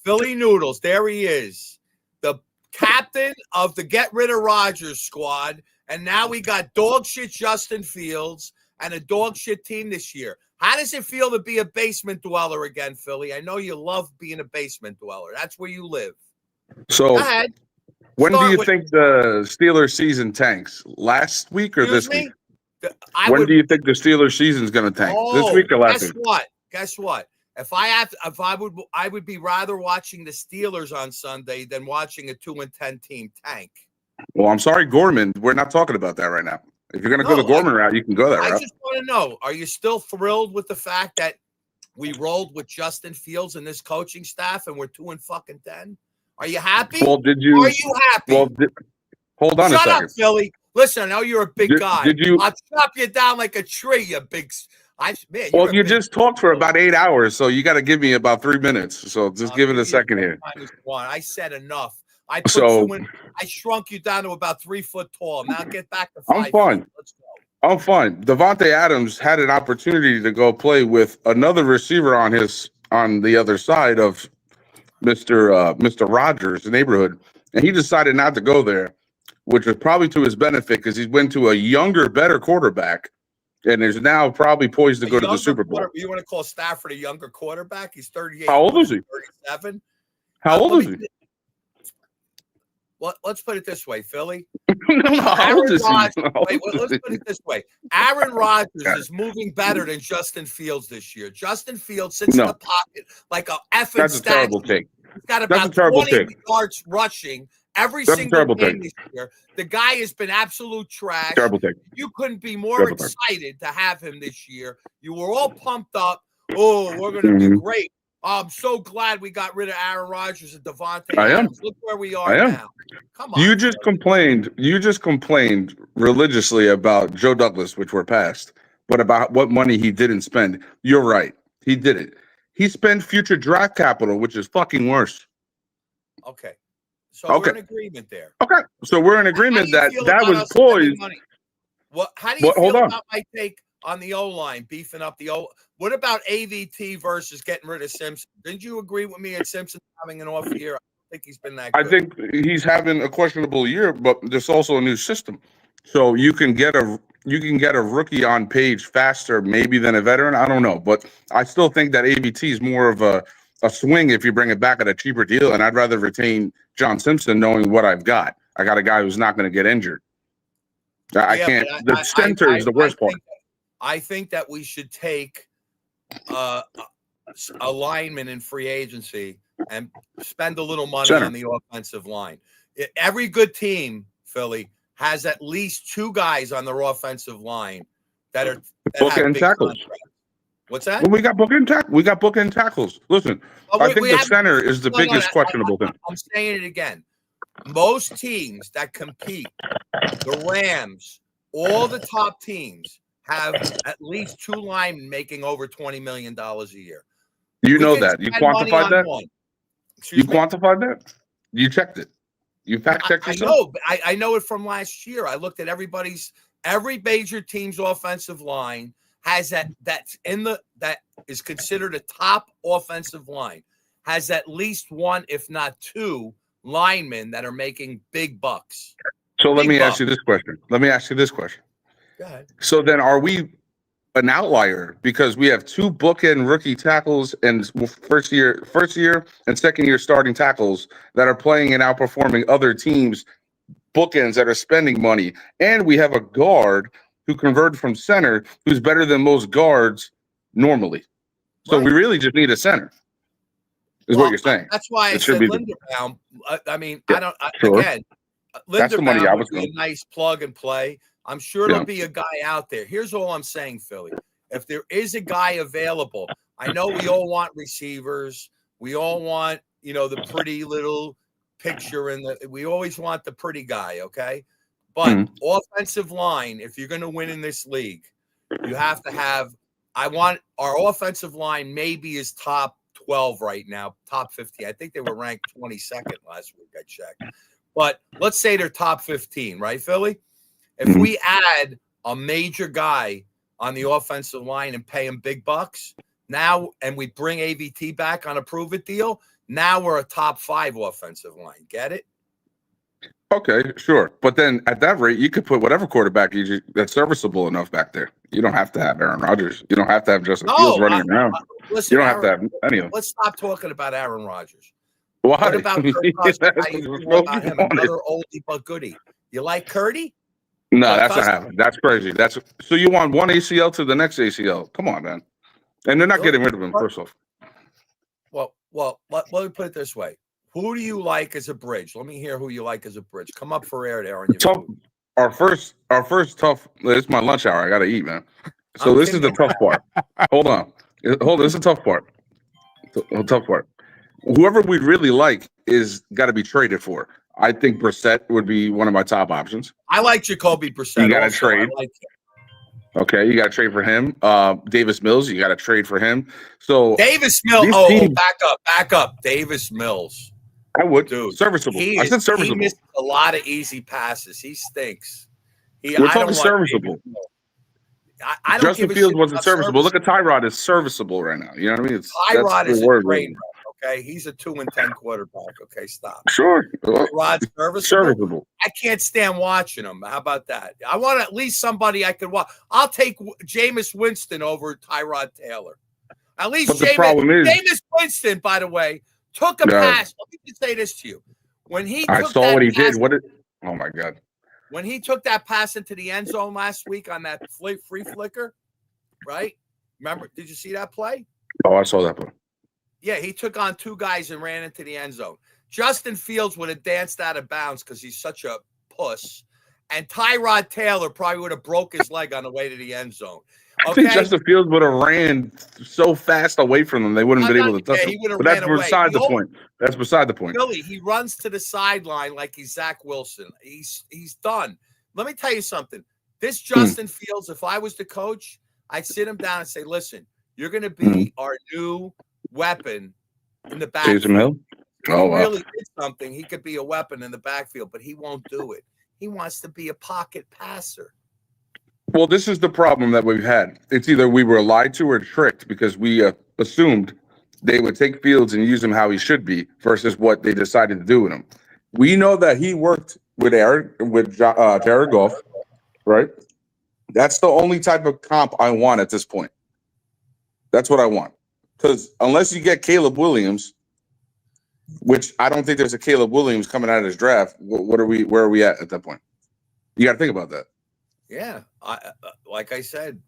Philly Noodles, there he is, the captain of the Get Rid of Rodgers squad, and now we got dog shit Justin Fields and a dog shit team this year. How does it feel to be a basement dweller again, Philly? I know you love being a basement dweller. That's where you live. So, Go ahead. when do you with- think the Steelers season tanks? Last week or Excuse this me? week? When do you think the Steelers season's going to tank? This week or last week? Guess what? I would be rather watching the Steelers on Sunday than watching a 2-10 team tank. Well, I'm sorry, Gorman. We're not talking about that right now. If you're going to go the Gorman route, you can go that route. I just want to know, are you still thrilled with the fact that we rolled with Justin Fields and this coaching staff and we're 2-10? Are you happy? Well, did you? Are you happy? Well, hold on a Shut second. up, Philly. Listen, I know you're a big guy. Did you? I'll chop you down like a tree, you big. Well, you just talked for about 8 hours, so you got to give me about 3 minutes. So just give it a second here. I said enough. I shrunk you down to about 3 foot tall. Now get back to 5 I'm fine. feet. Let's go. I'm fine. Davante Adams had an opportunity to go play with another receiver on the other side of Mr. Rogers' neighborhood, and he decided not to go there, which was probably to his benefit because he went to a younger, better quarterback, and is now probably poised to go to the Super Bowl. You want to call Stafford a younger quarterback? He's 38. How old is he? 37. How old is he? Well, let's put it this way, Philly. How old is he? Let's put it this way. Aaron Rodgers is moving better than Justin Fields this year. Justin Fields sits in the pocket like a effing That's a statue. terrible take. He's got That's a about terrible 20 take. yards rushing every That's a single terrible game take. this year. The guy has been absolute trash. Terrible take. You couldn't be more Terrible take. excited to have him this year. You were all pumped up. Oh, we're going to be great. I'm so glad we got rid of Aaron Rodgers and Davante Adams. Look where we are now. Come on. You just complained religiously about Joe Douglas, which we're past, but about what money he didn't spend. You're right. He did it. He spent future draft capital, which is fucking worse. Okay. So we're in agreement there. Okay. So we're in agreement that was poised. How do you feel hold on. about my take on the O-line, beefing up the O? What about AVT versus getting rid of Simpson? Didn't you agree with me at Simpson having an off year? I think he's been that good. I think he's having a questionable year, but there's also a new system. So you can get a rookie on page faster maybe than a veteran. I don't know, but I still think that AVT is more of a swing if you bring it back at a cheaper deal, and I'd rather retain John Simpson knowing what I've got. I got a guy who's not going to get injured. I can't. The center is the worst part. I think that we should take a lineman in free agency and spend a little money on the offensive line. Every good team, Philly, has at least 2 guys on their offensive line that have big tackles. contracts. What's that? Well, we got bookend tackles. Listen, I think the center is the biggest questionable thing. I'm saying it again. Most teams that compete, the Rams, all the top teams have at least 2 linemen making over $20 million a year. You know that. You quantified that? You quantified that? You checked it. You fact checked yourself? I know it from last year. I looked at every major team's offensive line has that is considered a top offensive line, has at least 1, if not 2, linemen that are making big bucks. So let Big me bump. ask you this question. Go ahead. So then are we an outlier because we have two bookend rookie tackles and first year and second year starting tackles that are playing and outperforming other teams bookends that are spending money, and we have a guard who converted from center who's better than most guards normally. So we really just need a center, is what you're saying. That's why I It should said be Linderbaum. I mean, Yeah, sure. again, That's the money I Linderbaum was would be a going. nice plug and play. I'm sure Yeah. there'll be a guy out there. Here's all I'm saying, Philly. If there is a guy available, I know we all want receivers. We all want, the pretty little picture, and we always want the pretty guy, okay? But offensive line, if you're going to win in this league, you have to have. I want our offensive line maybe is top 12 right now, top 15. I think they were ranked 22nd last week. I checked. But let's say they're top 15, right, Philly? If we add a major guy on the offensive line and pay him big bucks now, and we bring AVT back on a prove it deal, now we're a top 5 offensive line. Get it? Okay, sure. But then at that rate, you could put whatever quarterback that's serviceable enough back there. You don't have to have Aaron Rodgers. You don't have to have Justin Fields running around. Listen, You don't have to have any of them. Let's stop talking about Aaron Rodgers. Why? What about Kirk Cousins? How you feel Well, about you him? want it. Another oldie but goodie. You like Curdy? No, Kirk that's not Cousins? happening. That's crazy. So you want one ACL to the next ACL? Come on, man. And they're not getting rid of him, first off. Well, let me put it this way. Who do you like as a bridge? Let me hear who you like as a bridge. Come up for air there on your food. Our first tough. It's my lunch hour. I gotta eat, man. So this is the tough part. Hold on. This is the tough part. The tough part. Whoever we really like is got to be traded for. I think Brissett would be one of my top options. I like Jacoby Brissett. You got to also. trade. I like him. Okay, you got to trade for him. Davis Mills, you got to trade for him. So Davis Mills. Back up. Davis Mills. I would. Dude, Serviceable. I said serviceable. He missed a lot of easy passes. He stinks. We're talking serviceable. I don't Justin give a Fields shit wasn't about serviceable. Look at Tyrod is serviceable right now. You know what I mean? Tyrod that's is the a word. train wreck, okay? He's a 2-10 quarterback. Okay, stop. Sure. Tyrod's Serviceable. I can't stand watching him. How about that? I want at least somebody I could watch. I'll take Jameis Winston over Tyrod Taylor. At least But the problem is, Jameis Winston, by the way, took a pass. Let me just say this to you. When he I took saw that what he pass, did. Oh my God. When he took that pass into the end zone last week on that free flicker, right? Remember, did you see that play? Oh, I saw that play. Yeah, he took on 2 guys and ran into the end zone. Justin Fields would have danced out of bounds because he's such a puss. And Tyrod Taylor probably would have broke his leg on the way to the end zone. I think Justin Fields would have ran so fast away from them, they wouldn't have been able to touch him. But that's beside the point. That's beside the point. Billy, he runs to the sideline like he's Zach Wilson. He's done. Let me tell you something. This Justin Fields, if I was the coach, I'd sit him down and say, listen, you're going to be our new weapon in the backfield. Taysom Hill? He really did something. He could be a weapon in the backfield, but he won't do it. He wants to be a pocket passer. Well, this is the problem that we've had. It's either we were lied to or tricked because we assumed they would take Fields and use him how he should be versus what they decided to do with him. We know that he worked with Jared Goff, right? That's the only type of comp I want at this point. That's what I want. Because unless you get Caleb Williams, which I don't think there's a Caleb Williams coming out of this draft, where are we at that point? You got to think about that. Yeah, like I said,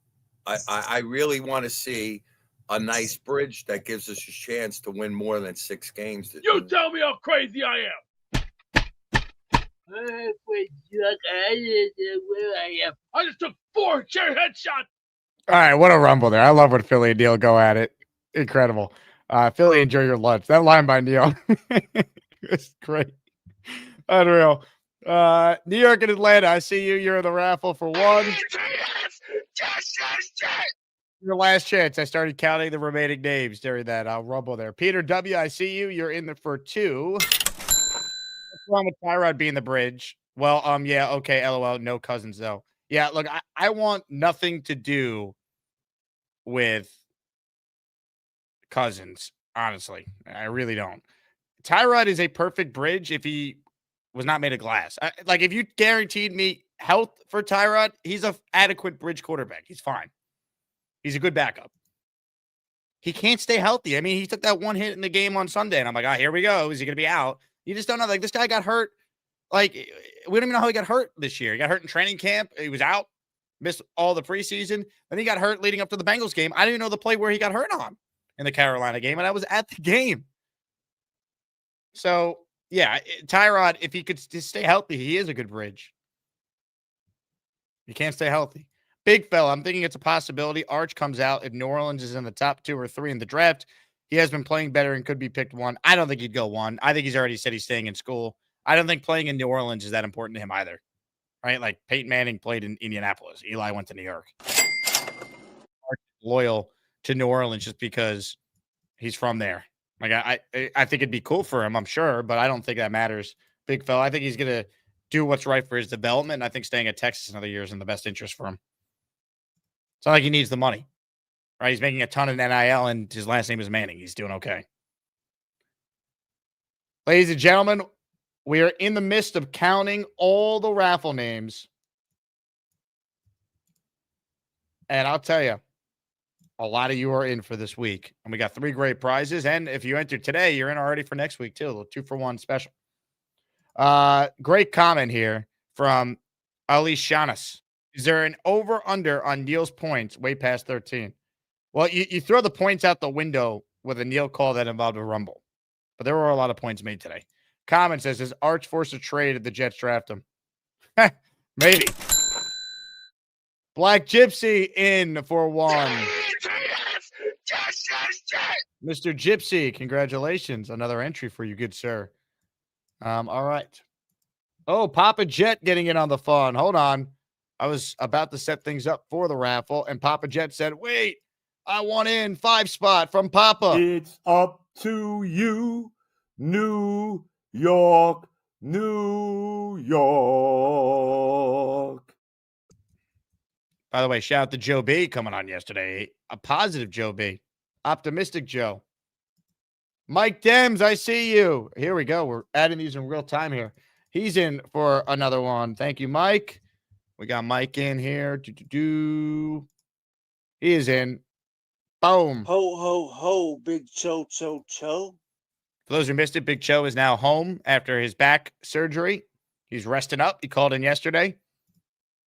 I really want to see a nice bridge that gives us a chance to win more than 6 games. You tell me how crazy I am. I just took 4 chair headshots. All right, what a rumble there. I love when Philly and Neil go at it. Incredible. Philly, enjoy your lunch. That line by Neil is great. Unreal. New York and Atlanta, I see you. You're in the raffle for 1. Your last chance. I started counting the remaining names during that rumble there. Peter W., I see you. You're in there for 2. What's wrong with Tyrod being the bridge? Well, yeah, okay, LOL. No Cousins, though. Yeah, look, I want nothing to do with Cousins, honestly. I really don't. Tyrod is a perfect bridge if he was not made of glass. Like, if you guaranteed me health for Tyrod, he's a adequate bridge quarterback. He's fine. He's a good backup. He can't stay healthy. I mean, he took that one hit in the game on Sunday, and I'm like, here we go. Is he going to be out? You just don't know. Like, this guy got hurt. Like, we don't even know how he got hurt this year. He got hurt in training camp. He was out, missed all the preseason. Then he got hurt leading up to the Bengals game. I didn't even know the play where he got hurt on in the Carolina game, and I was at the game. So, yeah, Tyrod, if he could just stay healthy, he is a good bridge. He can't stay healthy. Big fella, I'm thinking it's a possibility. Arch comes out if New Orleans is in the top 2 or 3 in the draft. He has been playing better and could be picked 1. I don't think he'd go 1. I think he's already said he's staying in school. I don't think playing in New Orleans is that important to him either. Right? Like, Peyton Manning played in Indianapolis. Eli went to New York. Arch is loyal to New Orleans just because he's from there. Like, I think it'd be cool for him, I'm sure, but I don't think that matters. Big fella, I think he's going to do what's right for his development, and I think staying at Texas another year is in the best interest for him. It's not like he needs the money, right? He's making a ton of NIL, and his last name is Manning. He's doing okay. Ladies and gentlemen, we are in the midst of counting all the raffle names. And I'll tell you, a lot of you are in for this week. And we got 3 great prizes. And if you entered today, you're in already for next week, too. A little 2-for-1 special. Great comment here from Ali Shanas. Is there an over-under on Neil's points way past 13? Well, you throw the points out the window with a Neil call that involved a rumble. But there were a lot of points made today. Comment says, is Arch forced a trade if the Jets draft him? Maybe. Black Gypsy in for 1. Mr. Gypsy, congratulations. Another entry for you, good sir. All right. Oh, Papa Jet getting in on the fun. Hold on. I was about to set things up for the raffle, and Papa Jet said, wait, I want in 5 spot from Papa. It's up to you, New York, New York. By the way, shout out to Joe B coming on yesterday. A positive Joe B. Optimistic Joe. Mike Dems, I see you. Here we go. We're adding these in real time here. He's in for another one. Thank you, Mike. We got Mike in here. He is in. Boom. Ho, ho, ho, Big Cho, Cho, Cho. For those who missed it, Big Cho is now home after his back surgery. He's resting up. He called in yesterday.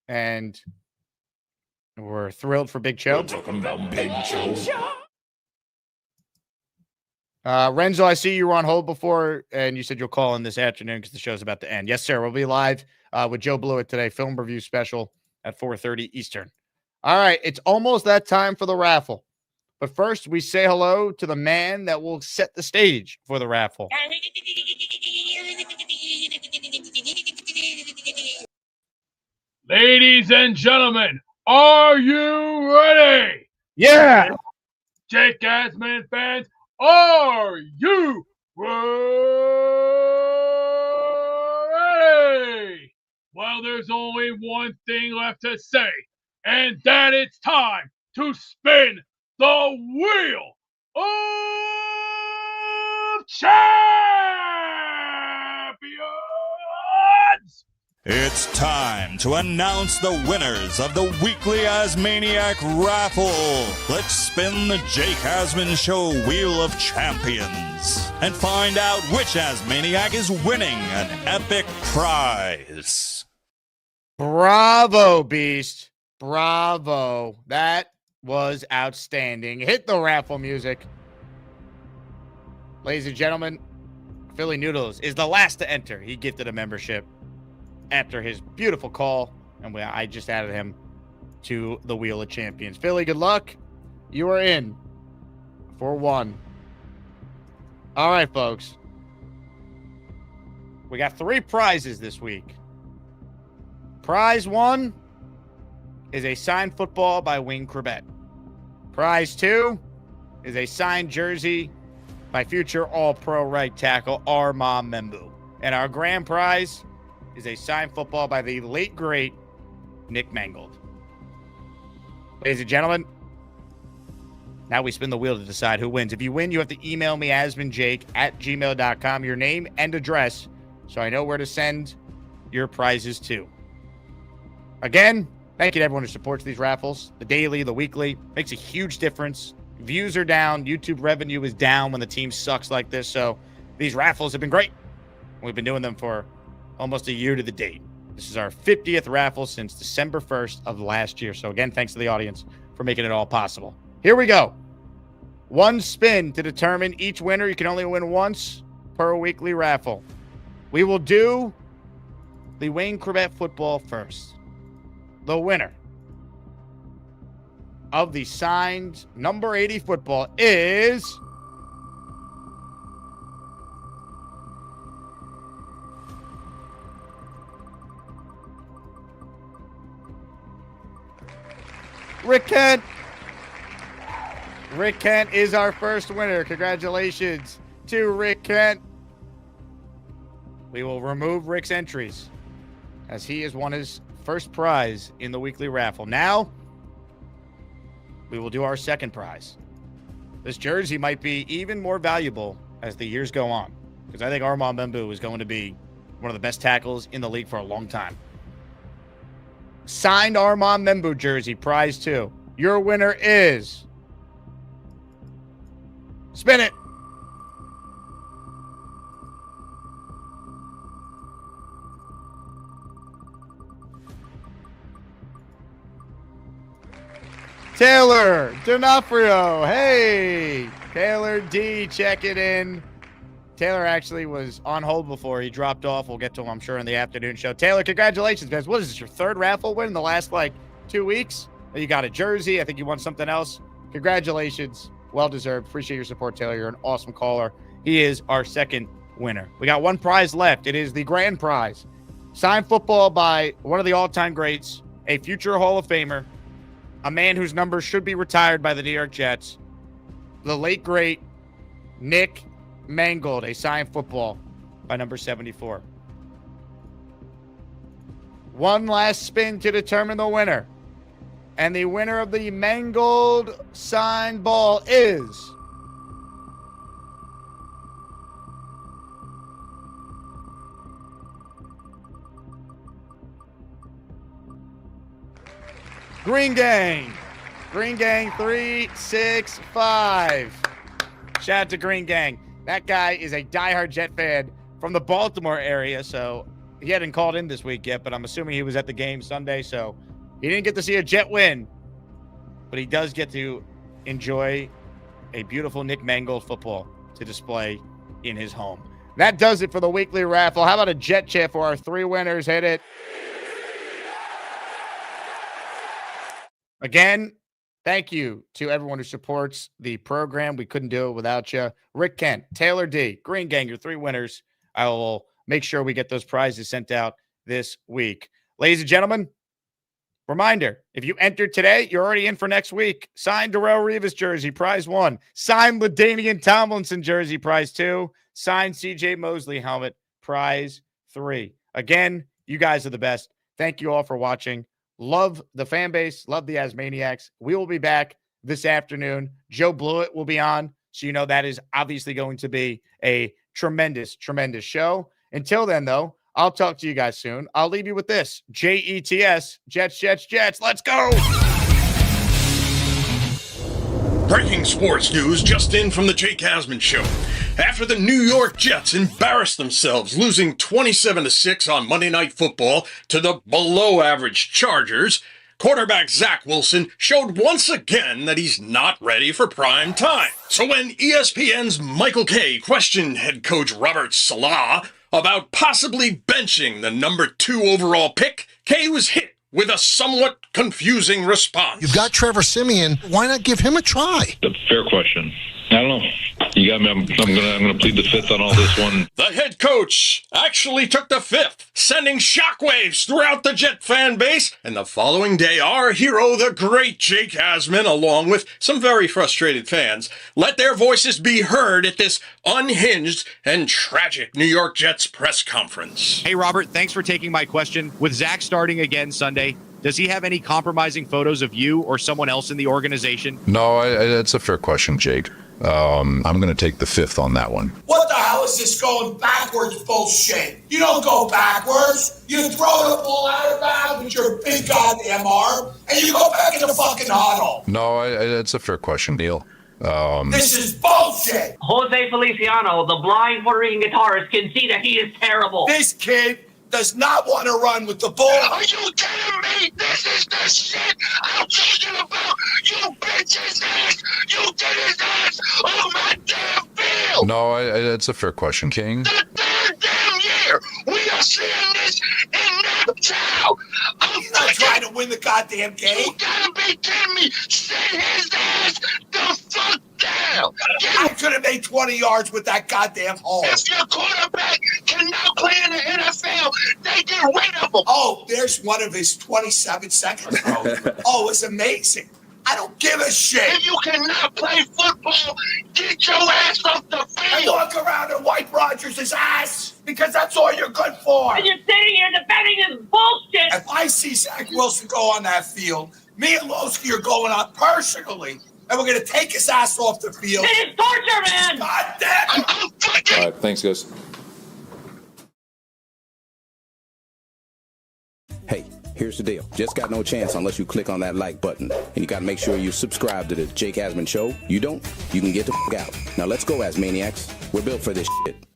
And we're thrilled for Big Cho. We're talking about Big Cho. Renzo, I see you were on hold before, and you said you'll call in this afternoon because the show's about to end. Yes, sir. We'll be live with Joe Blewett today, film review special at 4:30 Eastern. All right, it's almost that time for the raffle. But first, we say hello to the man that will set the stage for the raffle. Ladies and gentlemen, are you ready? Yeah. Jake Asman fans, are you ready? Well, there's only one thing left to say, and that it's time to spin the wheel of champions! It's time to announce the winners of the weekly Asmaniac raffle. Let's spin the Jake Asman Show Wheel of Champions and find out which Asmaniac is winning an epic prize. Bravo, Beast. Bravo. That was outstanding. Hit the raffle music. Ladies and gentlemen, Philly Noodles is the last to enter. He gifted a membership after his beautiful call, and I just added him to the Wheel of Champions. Philly, good luck. You are in for 1. All right, folks. We got 3 prizes this week. Prize 1 is a signed football by Wayne Corbett. Prize 2 is a signed jersey by future All-Pro right tackle Armand Membu. And our grand prize is a signed football by the late, great Nick Mangold. Ladies and gentlemen, now we spin the wheel to decide who wins. If you win, you have to email me, asmanjake@gmail.com, your name and address so I know where to send your prizes to. Again, thank you to everyone who supports these raffles. The daily, the weekly, makes a huge difference. Views are down. YouTube revenue is down when the team sucks like this. So these raffles have been great. We've been doing them for almost a year to the date. This is our 50th raffle since December 1st of last year. So again, thanks to the audience for making it all possible. Here we go. One spin to determine each winner. You can only win once per weekly raffle. We will do the Wayne Corbett football first. The winner of the signed number 80 football is Rick Kent. Rick Kent is our first winner. Congratulations to Rick Kent. We will remove Rick's entries as he has won his first prize in the weekly raffle. Now, we will do our second prize. This jersey might be even more valuable as the years go on, because I think Armand Membu is going to be one of the best tackles in the league for a long time. Signed Armand Membu jersey, prize 2. Your winner is... Spin it. Taylor D'Onofrio. Hey, Taylor D, check it in. Taylor actually was on hold before he dropped off. We'll get to him, I'm sure, in the afternoon show. Taylor, congratulations, guys. What is this, your third raffle win in the last, 2 weeks? You got a jersey. I think you won something else. Congratulations. Well-deserved. Appreciate your support, Taylor. You're an awesome caller. He is our second winner. We got one prize left. It is the grand prize. Signed football by one of the all-time greats, a future Hall of Famer, a man whose number should be retired by the New York Jets, the late, great Nick Mangold, a signed football by number 74. One last spin to determine the winner. And the winner of the Mangold signed ball is... Green Gang. Green Gang 365. Shout out to Green Gang. That guy is a diehard Jet fan from the Baltimore area, so he hadn't called in this week yet, but I'm assuming he was at the game Sunday, so he didn't get to see a Jet win, but he does get to enjoy a beautiful Nick Mangold football to display in his home. That does it for the weekly raffle. How about a Jet chant for our 3 winners? Hit it. Again, thank you to everyone who supports the program. We couldn't do it without you. Rick Kent, Taylor D, Green Gang, your 3 winners. I will make sure we get those prizes sent out this week. Ladies and gentlemen, reminder, if you entered today, you're already in for next week. Signed Darrelle Revis jersey, prize 1. Signed LaDainian Tomlinson jersey, prize 2. Signed CJ Mosley helmet, prize 3. Again, you guys are the best. Thank you all for watching. Love the fan base. Love the Asmaniacs. We will be back this afternoon. Joe Blewett will be on. So you know that is obviously going to be a tremendous, tremendous show. Until then, though, I'll talk to you guys soon. I'll leave you with this. JETS. Jets, Jets, Jets. Let's go. Breaking sports news just in from the Jake Asman Show. After the New York Jets embarrassed themselves, losing 27-6 on Monday Night Football to the below-average Chargers, quarterback Zach Wilson showed once again that he's not ready for prime time. So when ESPN's Michael Kay questioned head coach Robert Saleh about possibly benching the number 2 overall pick, Kay was hit with a somewhat confusing response. You've got Trevor Siemian. Why not give him a try? A fair question. I don't know. You got me. I'm gonna plead the fifth on all this one. The head coach actually took the 5th, sending shockwaves throughout the Jet fan base. And the following day, our hero, the great Jake Asman, along with some very frustrated fans, let their voices be heard at this unhinged and tragic New York Jets press conference. Hey, Robert, thanks for taking my question. With Zach starting again Sunday, does he have any compromising photos of you or someone else in the organization? No, that's a fair question, Jake. I'm going to take the 5th on that one. What the hell is this going backwards bullshit? You don't go backwards. You throw the ball out of bounds with your big goddamn arm, and you go back in the fucking huddle. No, it's a fair question, Neil. This is bullshit. Jose Feliciano, the blind Puerto Rican guitarist, can see that he is terrible. This kid does not want to run with the ball. Are you telling me this is the shit I'm talking about? You bitch's ass! You did his ass on my damn field! No, it's a fair question, King. The third damn year we are seeing this in Naptown! He's not trying to win the goddamn game. You gotta be kidding me! Send his ass the fuck down! I could have made 20 yards with that goddamn hole. If your quarterback cannot play in the NFL, they get rid of him. Oh, there's one of his 27 seconds. Oh, it's amazing. I don't give a shit. If you cannot play football, get your ass off the field. And walk around and wipe Rodgers' ass because that's all you're good for. And you're sitting here defending this bullshit. If I see Zach Wilson go on that field, me and Lowski are going on personally, and we're going to take his ass off the field. It is torture, man. God damn it. All right, thanks, guys. Hey, here's the deal. Just got no chance unless you click on that like button. And you got to make sure you subscribe to the Jake Asman Show. You don't, you can get the f*** out. Now let's go, Asmaniacs. We're built for this shit.